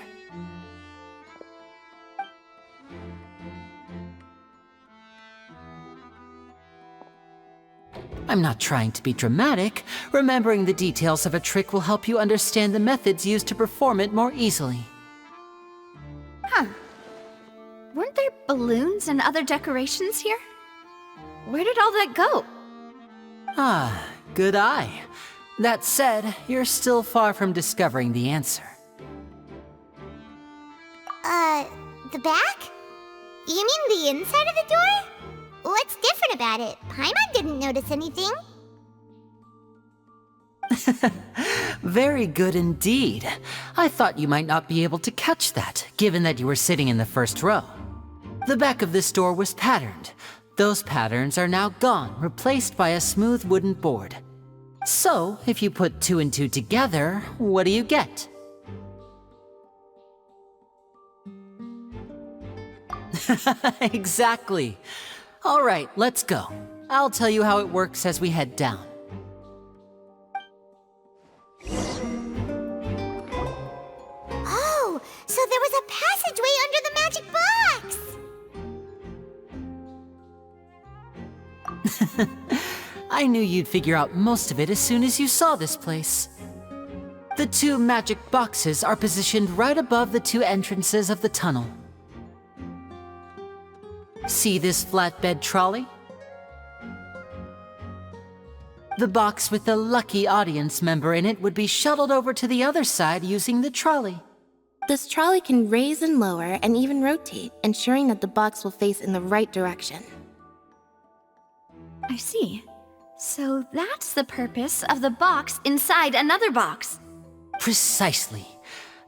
I'm not trying to be dramatic. Remembering the details of a trick will help you understand the methods used to perform it more easily. Huh. Weren't there balloons and other decorations here? Where did all that go? Ah, good eye. That said, you're still far from discovering the answer. The back? You mean the inside of the door? What's different about it? Paimon didn't notice anything. Very good indeed. I thought you might not be able to catch that, given that you were sitting in the first row. The back of this door was patterned. Those patterns are now gone, replaced by a smooth wooden board. So, if you put 2 and 2 together, what do you get? Exactly. All right, let's go. I'll tell you how it works as we head down. Oh, so there was a passageway under the magic box! I knew you'd figure out most of it as soon as you saw this place. The 2 magic boxes are positioned right above the 2 entrances of the tunnel. See this flatbed trolley? The box with the lucky audience member in it would be shuttled over to the other side using the trolley. This trolley can raise and lower and even rotate, ensuring that the box will face in the right direction. I see. So that's the purpose of the box inside another box. Precisely.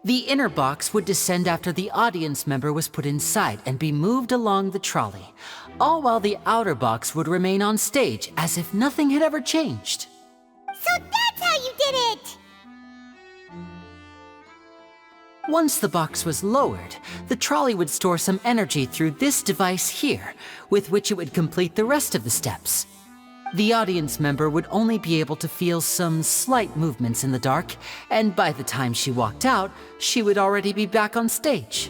The inner box would descend after the audience member was put inside and be moved along the trolley, all while the outer box would remain on stage as if nothing had ever changed. So that's how you did it! Once the box was lowered, the trolley would store some energy through this device here, with which it would complete the rest of the steps. The audience member would only be able to feel some slight movements in the dark, and by the time she walked out, she would already be back on stage.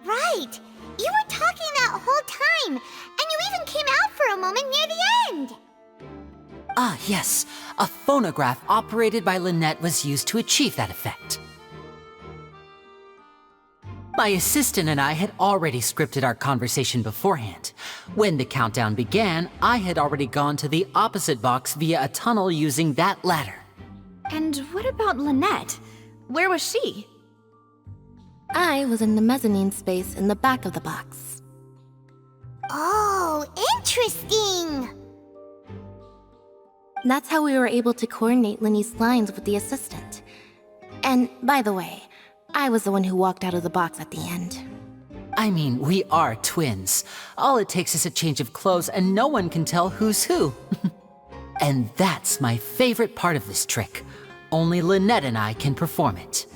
Right! You were talking that whole time, and you even came out for a moment near the end! Ah, yes. A phonograph operated by Lynette was used to achieve that effect. My assistant and I had already scripted our conversation beforehand. When the countdown began, I had already gone to the opposite box via a tunnel using that ladder. And what about Lynette? Where was she? I was in the mezzanine space in the back of the box. Oh, interesting! That's how we were able to coordinate Linny's lines with the assistant. And, by the way, I was the one who walked out of the box at the end. I mean, we are twins. All it takes is a change of clothes and no one can tell who's who. And that's my favorite part of this trick. Only Lynette and I can perform it.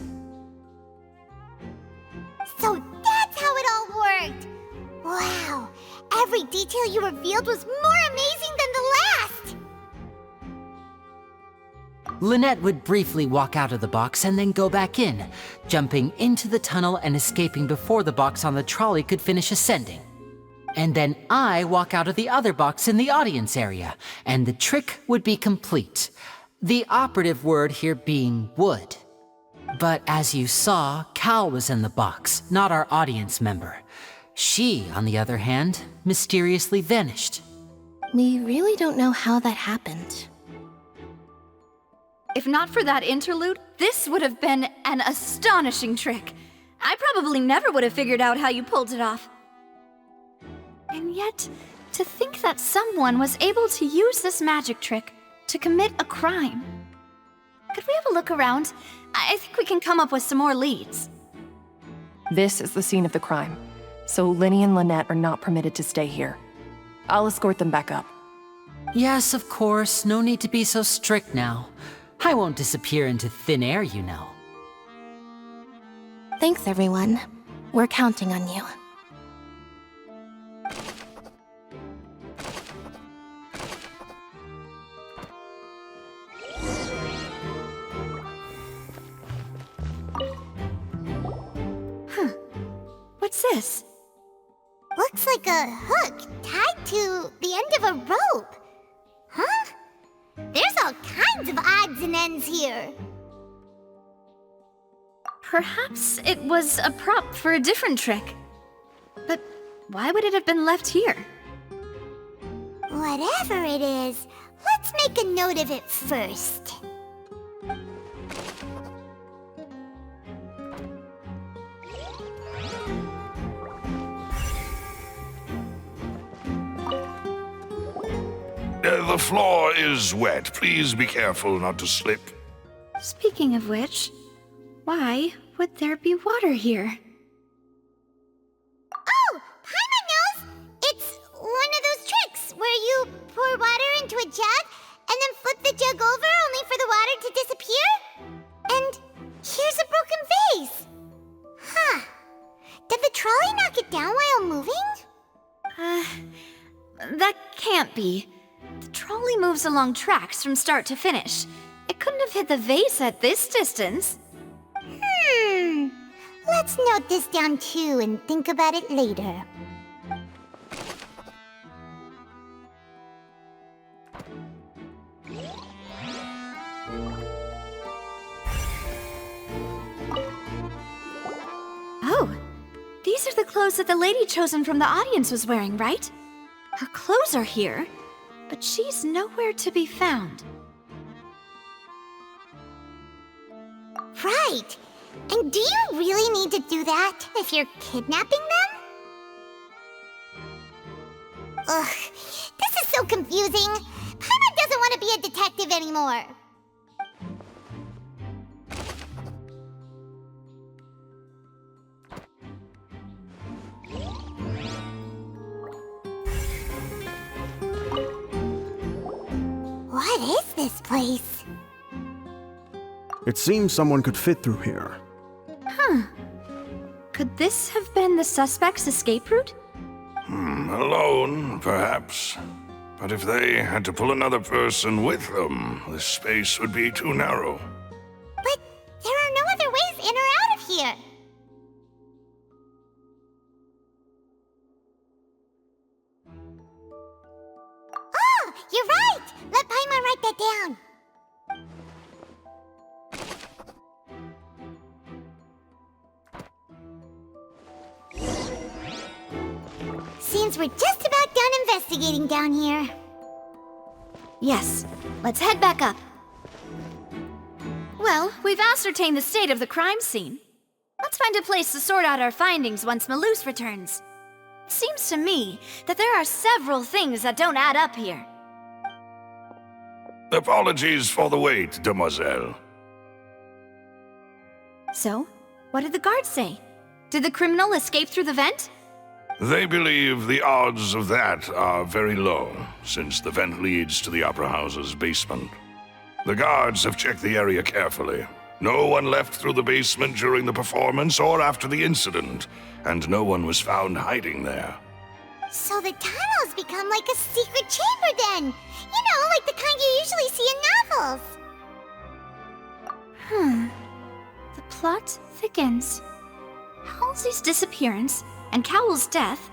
So that's how it all worked! Wow, every detail you revealed was more amazing than the last! Lynette would briefly walk out of the box and then go back in, jumping into the tunnel and escaping before the box on the trolley could finish ascending. And then I walk out of the other box in the audience area, and the trick would be complete. The operative word here being would. But as you saw, Cal was in the box, not our audience member. She, on the other hand, mysteriously vanished. We really don't know how that happened. If not for that interlude, this would have been an astonishing trick. I probably never would have figured out how you pulled it off. And yet, to think that someone was able to use this magic trick to commit a crime. Could we have a look around? I think we can come up with some more leads. This is the scene of the crime, so Linny and Lynette are not permitted to stay here. I'll escort them back up. Yes, of course. No need to be so strict now. I won't disappear into thin air, you know. Thanks, everyone. We're counting on you. What's this? Looks like a hook tied to the end of a rope. Huh? There's all kinds of odds and ends here. Perhaps it was a prop for a different trick. But why would it have been left here? Whatever it is, let's make a note of it first. The floor is wet. Please be careful not to slip. Speaking of which, why would there be water here? Oh, Paimon knows! It's one of those tricks where you pour water into a jug and then flip the jug over only for the water to disappear? And here's a broken vase! Huh. Did the trolley knock it down while moving? That can't be. The trolley moves along tracks from start to finish. It couldn't have hit the vase at this distance. Let's note this down too and think about it later. Oh, these are the clothes that the lady chosen from the audience was wearing, right? Her clothes are here, but she's nowhere to be found. Right. And do you really need to do that if you're kidnapping them? Ugh, this is so confusing. Paimon doesn't want to be a detective anymore. What is this place? It seems someone could fit through here. Could this have been the suspect's escape route? Alone, perhaps. But if they had to pull another person with them, the space would be too narrow. But there are no other ways in or out of here. Oh, you're right! Let Paimon write that down. Seems we're just about done investigating down here. Yes, let's head back up. Well, we've ascertained the state of the crime scene. Let's find a place to sort out our findings once Malus returns. Seems to me that there are several things that don't add up here. Apologies for the wait, demoiselle. So, what did the guards say? Did the criminal escape through the vent? They believe the odds of that are very low, since the vent leads to the Opera House's basement. The guards have checked the area carefully. No one left through the basement during the performance or after the incident, and no one was found hiding there. So the tunnels become like a secret chamber then! You know, like the kind you usually see in novels. The plot thickens. Halsey's disappearance and Cowell's death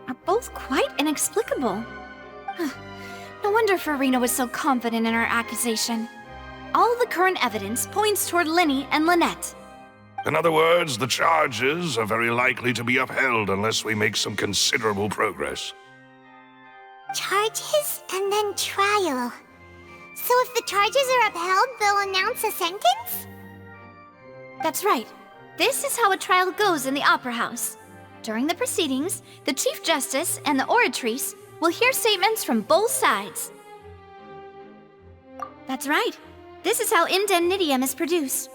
are both quite inexplicable. No wonder Farina was so confident in her accusation. All the current evidence points toward Linny and Lynette. In other words, the charges are very likely to be upheld unless we make some considerable progress. Charges and then trial. So if the charges are upheld, they'll announce a sentence? That's right. This is how a trial goes in the Opera House. During the proceedings, the Chief Justice and the Oratrice will hear statements from both sides. That's right. This is how indemnitium is produced.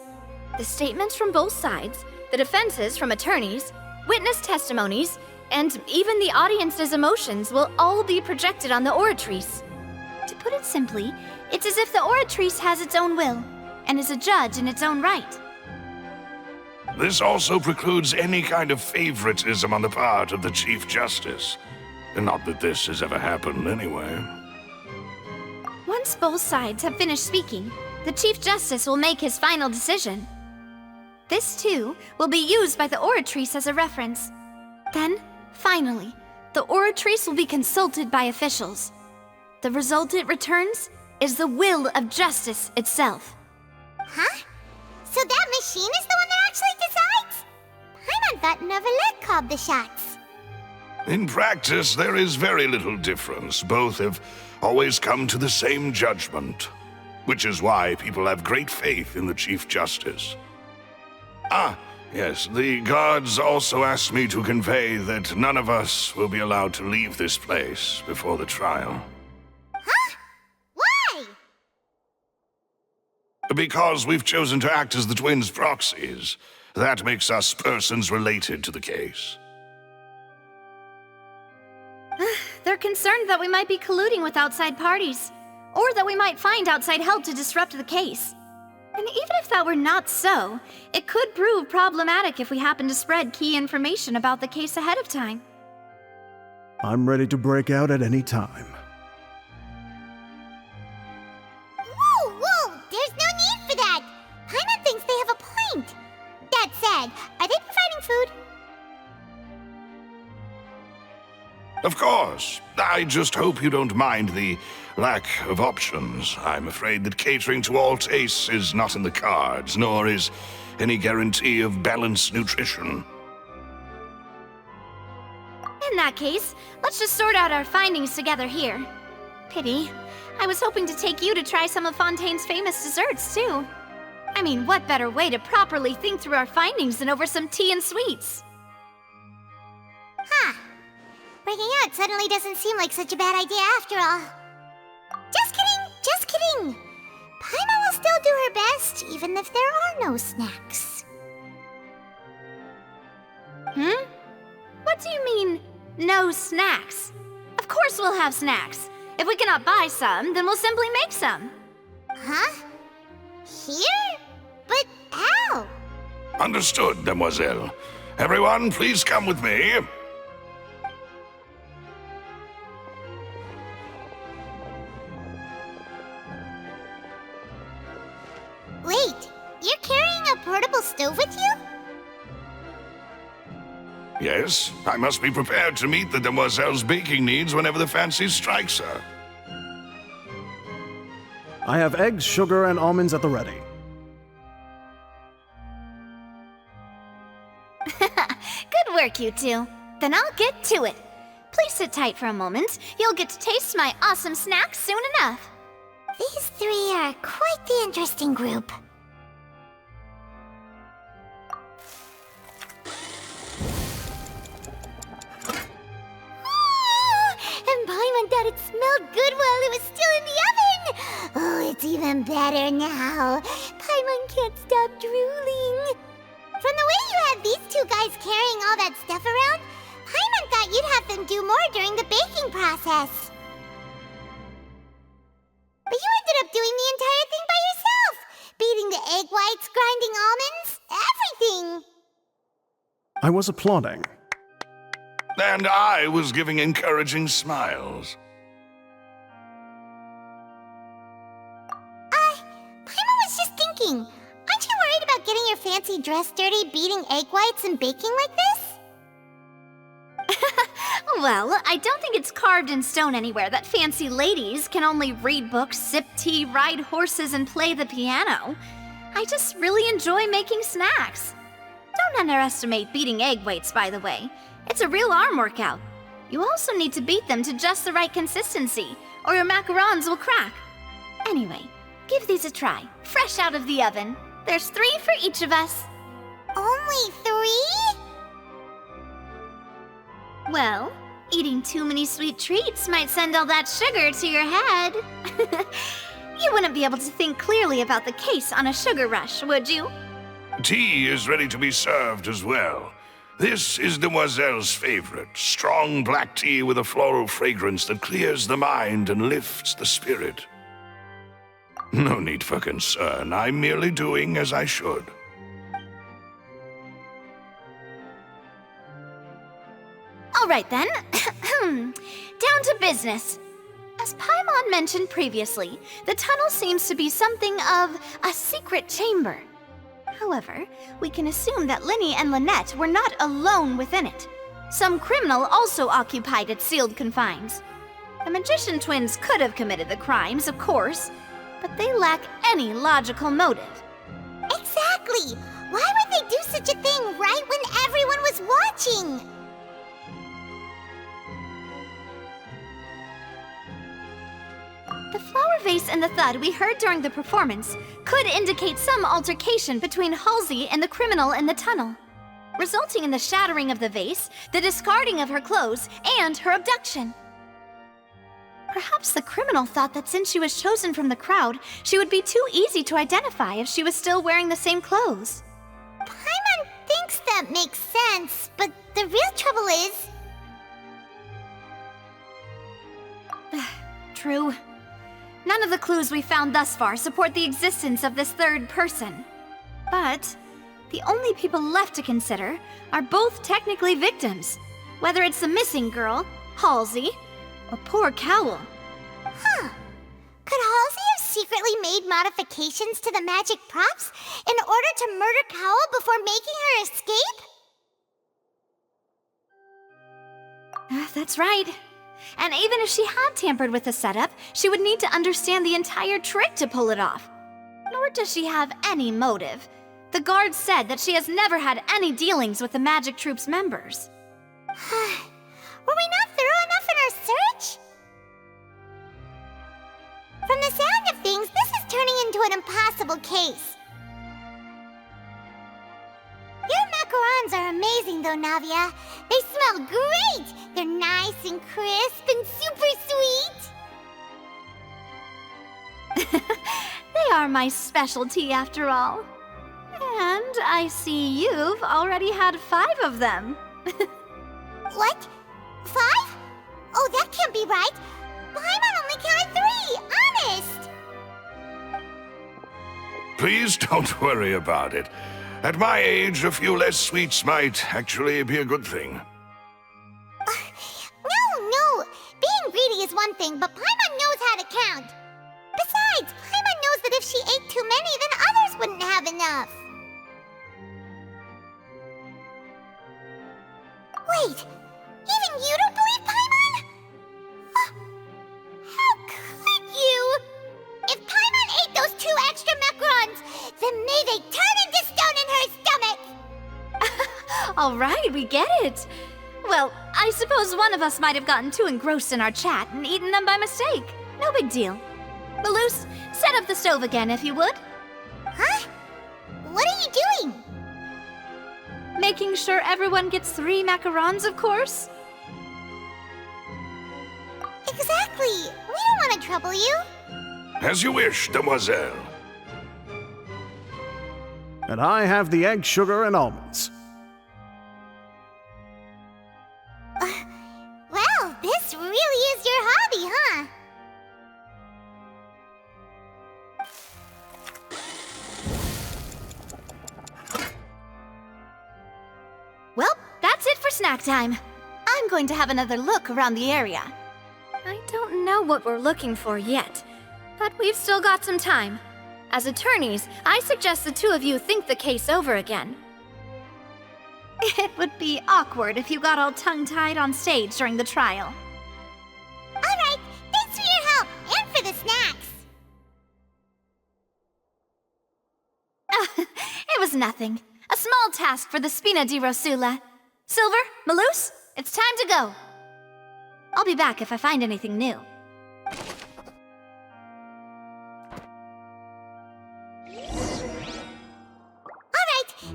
The statements from both sides, the defenses from attorneys, witness testimonies, and even the audience's emotions will all be projected on the Oratrice. To put it simply, it's as if the Oratrice has its own will, and is a judge in its own right. This also precludes any kind of favoritism on the part of the Chief Justice. Not that this has ever happened anyway. Once both sides have finished speaking, the Chief Justice will make his final decision. This, too, will be used by the Oratrice as a reference. Then, finally, the Oratrice will be consulted by officials. The result it returns is the will of justice itself. Huh? So that machine is the one that actually decides? Paimon thought Neverlet called the shots. In practice, there is very little difference. Both have always come to the same judgment, which is why people have great faith in the Chief Justice. Ah, yes, the guards also asked me to convey that none of us will be allowed to leave this place before the trial. Huh? Because we've chosen to act as the twins' proxies. That makes us persons related to the case. They're concerned that we might be colluding with outside parties, or that we might find outside help to disrupt the case. And even if that were not so, it could prove problematic if we happen to spread key information about the case ahead of time. I'm ready to break out at any time. Whoa, whoa! There's no need for that! Paimon thinks they have a point! That said, are they providing food? Of course. I just hope you don't mind the lack of options. I'm afraid that catering to all tastes is not in the cards, nor is any guarantee of balanced nutrition. In that case, let's just sort out our findings together here. Pity. I was hoping to take you to try some of Fontaine's famous desserts, too. I mean, what better way to properly think through our findings than over some tea and sweets? Huh. Breaking out suddenly doesn't seem like such a bad idea after all. Just kidding, just kidding! Paimon will still do her best, even if there are no snacks. What do you mean, no snacks? Of course we'll have snacks. If we cannot buy some, then we'll simply make some. Huh? Here? But how? Understood, Demoiselle. Everyone, please come with me. Wait, you're carrying a portable stove with you? Yes, I must be prepared to meet the Demoiselle's baking needs whenever the fancy strikes her. I have eggs, sugar, and almonds at the ready. Good work, you two. Then I'll get to it. Please sit tight for a moment. You'll get to taste my awesome snacks soon enough. These three are quite the interesting group. And Paimon thought it smelled good while it was still in the oven! Oh, it's even better now. Paimon can't stop drooling. From the way you had these two guys carrying all that stuff around, Paimon thought you'd have them do more during the baking process. But you ended up doing the entire thing by yourself! Beating the egg whites, grinding almonds, everything! I was applauding. And I was giving encouraging smiles. Paimon was just thinking, aren't you worried about getting your fancy dress dirty beating egg whites and baking like this? Well, I don't think it's carved in stone anywhere that fancy ladies can only read books, sip tea, ride horses, and play the piano. I just really enjoy making snacks. Don't underestimate beating egg whites, by the way. It's a real arm workout. You also need to beat them to just the right consistency, or your macarons will crack. Anyway, give these a try, fresh out of the oven. There's 3 for each of us. Only 3? Well, eating too many sweet treats might send all that sugar to your head. You wouldn't be able to think clearly about the case on a sugar rush, would you? Tea is ready to be served as well. This is Demoiselle's favorite, strong black tea with a floral fragrance that clears the mind and lifts the spirit. No need for concern. I'm merely doing as I should. All right then. Down to business. As Paimon mentioned previously, the tunnel seems to be something of a secret chamber. However, we can assume that Linny and Lynette were not alone within it. Some criminal also occupied its sealed confines. The magician twins could have committed the crimes, of course, but they lack any logical motive. Exactly! Why would they do such a thing right when everyone was watching? The flower vase and the thud we heard during the performance could indicate some altercation between Halsey and the criminal in the tunnel, resulting in the shattering of the vase, the discarding of her clothes, and her abduction. Perhaps the criminal thought that since she was chosen from the crowd, she would be too easy to identify if she was still wearing the same clothes. Paimon thinks that makes sense, but the real trouble is... True. None of the clues we found thus far support the existence of this third person. But the only people left to consider are both technically victims, whether it's the missing girl, Halsey, or poor Cowl. Huh. Could Halsey have secretly made modifications to the magic props in order to murder Cowl before making her escape? That's right. And even if she had tampered with the setup, she would need to understand the entire trick to pull it off. Nor does she have any motive. The guard said that she has never had any dealings with the magic troop's members. Were we not thorough enough in our search? From the sound of things, this is turning into an impossible case. Your macarons are amazing though, Navia. They smell great! They're nice and crisp and super sweet! They are my specialty after all. And I see you've already had 5 of them. What? 5? Oh, that can't be right! Paimon only counted 3, honest! Please don't worry about it. At my age, a few less sweets might actually be a good thing. No! Being greedy is one thing, but Paimon knows how to count. Besides, Paimon knows that if she ate too many, then others wouldn't have enough. Wait, even you don't believe Paimon? How could you? If Paimon ate those 2 extra macarons, then may they turn into stone in her stomach! All right, we get it. Well, I suppose one of us might have gotten too engrossed in our chat and eaten them by mistake. No big deal. Maloose, set up the stove again if you would. Huh? What are you doing? Making sure everyone gets 3 macarons, of course. Exactly. We don't want to trouble you. As you wish, demoiselle. And I have the egg, sugar, and almonds. Well, this really is your hobby, huh? Well, that's it for snack time. I'm going to have another look around the area. I don't know what we're looking for yet, but we've still got some time. As attorneys, I suggest the 2 of you think the case over again. It would be awkward if you got all tongue-tied on stage during the trial. All right, thanks for your help, and for the snacks. It was nothing. A small task for the Spina di Rosula. Silver, Maloose, it's time to go. I'll be back if I find anything new.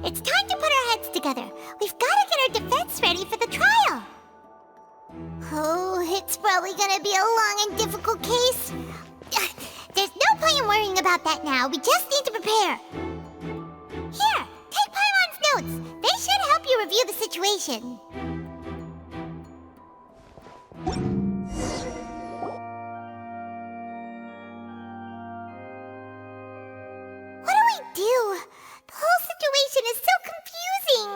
It's time to put our heads together. We've got to get our defense ready for the trial. Oh, it's probably gonna be a long and difficult case. There's no point in worrying about that now. We just need to prepare. Here, take Paimon's notes. They should help you review the situation. What do we do? The whole situation is so confusing.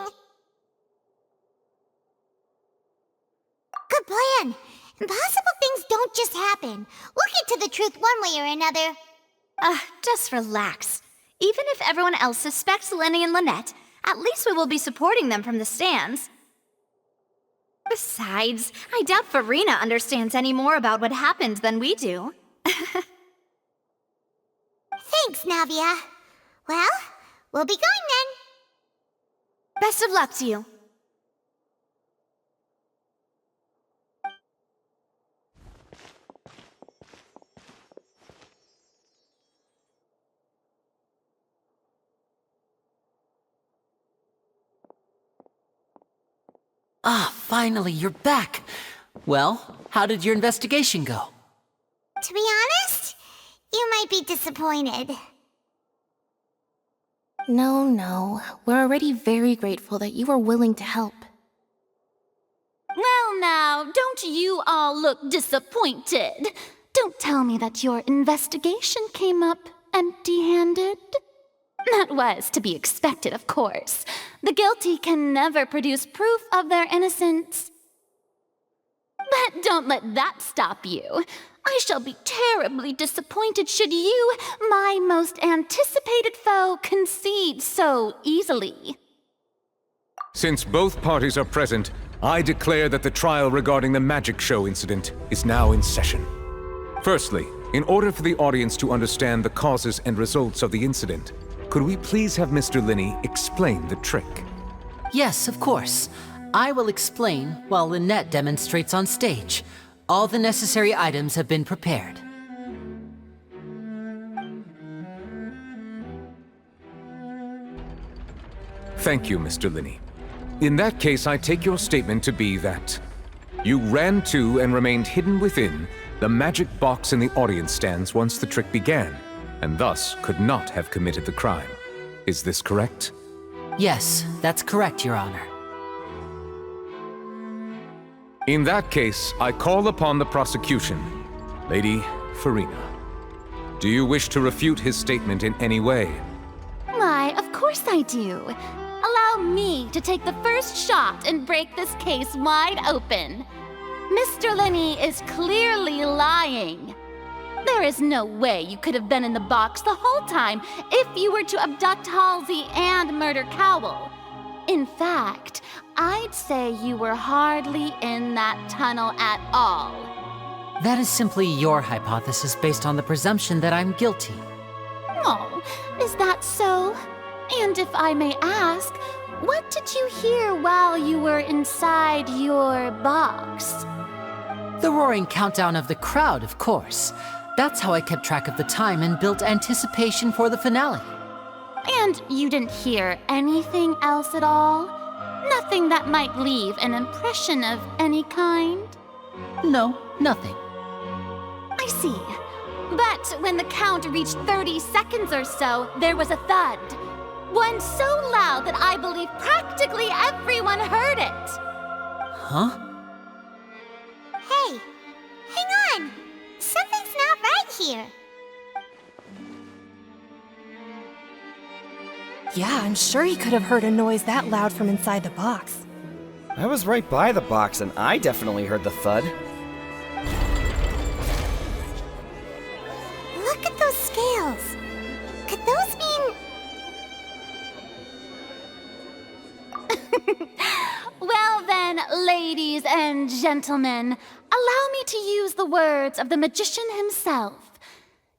Good plan. Impossible things don't just happen. We'll get to the truth one way or another. Just relax. Even if everyone else suspects Lenny and Lynette, at least we will be supporting them from the stands. Besides, I doubt Farina understands any more about what happened than we do. Thanks, Navia. Well, we'll be going then. Best of luck to you. Ah, finally, you're back. Well, how did your investigation go? might be disappointed. No. We're already very grateful that you were willing to help. Well now, don't you all look disappointed? Don't tell me that your investigation came up empty-handed. That was to be expected, of course. The guilty can never produce proof of their innocence. But don't let that stop you. I shall be terribly disappointed should you, my most anticipated foe, concede so easily. Since both parties are present, I declare that the trial regarding the magic show incident is now in session. Firstly, in order for the audience to understand the causes and results of the incident, could we please have Mr. Linney explain the trick? Yes, of course. I will explain while Lynette demonstrates on stage. All the necessary items have been prepared. Thank you, Mr. Linney. In that case, I take your statement to be that you ran to and remained hidden within the magic box in the audience stands once the trick began, and thus could not have committed the crime. Is this correct? Yes, that's correct, Your Honor. In that case, I call upon the prosecution. Lady Farina, do you wish to refute his statement in any way? Why, of course I do. Allow me to take the first shot and break this case wide open. Mr. Linney is clearly lying. There is no way you could have been in the box the whole time if you were to abduct Halsey and murder Cowell. In fact, I'd say you were hardly in that tunnel at all. That is simply your hypothesis based on the presumption that I'm guilty. Oh, is that so? And if I may ask, what did you hear while you were inside your box? The roaring countdown of the crowd, of course. That's how I kept track of the time and built anticipation for the finale. And you didn't hear anything else at all? Nothing that might leave an impression of any kind? No, nothing. I see. But when the count reached 30 seconds or so, there was a thud. One so loud that I believe practically everyone heard it. Huh? Hey, hang on! Something's not right here. Yeah, I'm sure he could have heard a noise that loud from inside the box. I was right by the box and I definitely heard the thud. Look at those scales. Could those mean... Well then, ladies and gentlemen, allow me to use the words of the magician himself.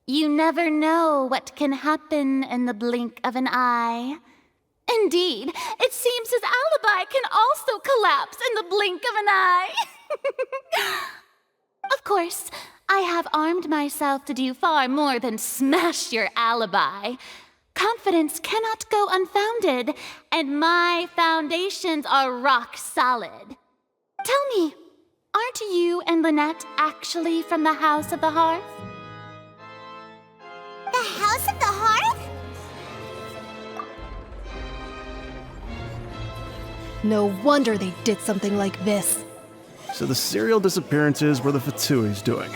You never know what can happen in the blink of an eye. Indeed, it seems his alibi can also collapse in the blink of an eye. Of course, I have armed myself to do far more than smash your alibi. Confidence cannot go unfounded, and my foundations are rock solid. Tell me, aren't you and Lynette actually from the House of the Hearth? The House of the Hearth? No wonder they did something like this. So the serial disappearances were the Fatui's doing.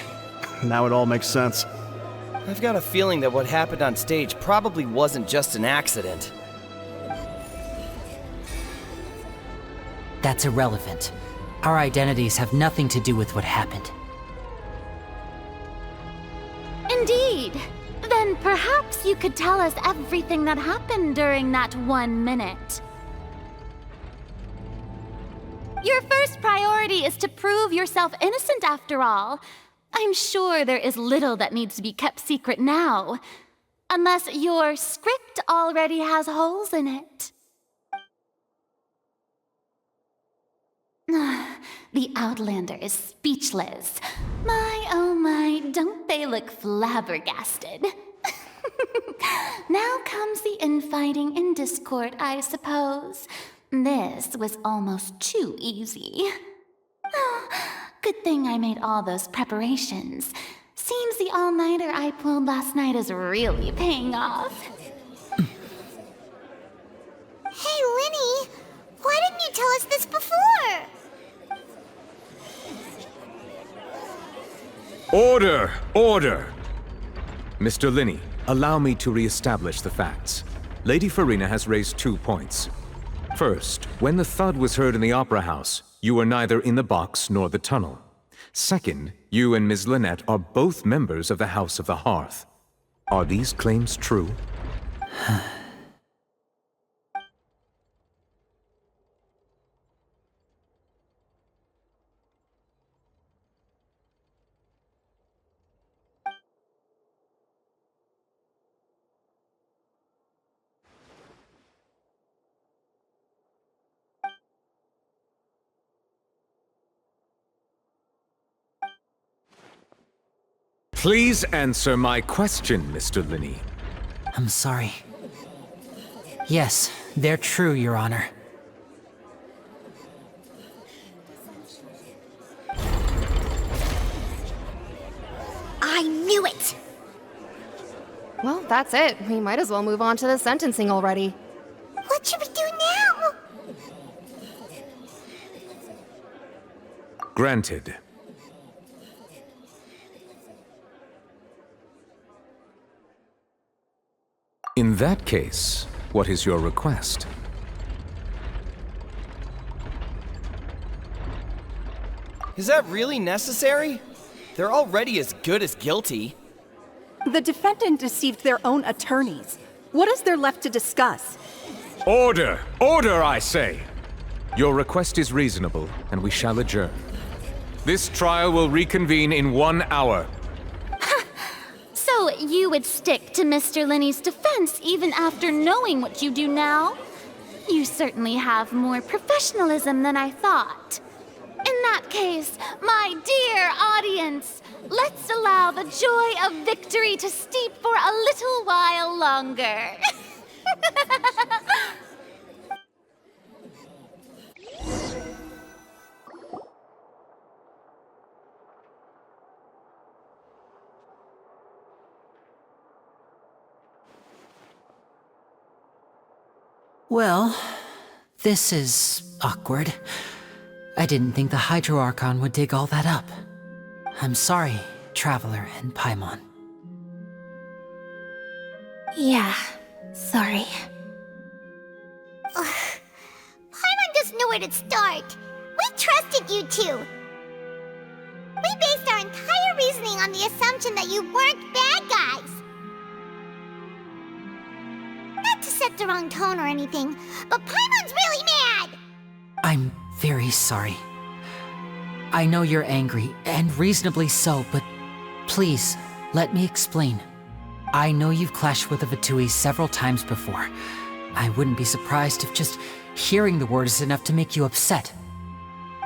Now it all makes sense. I've got a feeling that what happened on stage probably wasn't just an accident. That's irrelevant. Our identities have nothing to do with what happened. Indeed. Then perhaps you could tell us everything that happened during that 1 minute. Your first priority is to prove yourself innocent after all. I'm sure there is little that needs to be kept secret now. Unless your script already has holes in it. The Outlander is speechless. My, oh my, don't they look flabbergasted? Now comes the infighting and discord, I suppose. This was almost too easy. Oh, good thing I made all those preparations. Seems seems the all-nighter I pulled last night is really paying off. Hey, Linny, why didn't you tell us this before? Order! Order! Mr. Linney, allow me to re-establish the facts. Lady Farina has raised 2 points. First, when the thud was heard in the Opera House, you were neither in the box nor the tunnel. Second, you and Ms. Lynette are both members of the House of the Hearth. Are these claims true? Please answer my question, Mr. Linney. I'm sorry. Yes, they're true, Your Honor. I knew it! Well, that's it. We might as well move on to the sentencing already. What should we do now? Granted. In that case, what is your request? Is that really necessary? They're already as good as guilty. The defendant deceived their own attorneys. What is there left to discuss? Order! Order, I say! Your request is reasonable, and we shall adjourn. This trial will reconvene in 1 hour. So you would stick to Mr. Linney's defense even after knowing what you do now? You certainly have more professionalism than I thought. In that case, my dear audience, let's allow the joy of victory to steep for a little while longer. Well, this is awkward. I didn't think the Hydro Archon would dig all that up. I'm sorry, Traveler and Paimon. Yeah, sorry. Paimon doesn't know where to start. We trusted you two. We based our entire reasoning on the assumption that you weren't bad guys. Not to set the wrong tone or anything, but Paimon's really mad! I'm very sorry. I know you're angry, and reasonably so, but please, let me explain. I know you've clashed with the Vitui several times before. I wouldn't be surprised if just hearing the word is enough to make you upset.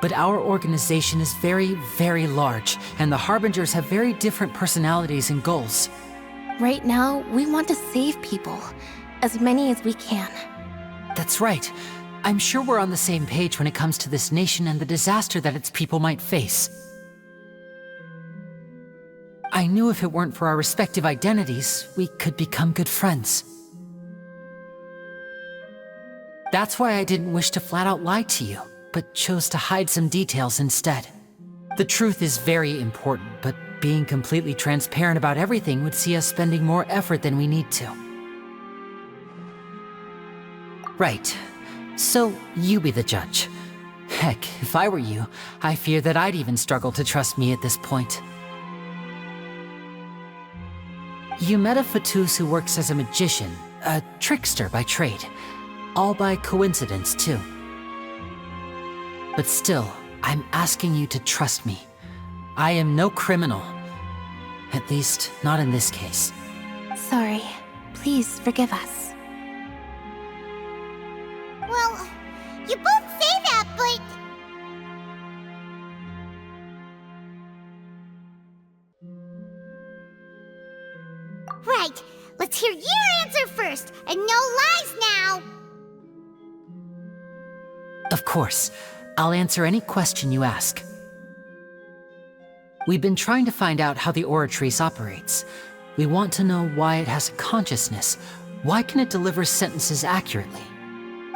But our organization is very, very large, and the Harbingers have very different personalities and goals. Right now, we want to save people. As many as we can. That's right. I'm sure we're on the same page when it comes to this nation and the disaster that its people might face. I knew if it weren't for our respective identities, we could become good friends. That's why I didn't wish to flat out lie to you, but chose to hide some details instead. The truth is very important, but being completely transparent about everything would see us spending more effort than we need to. Right. So, you be the judge. Heck, if I were you, I fear that I'd even struggle to trust me at this point. You met a Fatus who works as a magician, a trickster by trade. All by coincidence, too. But still, I'm asking you to trust me. I am no criminal. At least, not in this case. Sorry. Please forgive us. Well, you both say that, but... Right, let's hear your answer first, and no lies now! Of course. I'll answer any question you ask. We've been trying to find out how the Oratrice operates. We want to know why it has a consciousness. Why can it deliver sentences accurately?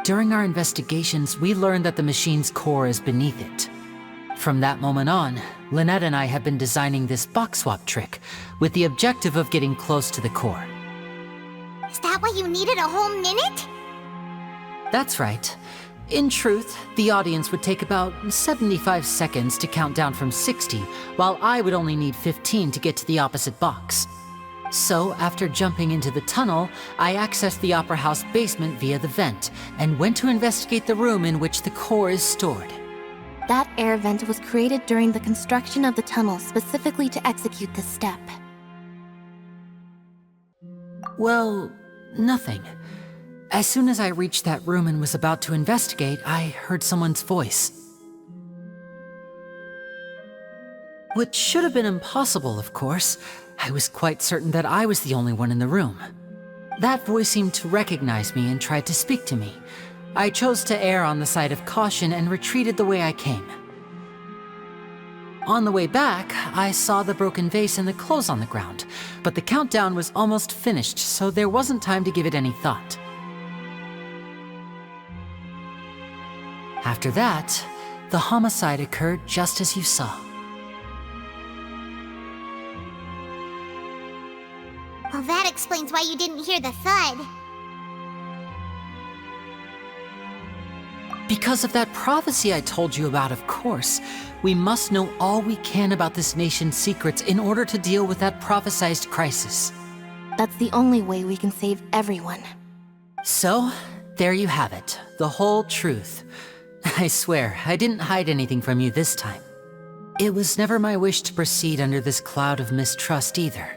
During our investigations, we learned that the machine's core is beneath it. From that moment on, Lynette and I have been designing this box swap trick with the objective of getting close to the core. Is that why you needed a whole minute? That's right. In truth, the audience would take about 75 seconds to count down from 60, while I would only need 15 to get to the opposite box. So, after jumping into the tunnel, I accessed the Opera House basement via the vent, and went to investigate the room in which the core is stored. That air vent was created during the construction of the tunnel specifically to execute this step. Well, nothing. As soon as I reached that room and was about to investigate, I heard someone's voice. Which should have been impossible, of course. I was quite certain that I was the only one in the room. That voice seemed to recognize me and tried to speak to me. I chose to err on the side of caution and retreated the way I came. On the way back, I saw the broken vase and the clothes on the ground, but the countdown was almost finished, so there wasn't time to give it any thought. After that, the homicide occurred just as you saw. Well, that explains why you didn't hear the thud. Because of that prophecy I told you about, of course. We must know all we can about this nation's secrets in order to deal with that prophesized crisis. That's the only way we can save everyone. So, there you have it. The whole truth. I swear, I didn't hide anything from you this time. It was never my wish to proceed under this cloud of mistrust either.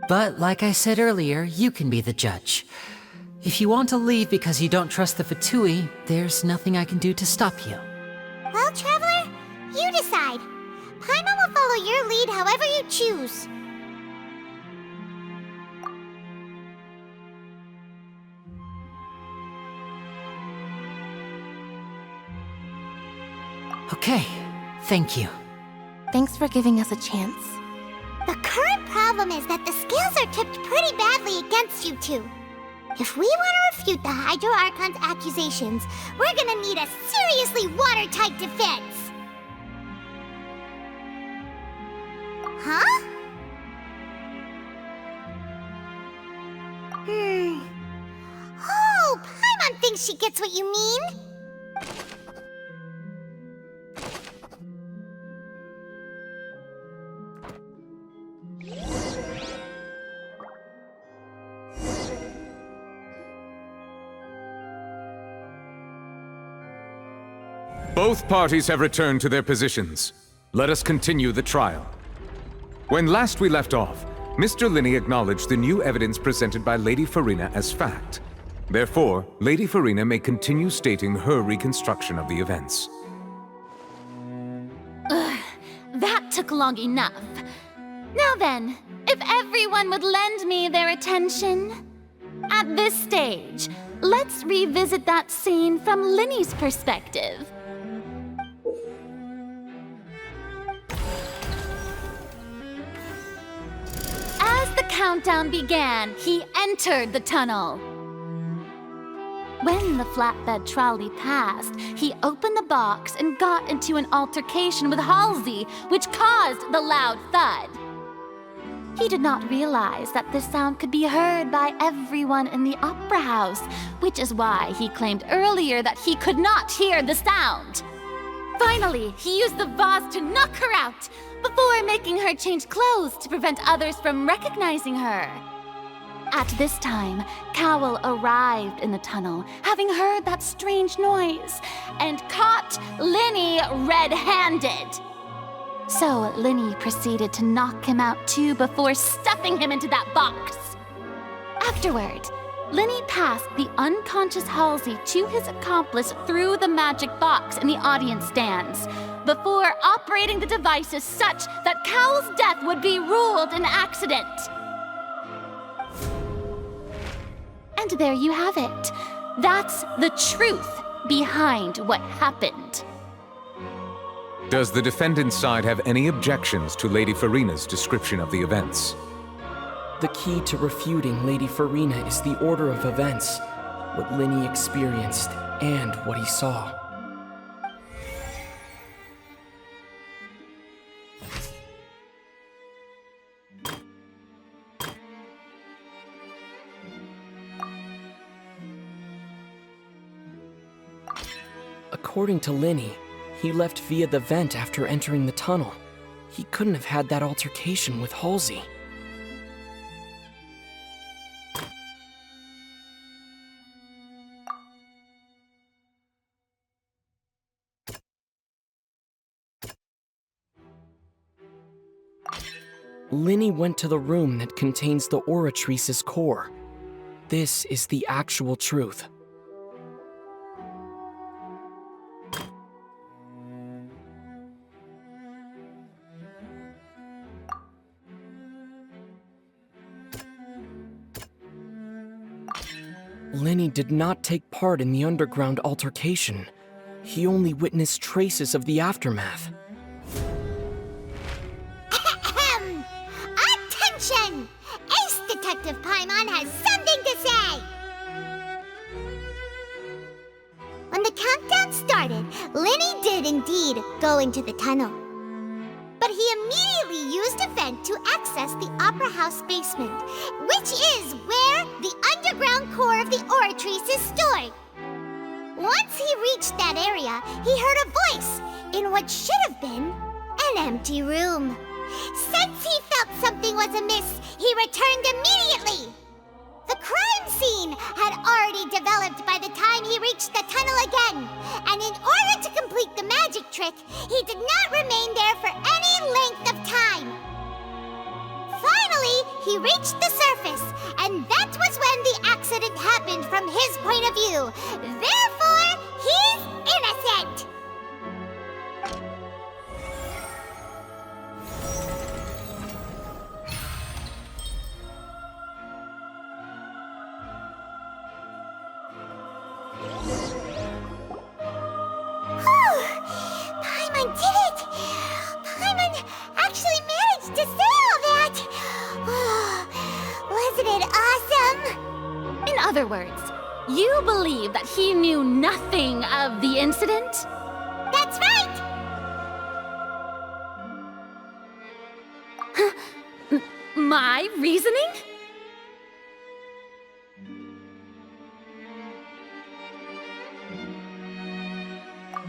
But like I said earlier, you can be the judge. If you want to leave because you don't trust the Fatui, there's nothing I can do to stop you. Well, Traveler, you decide. Paimon will follow your lead however you choose. Okay, thank you. Thanks for giving us a chance. The current problem is that the scales are tipped pretty badly against you two. If we want to refute the Hydro Archon's accusations, we're gonna need a seriously watertight defense. Huh? Oh, Paimon thinks she gets what you mean. Both parties have returned to their positions. Let us continue the trial. When last we left off, Mr. Linney acknowledged the new evidence presented by Lady Farina as fact. Therefore, Lady Farina may continue stating her reconstruction of the events. Ugh, that took long enough. Now then, if everyone would lend me their attention. At this stage, let's revisit that scene from Linney's perspective. As the countdown began, he entered the tunnel. When the flatbed trolley passed, he opened the box and got into an altercation with Halsey, which caused the loud thud. He did not realize that this sound could be heard by everyone in the Opera House, which is why he claimed earlier that he could not hear the sound. Finally, he used the vase to knock her out, before making her change clothes to prevent others from recognizing her. At this time, Cowell arrived in the tunnel, having heard that strange noise, and caught Linney red-handed. So Linney proceeded to knock him out too before stuffing him into that box. Afterward, Linney passed the unconscious Halsey to his accomplice through the magic box in the audience stands, before operating the devices such that Cowell's death would be ruled an accident. And there you have it. That's the truth behind what happened. Does the defendant's side have any objections to Lady Farina's description of the events? The key to refuting Lady Farina is the order of events, what Linny experienced and what he saw. According to Linny, he left via the vent after entering the tunnel. He couldn't have had that altercation with Halsey. Linny went to the room that contains the Oratrice's core. This is the actual truth. Linny did not take part in the underground altercation. He only witnessed traces of the aftermath. Attention! Ace Detective Paimon has something to say! When the countdown started, Linny did indeed go into the tunnel. But he immediately used a vent to access the Opera House basement, which is where the underground core of the Oratrice is stored. Once he reached that area, he heard a voice in what should have been an empty room. Since he felt something was amiss, he returned immediately. The crime scene had already developed by the time he reached the tunnel again, and in order to complete the magic trick, he did not remain there for any length of time. Finally, he reached the surface, and that was when the accident happened from his point of view. Therefore, he's innocent! Paimon did it! Paimon actually managed to say all that! Wasn't it awesome? In other words, you believe that he knew nothing of the incident? That's right! My reasoning?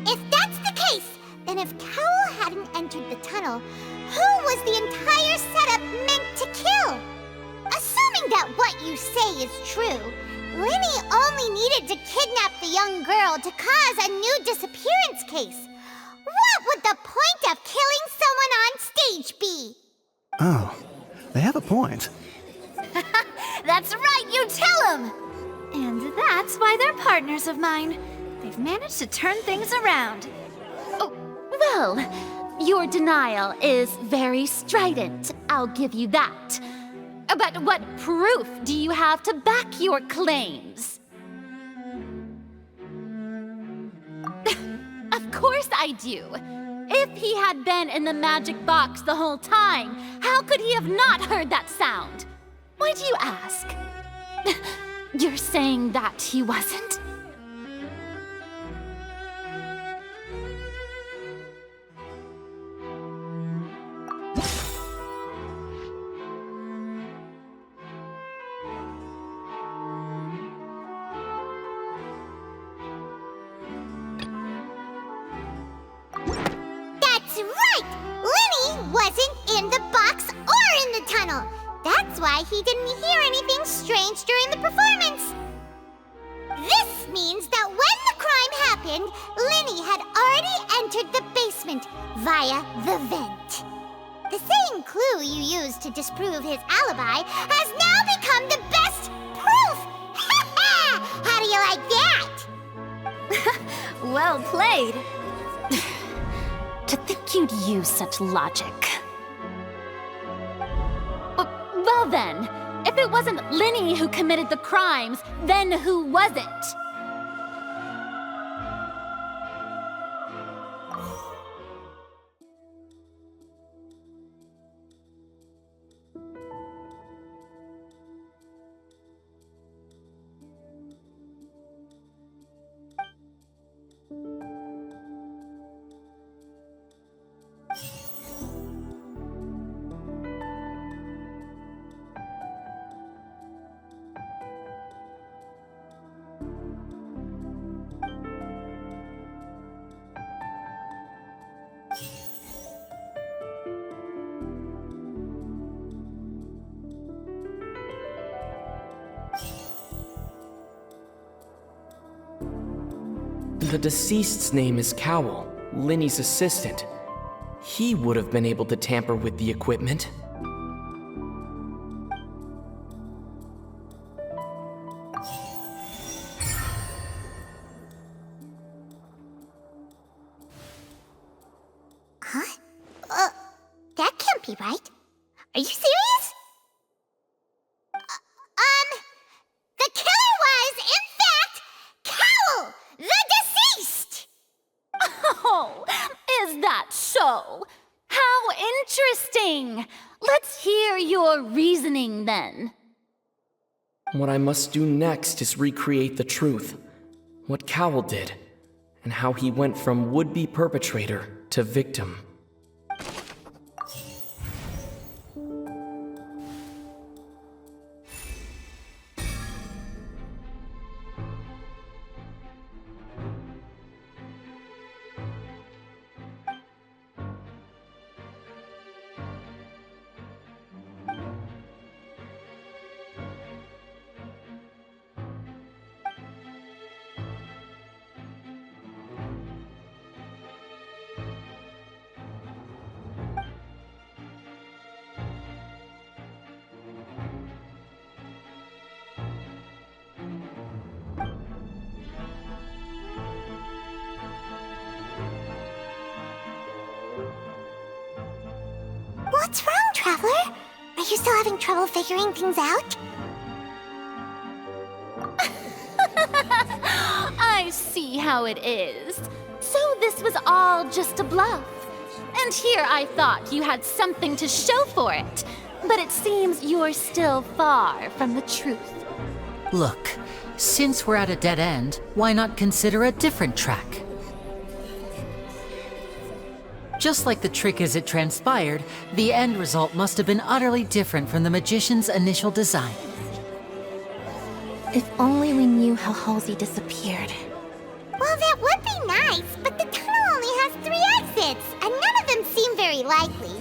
If that's the case, then if Cowell hadn't entered the tunnel, who was the entire setup meant to kill? Assuming that what you say is true, Linny only needed to kidnap the young girl to cause a new disappearance case. What would the point of killing someone on stage be? Oh, they have a point. That's right, you tell him! And that's why they're partners of mine. They've managed to turn things around. Oh, well, your denial is very strident, I'll give you that. But what proof do you have to back your claims? Of course I do. If he had been in the magic box the whole time, how could he have not heard that sound? Why do you ask? You're saying that he wasn't? That's right! Linny wasn't in the box or in the tunnel. That's why he didn't hear anything strange during the performance. This means that when the crime happened, Linny had already entered the basement via the vent. The same clue you used to disprove his alibi has now become the best proof! How do you like that? Well played. To think you'd use such logic. Well then, if it wasn't Linny who committed the crimes, then who was it? The deceased's name is Cowell, Linny's assistant. He would have been able to tamper with the equipment. Huh? That can't be right. Are you serious? The killer was, in fact, Cowell, the deceased! Oh, is that so? How interesting! Let's hear your reasoning then. What I must do next is recreate the truth. What Cowell did, and how he went from would-be perpetrator to victim. What's wrong, Traveler? Are you still having trouble figuring things out? I see how it is. So this was all just a bluff. And here I thought you had something to show for it. But it seems you're still far from the truth. Look, since we're at a dead end, why not consider a different track? Just like the trick as it transpired, the end result must have been utterly different from the magician's initial design. If only we knew how Halsey disappeared. Well, that would be nice, but the tunnel only has 3 exits, and none of them seem very likely.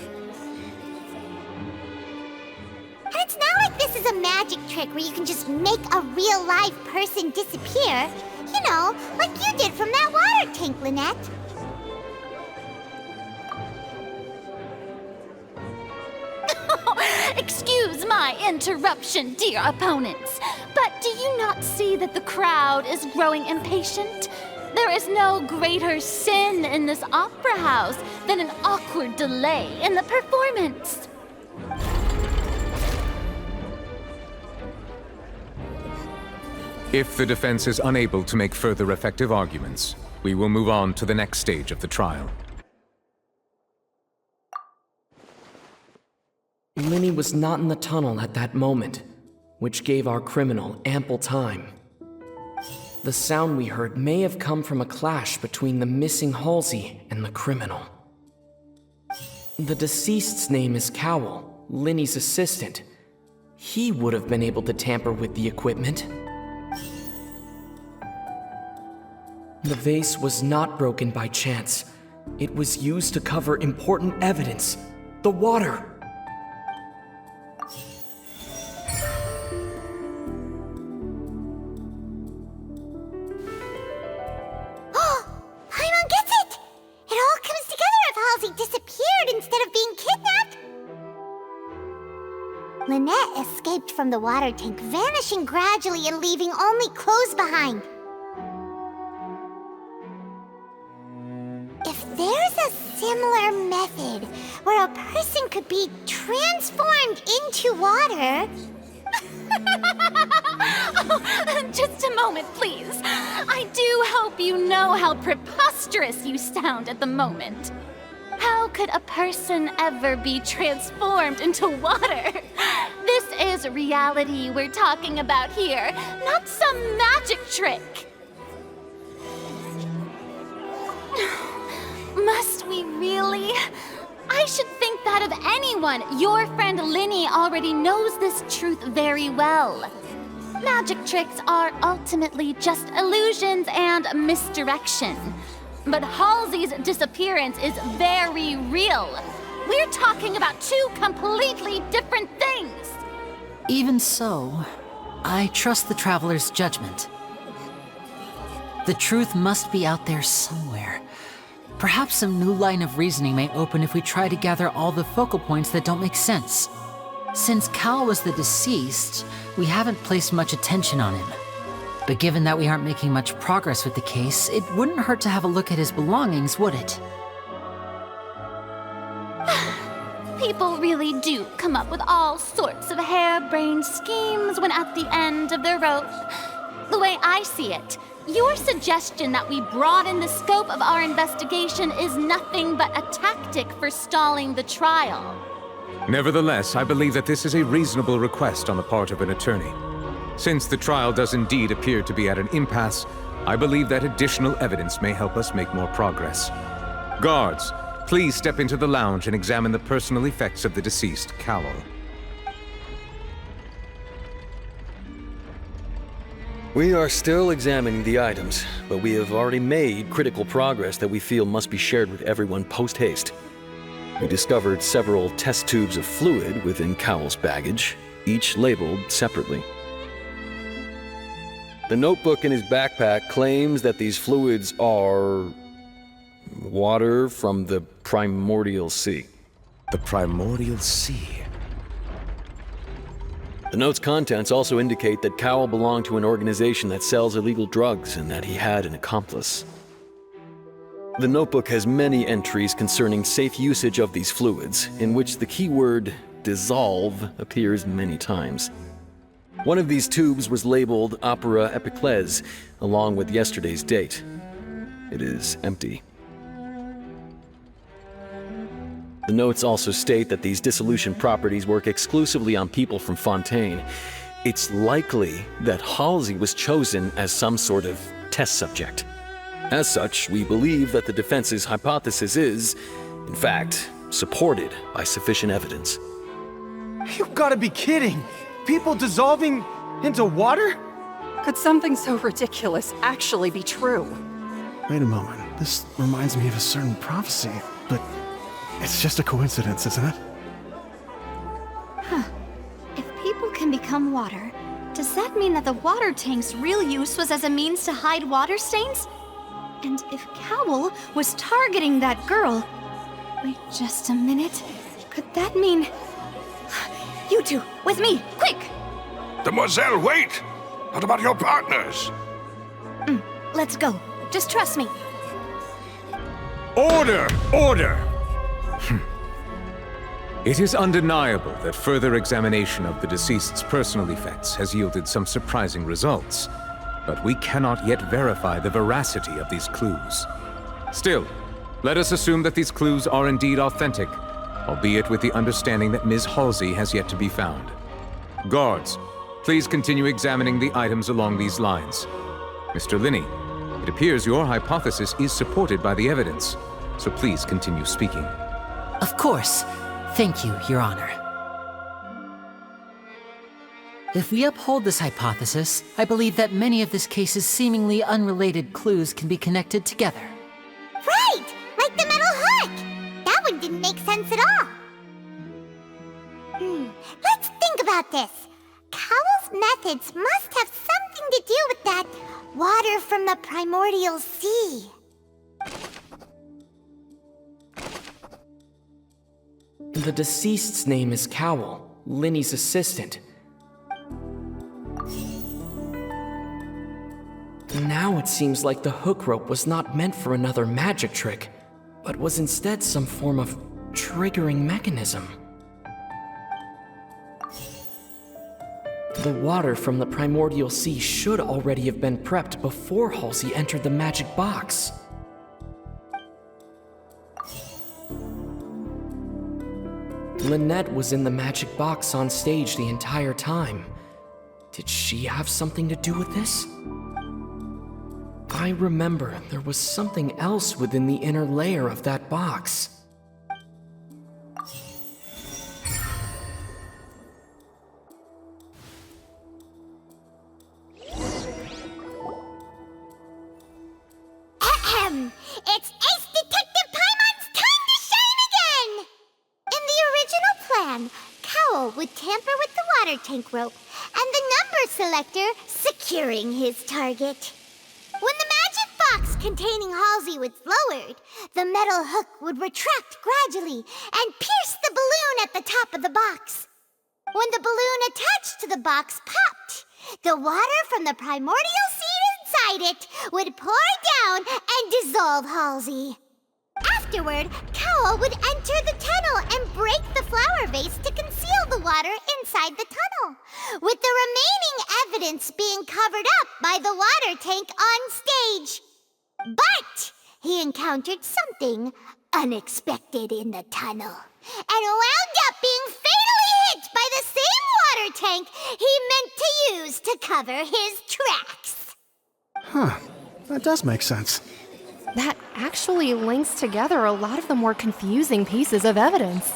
And it's not like this is a magic trick where you can just make a real live person disappear. You know, like you did from that water tank, Lynette. Excuse my interruption, dear opponents, but do you not see that the crowd is growing impatient? There is no greater sin in this opera house than an awkward delay in the performance. If the defense is unable to make further effective arguments, we will move on to the next stage of the trial. Linny was not in the tunnel at that moment, which gave our criminal ample time. The sound we heard may have come from a clash between the missing Halsey and the criminal. The deceased's name is Cowell, Linny's assistant. He would have been able to tamper with the equipment. The vase was not broken by chance. It was used to cover important evidence. The water! Paimon gets it! It all comes together if Halsey disappeared instead of being kidnapped. Lynette escaped from the water tank, vanishing gradually and leaving only clothes behind. If there's a similar method where a person could be transformed into water... Oh, just a moment, please. I do hope you know how preposterous you sound at the moment. How could a person ever be transformed into water? This is reality we're talking about here, not some magic trick. Must we really? I should think that of anyone. Your friend Linny already knows this truth very well. Magic tricks are ultimately just illusions and misdirection. But Halsey's disappearance is very real. We're talking about 2 completely different things. Even so, I trust the Traveler's judgment. The truth must be out there somewhere. Perhaps some new line of reasoning may open if we try to gather all the focal points that don't make sense. Since Cal was the deceased, we haven't placed much attention on him. But given that we aren't making much progress with the case, it wouldn't hurt to have a look at his belongings, would it? People really do come up with all sorts of harebrained schemes when at the end of their rope. The way I see it, your suggestion that we broaden the scope of our investigation is nothing but a tactic for stalling the trial. Nevertheless, I believe that this is a reasonable request on the part of an attorney. Since the trial does indeed appear to be at an impasse, I believe that additional evidence may help us make more progress. Guards, please step into the lounge and examine the personal effects of the deceased, Cowell. We are still examining the items, but we have already made critical progress that we feel must be shared with everyone post-haste. We discovered several test tubes of fluid within Cowell's baggage, each labeled separately. The notebook in his backpack claims that these fluids are water from the primordial sea. The primordial sea? The note's contents also indicate that Cowell belonged to an organization that sells illegal drugs and that he had an accomplice. The notebook has many entries concerning safe usage of these fluids, in which the keyword dissolve appears many times. One of these tubes was labeled Opera Epiclese, along with yesterday's date. It is empty. The notes also state that these dissolution properties work exclusively on people from Fontaine. It's likely that Halsey was chosen as some sort of test subject. As such, we believe that the defense's hypothesis is, in fact, supported by sufficient evidence. You've got to be kidding! People dissolving into water? Could something so ridiculous actually be true? Wait a moment. This reminds me of a certain prophecy, but it's just a coincidence, isn't it? Huh. If people can become water, does that mean that the water tank's real use was as a means to hide water stains? And if Cowell was targeting that girl... Wait just a minute. Could that mean... You two, with me, quick! Demoiselle, wait! What about your partners? Let's go. Just trust me. Order! Order! It is undeniable that further examination of the deceased's personal effects has yielded some surprising results, but we cannot yet verify the veracity of these clues. Still, let us assume that these clues are indeed authentic, albeit with the understanding that Ms. Halsey has yet to be found. Guards, please continue examining the items along these lines. Mr. Linney, it appears your hypothesis is supported by the evidence, so please continue speaking. Of course. Thank you, Your Honor. If we uphold this hypothesis, I believe that many of this case's seemingly unrelated clues can be connected together. Right! Like the metal hook! That one didn't make sense at all. Let's think about this. Cowell's methods must have something to do with that water from the primordial sea. The deceased's name is Cowell, Linny's assistant. Now it seems like the hook rope was not meant for another magic trick, but was instead some form of triggering mechanism. The water from the primordial sea should already have been prepped before Halsey entered the magic box. Lynette was in the magic box on stage the entire time. Did she have something to do with this? I remember there was something else within the inner layer of that box. It's Ace Detective Paimon's time to shine again! In the original plan, Cowell would tamper with the water tank rope and the number selector securing his target. When the magic containing Halsey was lowered, the metal hook would retract gradually and pierce the balloon at the top of the box. When the balloon attached to the box popped, the water from the primordial seed inside it would pour down and dissolve Halsey. Afterward, Cowl would enter the tunnel and break the flower vase to conceal the water inside the tunnel, with the remaining evidence being covered up by the water tank on stage. But he encountered something unexpected in the tunnel, and wound up being fatally hit by the same water tank he meant to use to cover his tracks. Huh. That does make sense. That actually links together a lot of the more confusing pieces of evidence.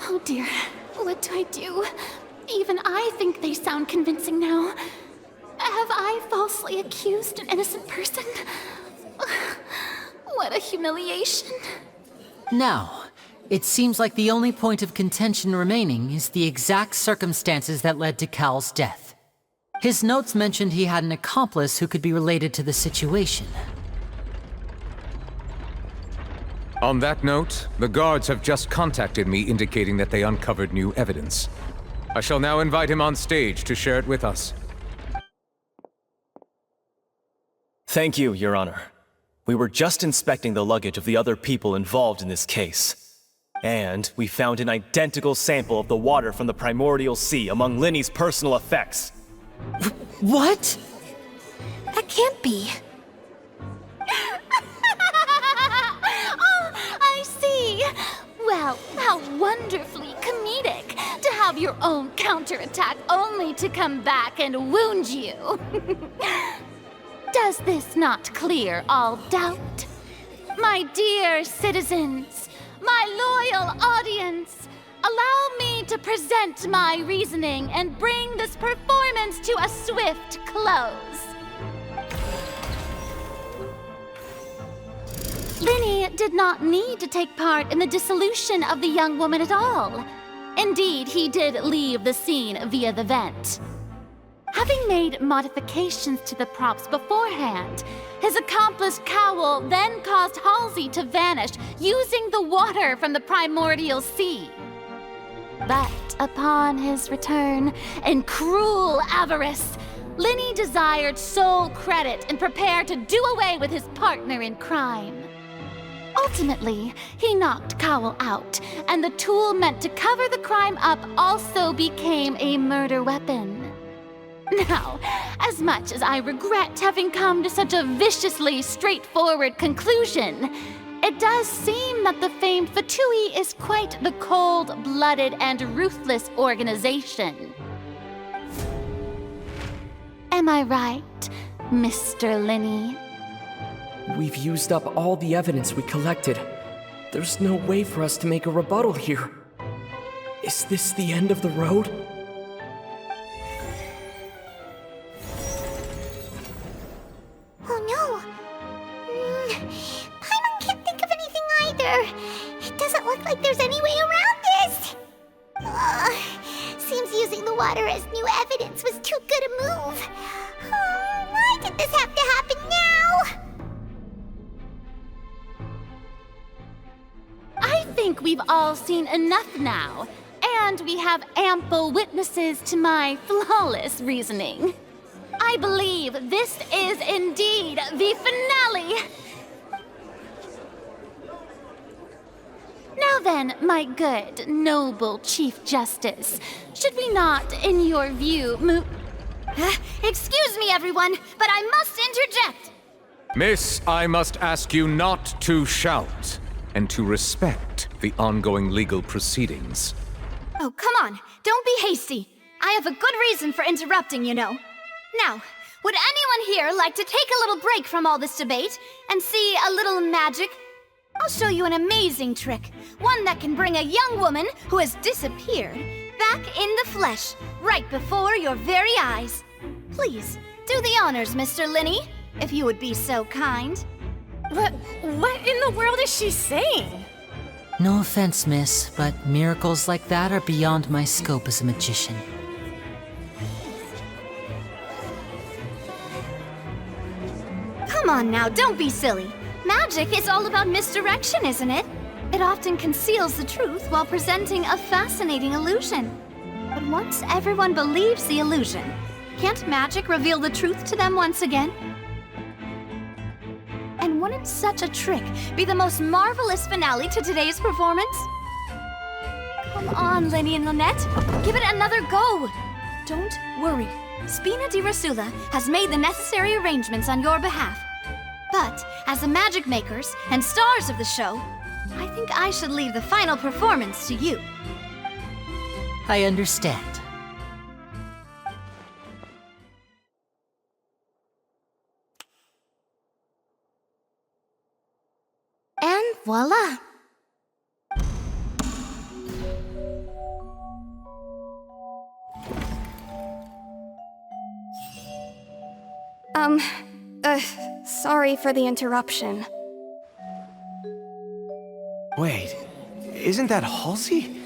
Oh dear, what do I do? Even I think they sound convincing now. Have I falsely accused an innocent person? What a humiliation. Now, it seems like the only point of contention remaining is the exact circumstances that led to Cal's death. His notes mentioned he had an accomplice who could be related to the situation. On that note, the guards have just contacted me indicating that they uncovered new evidence. I shall now invite him on stage to share it with us. Thank you, Your Honor. We were just inspecting the luggage of the other people involved in this case. And we found an identical sample of the water from the primordial sea among Linny's personal effects. What? That can't be. Oh, I see. Well, how wonderfully comedic to have your own counterattack only to come back and wound you. Does this not clear all doubt? My dear citizens, my loyal audience, allow me to present my reasoning and bring this performance to a swift close. Linny did not need to take part in the dissolution of the young woman at all. Indeed, he did leave the scene via the vent. Having made modifications to the props beforehand, his accomplice Cowl then caused Halsey to vanish using the water from the primordial sea. But upon his return, in cruel avarice, Linny desired sole credit and prepared to do away with his partner in crime. Ultimately, he knocked Cowl out, and the tool meant to cover the crime up also became a murder weapon. Now, as much as I regret having come to such a viciously straightforward conclusion, it does seem that the famed Fatui is quite the cold-blooded and ruthless organization. Am I right, Mr. Linny? We've used up all the evidence we collected. There's no way for us to make a rebuttal here. Is this the end of the road? Oh no! Paimon can't think of anything either. It doesn't look like there's any way around this. Seems using the water as new evidence was too good a move. Why did this have to happen now? I think we've all seen enough now, and we have ample witnesses to my flawless reasoning. I believe this is indeed the finale. Now then, my good, noble Chief Justice, should we not, in your view, Excuse me, everyone, but I must interject. Miss, I must ask you not to shout, and to respect the ongoing legal proceedings. Oh, come on. Don't be hasty. I have a good reason for interrupting, you know. Now, would anyone here like to take a little break from all this debate and see a little magic? I'll show you an amazing trick. One that can bring a young woman who has disappeared back in the flesh, right before your very eyes. Please, do the honors, Mr. Linny, if you would be so kind. What in the world is she saying? No offense, miss, but miracles like that are beyond my scope as a magician. Come on now, don't be silly. Magic is all about misdirection, isn't it? It often conceals the truth while presenting a fascinating illusion. But once everyone believes the illusion, can't magic reveal the truth to them once again? And wouldn't such a trick be the most marvelous finale to today's performance? Come on, Lenny and Lynette. Give it another go. Don't worry. Spina di Rasula has made the necessary arrangements on your behalf. But as the magic makers and stars of the show, I think I should leave the final performance to you. I understand. And voila! Sorry for the interruption. Wait, isn't that Halsey?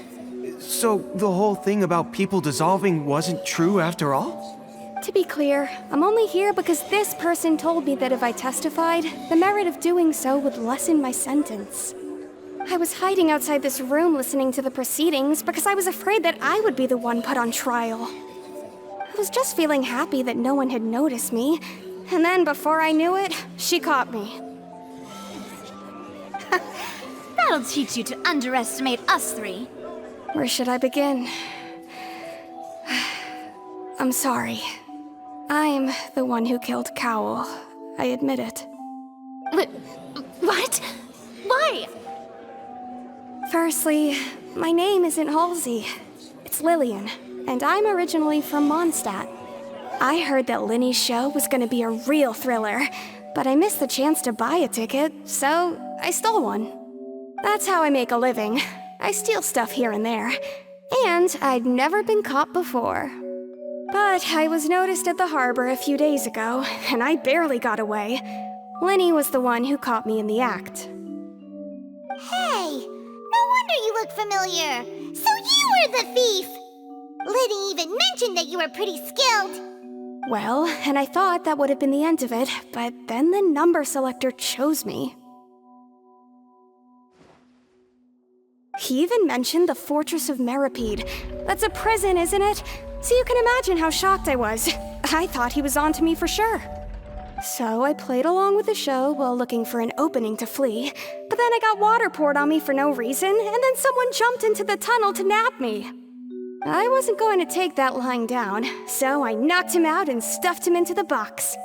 So the whole thing about people dissolving wasn't true after all? To be clear, I'm only here because this person told me that if I testified, the merit of doing so would lessen my sentence. I was hiding outside this room listening to the proceedings because I was afraid that I would be the one put on trial. I was just feeling happy that no one had noticed me, and then before I knew it, she caught me. That'll teach you to underestimate us three. Where should I begin? I'm sorry. I'm the one who killed Cowell. I admit it. What? Why? Firstly, my name isn't Halsey. It's Lillian, and I'm originally from Mondstadt. I heard that Linny's show was gonna be a real thriller, but I missed the chance to buy a ticket, so I stole one. That's how I make a living. I steal stuff here and there, and I'd never been caught before. But I was noticed at the harbor a few days ago, and I barely got away. Linny was the one who caught me in the act. Hey, no wonder you look familiar. So you were the thief. Liddy even mentioned that you were pretty skilled. Well, and I thought that would have been the end of it, but then the number selector chose me. He even mentioned the Fortress of Meripede. That's a prison, isn't it? So you can imagine how shocked I was. I thought he was onto me for sure. So I played along with the show while looking for an opening to flee, but then I got water poured on me for no reason, and then someone jumped into the tunnel to nab me. I wasn't going to take that lying down, so I knocked him out and stuffed him into the box.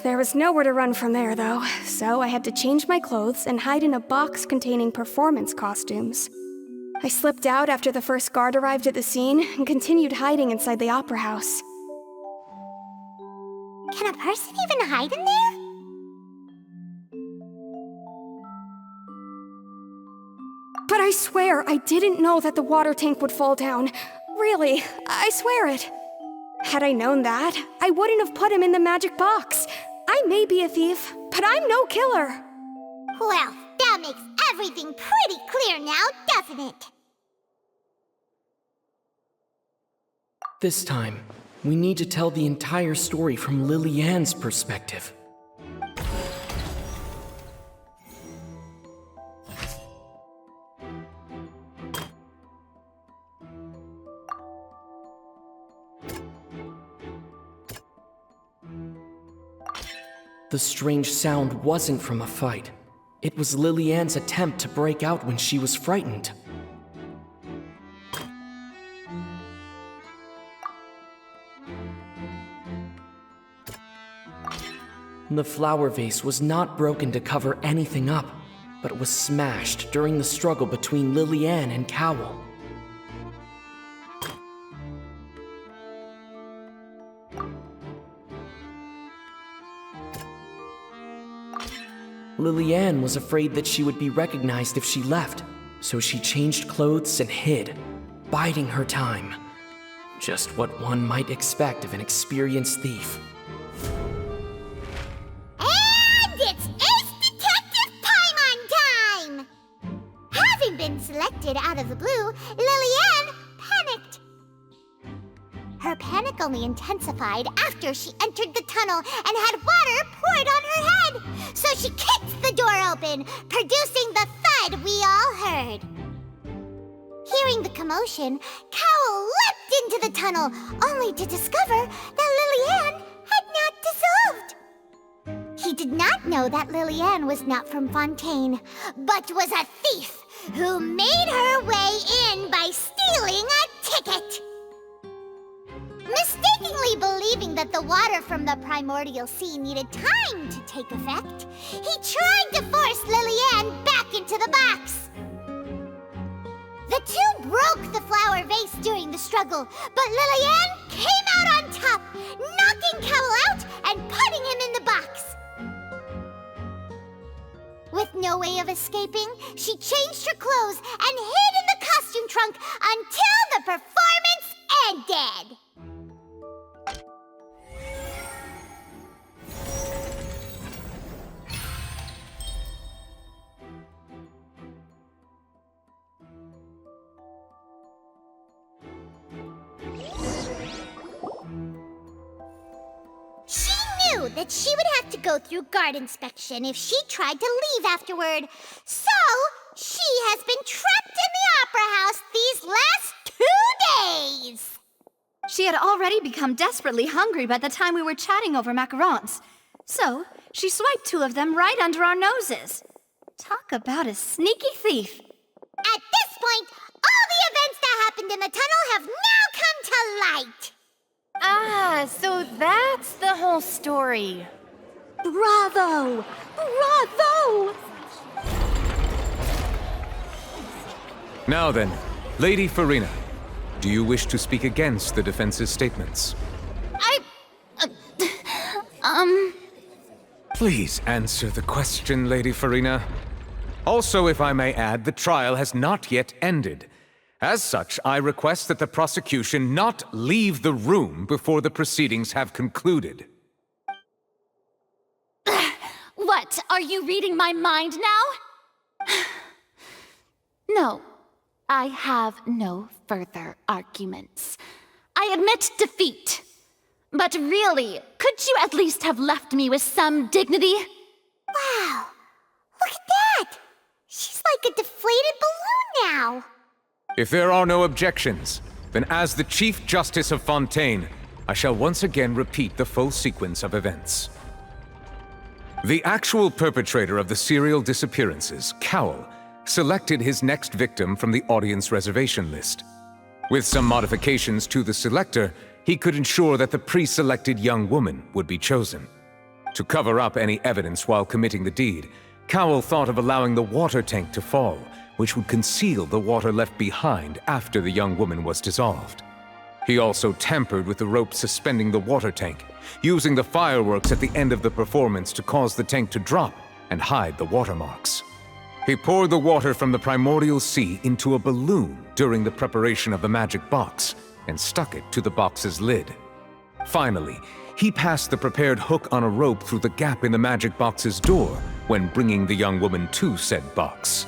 There was nowhere to run from there, though, so I had to change my clothes and hide in a box containing performance costumes. I slipped out after the first guard arrived at the scene and continued hiding inside the opera house. Can a person even hide in there? But I swear I didn't know that the water tank would fall down. Really, I swear it. Had I known that, I wouldn't have put him in the magic box. I may be a thief, but I'm no killer. Well, that makes everything pretty clear now, doesn't it? This time, we need to tell the entire story from Lily-Ann's perspective. The strange sound wasn't from a fight. It was Lily-Ann's attempt to break out when she was frightened. The flower vase was not broken to cover anything up, but was smashed during the struggle between Lily-Ann and Cowell. Lily-Ann was afraid that she would be recognized if she left, so she changed clothes and hid, biding her time. Just what one might expect of an experienced thief. And it's Ace Detective Paimon time! Having been selected out of the blue, Lily-Ann panicked. Her panic only intensified after she entered the tunnel and had water poured on her head. So she kicked the door open, producing the thud we all heard. Hearing the commotion, Cowell leapt into the tunnel, only to discover that Lily-Ann had not dissolved. He did not know that Lily-Ann was not from Fontaine, but was a thief who made her way in by stealing a ticket. Mistakenly believing that the water from the primordial sea needed time to take effect, he tried to force Lily-Ann back into the box. The two broke the flower vase during the struggle, but Lily-Ann came out on top, knocking Cowell out and putting him in the box. With no way of escaping, she changed her clothes and hid in the costume trunk until the performance ended. She knew that she would have to go through guard inspection if she tried to leave afterward. So, she has been trapped in the Opera House these last 2 days. She had already become desperately hungry by the time we were chatting over macarons. So, she swiped 2 of them right under our noses. Talk about a sneaky thief. At this point, all the events that happened in the tunnel have now come to light. Ah, so that's the whole story. Bravo! Bravo! Now then, Lady Farina, do you wish to speak against the defense's statements? Please answer the question, Lady Farina. Also, if I may add, the trial has not yet ended. As such, I request that the prosecution not leave the room before the proceedings have concluded. What, are you reading my mind now? No, I have no further arguments. I admit defeat. But really, could you at least have left me with some dignity? Wow, look at that! She's like a deflated balloon now. If there are no objections, then as the Chief Justice of Fontaine, I shall once again repeat the full sequence of events. The actual perpetrator of the serial disappearances, Cowell, selected his next victim from the audience reservation list. With some modifications to the selector, he could ensure that the pre-selected young woman would be chosen. To cover up any evidence while committing the deed, Cowell thought of allowing the water tank to fall, which would conceal the water left behind after the young woman was dissolved. He also tampered with the rope suspending the water tank, using the fireworks at the end of the performance to cause the tank to drop and hide the watermarks. He poured the water from the primordial sea into a balloon during the preparation of the magic box and stuck it to the box's lid. Finally, he passed the prepared hook on a rope through the gap in the magic box's door when bringing the young woman to said box.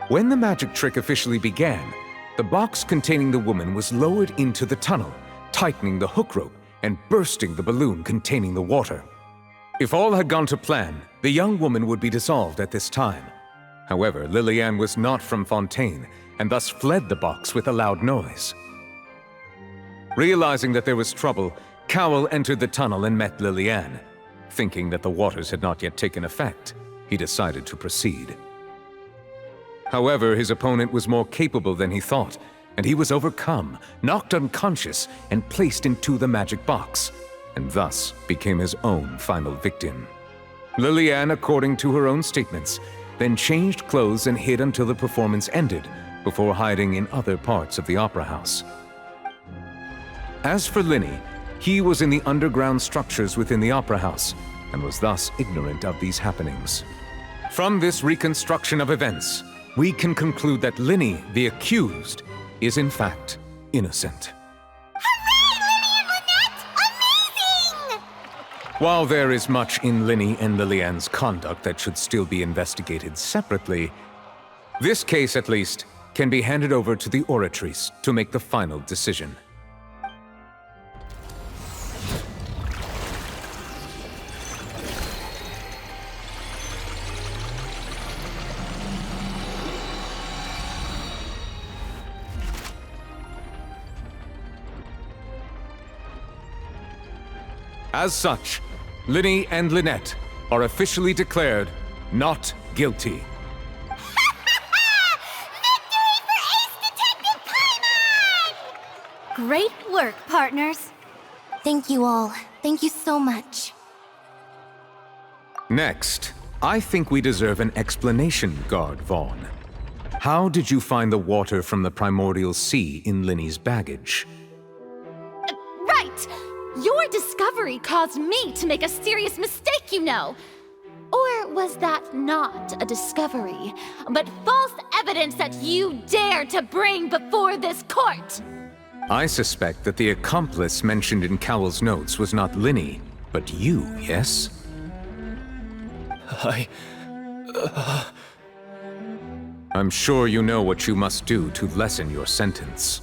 When the magic trick officially began, the box containing the woman was lowered into the tunnel, tightening the hook rope and bursting the balloon containing the water. If all had gone to plan, the young woman would be dissolved at this time. However, Lily-Ann was not from Fontaine and thus fled the box with a loud noise. Realizing that there was trouble, Cowell entered the tunnel and met Lily-Ann. Thinking that the waters had not yet taken effect, he decided to proceed. However, his opponent was more capable than he thought, and he was overcome, knocked unconscious, and placed into the magic box, and thus became his own final victim. Lily-Ann, according to her own statements, then changed clothes and hid until the performance ended, before hiding in other parts of the opera house. As for Linny, he was in the underground structures within the opera house, and was thus ignorant of these happenings. From this reconstruction of events, we can conclude that Linny, the accused, is in fact innocent. While there is much in Linny and Lily-Ann's conduct that should still be investigated separately, this case, at least, can be handed over to the Oratrice to make the final decision. As such, Linny and Lynette are officially declared not guilty. Great work, partners. Thank you all. Thank you so much. Next, I think we deserve an explanation, Guard Vaughn. How did you find the water from the primordial sea in Linny's baggage? Right! Your discovery caused me to make a serious mistake, you know. Or was that not a discovery, but false evidence that you dared to bring before this court? I suspect that the accomplice mentioned in Cowell's notes was not Linny, but you, yes? I'm sure you know what you must do to lessen your sentence.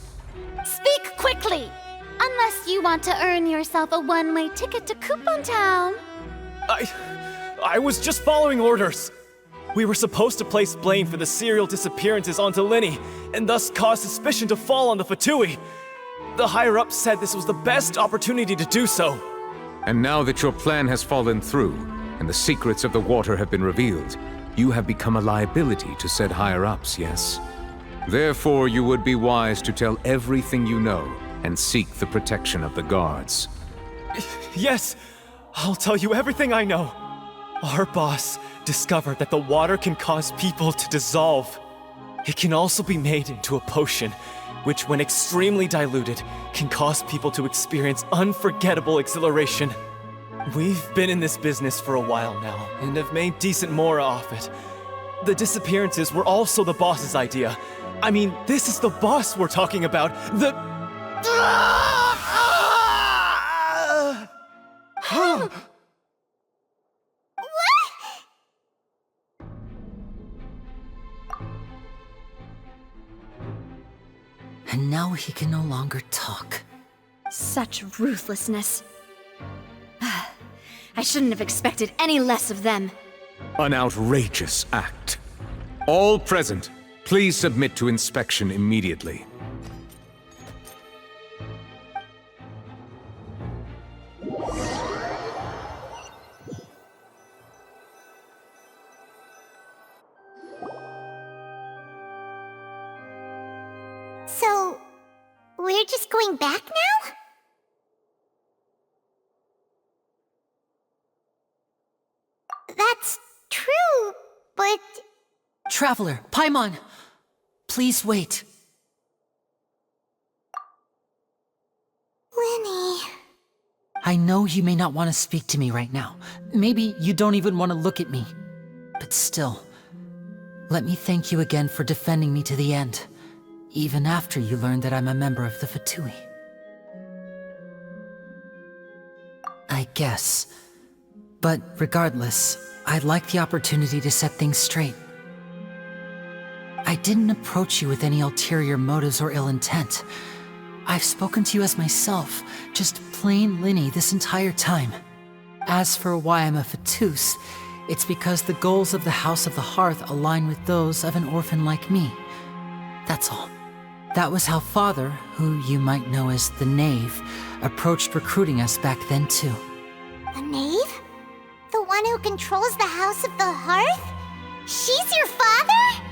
Speak quickly! Unless you want to earn yourself a one-way ticket to Coupon Town. I was just following orders. We were supposed to place blame for the serial disappearances onto Linny, and thus cause suspicion to fall on the Fatui. The higher-ups said this was the best opportunity to do so. And now that your plan has fallen through, and the secrets of the water have been revealed, you have become a liability to said higher-ups, yes? Therefore, you would be wise to tell everything you know, and seek the protection of the guards. Yes, I'll tell you everything I know. Our boss discovered that the water can cause people to dissolve. It can also be made into a potion, which when extremely diluted, can cause people to experience unforgettable exhilaration. We've been in this business for a while now, and have made decent more off it. The disappearances were also the boss's idea. I mean, this is the boss we're talking about. And now he can no longer talk. Such ruthlessness. I shouldn't have expected any less of them. An outrageous act. All present, please submit to inspection immediately. So, we're just going back now? That's true, but... Traveler, Paimon! Please wait. Linny... I know you may not want to speak to me right now. Maybe you don't even want to look at me. But still, let me thank you again for defending me to the end, even after you learned that I'm a member of the Fatui. I guess. But regardless, I'd like the opportunity to set things straight. I didn't approach you with any ulterior motives or ill intent. I've spoken to you as myself, just plain Linny this entire time. As for why I'm a Fatus, it's because the goals of the House of the Hearth align with those of an orphan like me. That's all. That was how Father, who you might know as the Knave, approached recruiting us back then too. The Knave? The one who controls the House of the Hearth? She's your father?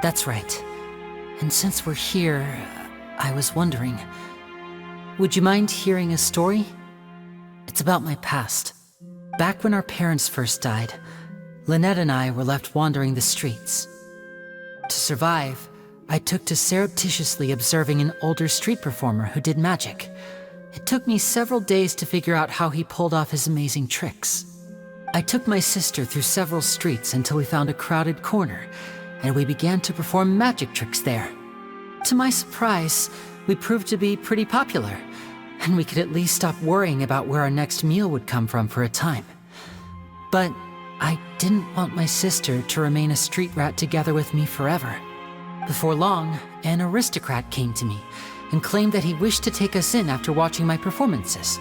That's right. And since we're here, I was wondering, would you mind hearing a story? It's about my past. Back when our parents first died, Lynette and I were left wandering the streets. To survive, I took to surreptitiously observing an older street performer who did magic. It took me several days to figure out how he pulled off his amazing tricks. I took my sister through several streets until we found a crowded corner, and we began to perform magic tricks there. To my surprise, we proved to be pretty popular, and we could at least stop worrying about where our next meal would come from for a time. But I didn't want my sister to remain a street rat together with me forever. Before long, an aristocrat came to me and claimed that he wished to take us in after watching my performances.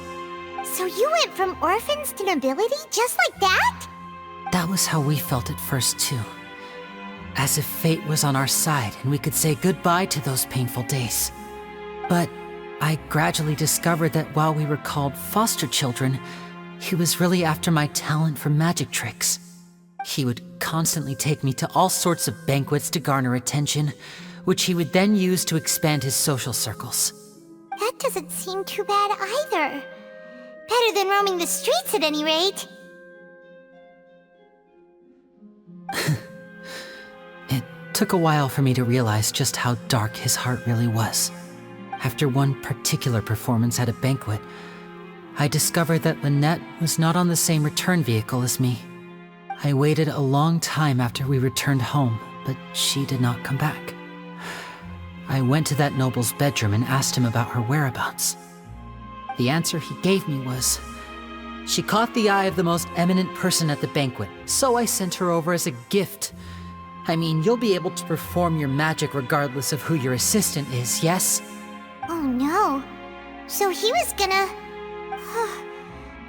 So you went from orphans to nobility just like that? That was how we felt at first too. As if fate was on our side and we could say goodbye to those painful days. But I gradually discovered that while we were called foster children, he was really after my talent for magic tricks. He would constantly take me to all sorts of banquets to garner attention, which he would then use to expand his social circles. That doesn't seem too bad either. Better than roaming the streets at any rate. It took a while for me to realize just how dark his heart really was. After one particular performance at a banquet, I discovered that Lynette was not on the same return vehicle as me. I waited a long time after we returned home, but she did not come back. I went to that noble's bedroom and asked him about her whereabouts. The answer he gave me was, she caught the eye of the most eminent person at the banquet, so I sent her over as a gift. I mean, you'll be able to perform your magic regardless of who your assistant is, yes? Oh no. So he was gonna...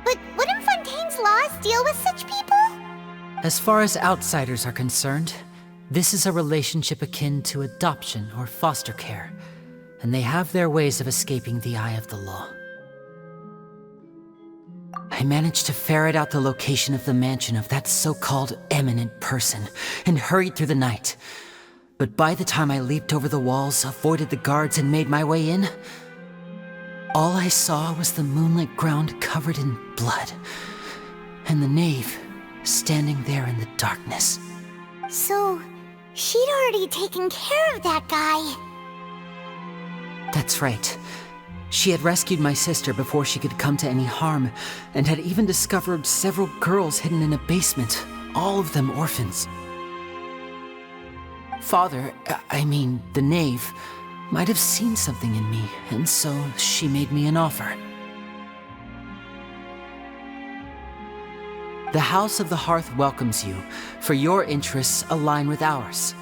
But wouldn't Fontaine's laws deal with such people? As far as outsiders are concerned, this is a relationship akin to adoption or foster care, and they have their ways of escaping the eye of the law. I managed to ferret out the location of the mansion of that so-called eminent person and hurried through the night. But by the time I leaped over the walls, avoided the guards, and made my way in, all I saw was the moonlit ground covered in blood, and the knave standing there in the darkness. So, she'd already taken care of that guy. That's right. She had rescued my sister before she could come to any harm, and had even discovered several girls hidden in a basement, all of them orphans. Father, the knave, might have seen something in me, and so she made me an offer. The House of the Hearth welcomes you, for your interests align with ours.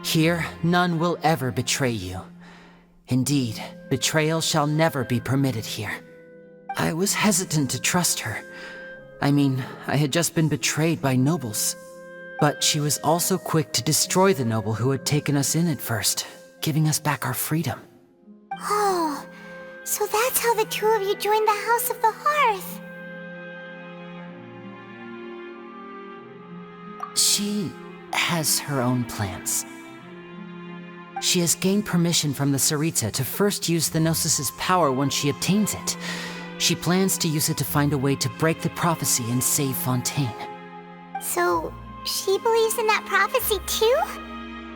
Here, none will ever betray you. Indeed, betrayal shall never be permitted here. I was hesitant to trust her. I had just been betrayed by nobles. But she was also quick to destroy the noble who had taken us in at first, giving us back our freedom. Oh, so that's how the two of you joined the House of the Hearth. She has her own plans. She has gained permission from the Tsaritsa to first use the Gnosis' power once she obtains it. She plans to use it to find a way to break the prophecy and save Fontaine. So, she believes in that prophecy too?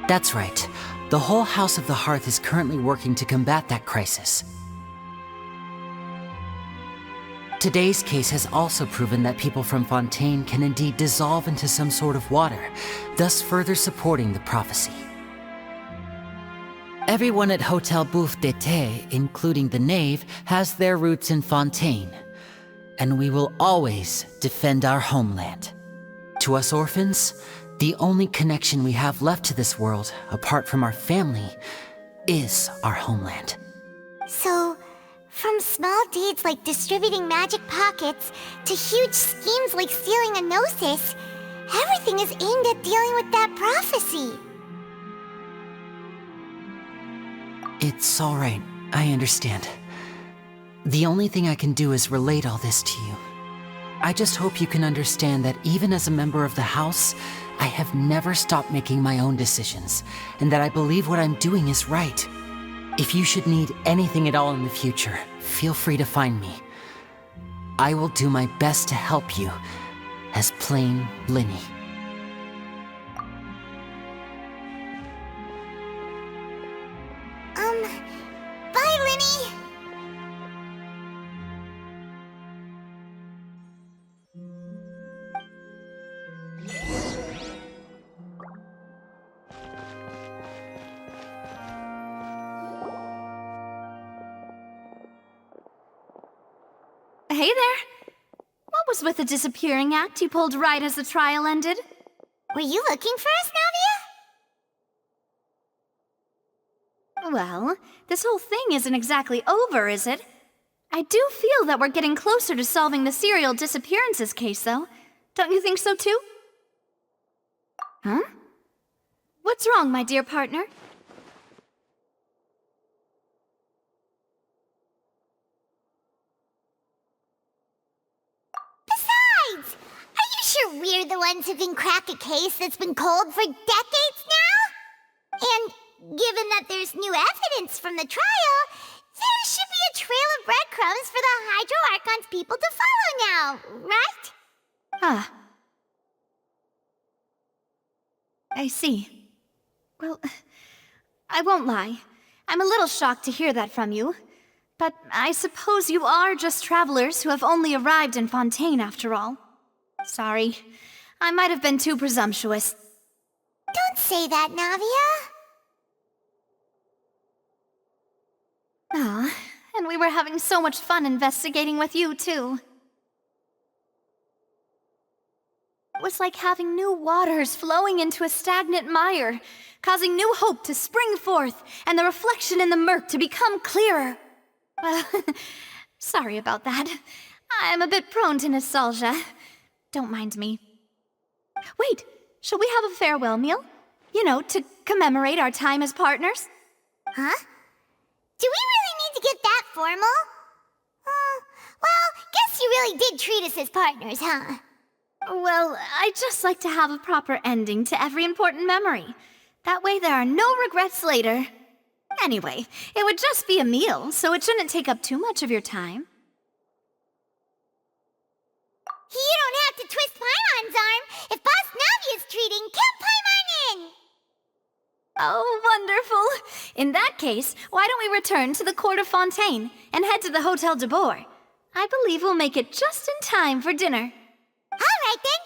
That's right. The whole House of the Hearth is currently working to combat that crisis. Today's case has also proven that people from Fontaine can indeed dissolve into some sort of water, thus further supporting the prophecy. Everyone at Hotel Bouffe d'été, including the knave, has their roots in Fontaine, and we will always defend our homeland. To us orphans, the only connection we have left to this world, apart from our family, is our homeland. So, from small deeds like distributing magic pockets to huge schemes like stealing a Gnosis, everything is aimed at dealing with that prophecy. It's all right. I understand. The only thing I can do is relate all this to you. I just hope you can understand that even as a member of the House, I have never stopped making my own decisions, and that I believe what I'm doing is right. If you should need anything at all in the future, feel free to find me. I will do my best to help you, as plain Linny. Bye, Linny! Hey there! What was with the disappearing act you pulled right as the trial ended? Were you looking for us, Navia? Well, this whole thing isn't exactly over, is it? I do feel that we're getting closer to solving the serial disappearances case, though. Don't you think so, too? Huh? What's wrong, my dear partner? ones who can crack a case that's been cold for decades now? And given that there's new evidence from the trial, there should be a trail of breadcrumbs for the Hydro Archon's people to follow now, right? Ah. I see. Well, I won't lie. I'm a little shocked to hear that from you. But I suppose you are just travelers who have only arrived in Fontaine after all. Sorry. I might have been too presumptuous. Don't say that, Navia. Ah, and we were having so much fun investigating with you, too. It was like having new waters flowing into a stagnant mire, causing new hope to spring forth, and the reflection in the murk to become clearer. Sorry about that. I'm a bit prone to nostalgia. Don't mind me. Wait, shall we have a farewell meal? You know, to commemorate our time as partners? Huh? Do we really need to get that formal? Well, guess you really did treat us as partners, huh? Well, I'd just like to have a proper ending to every important memory. That way there are no regrets later. Anyway, it would just be a meal, so it shouldn't take up too much of your time. You don't have to twist Paimon's arm. If Boss Navia's treating, count Paimon in! Oh, wonderful! In that case, why don't we return to the court of Fontaine and head to the Hotel de Boer? I believe we'll make it just in time for dinner. All right then,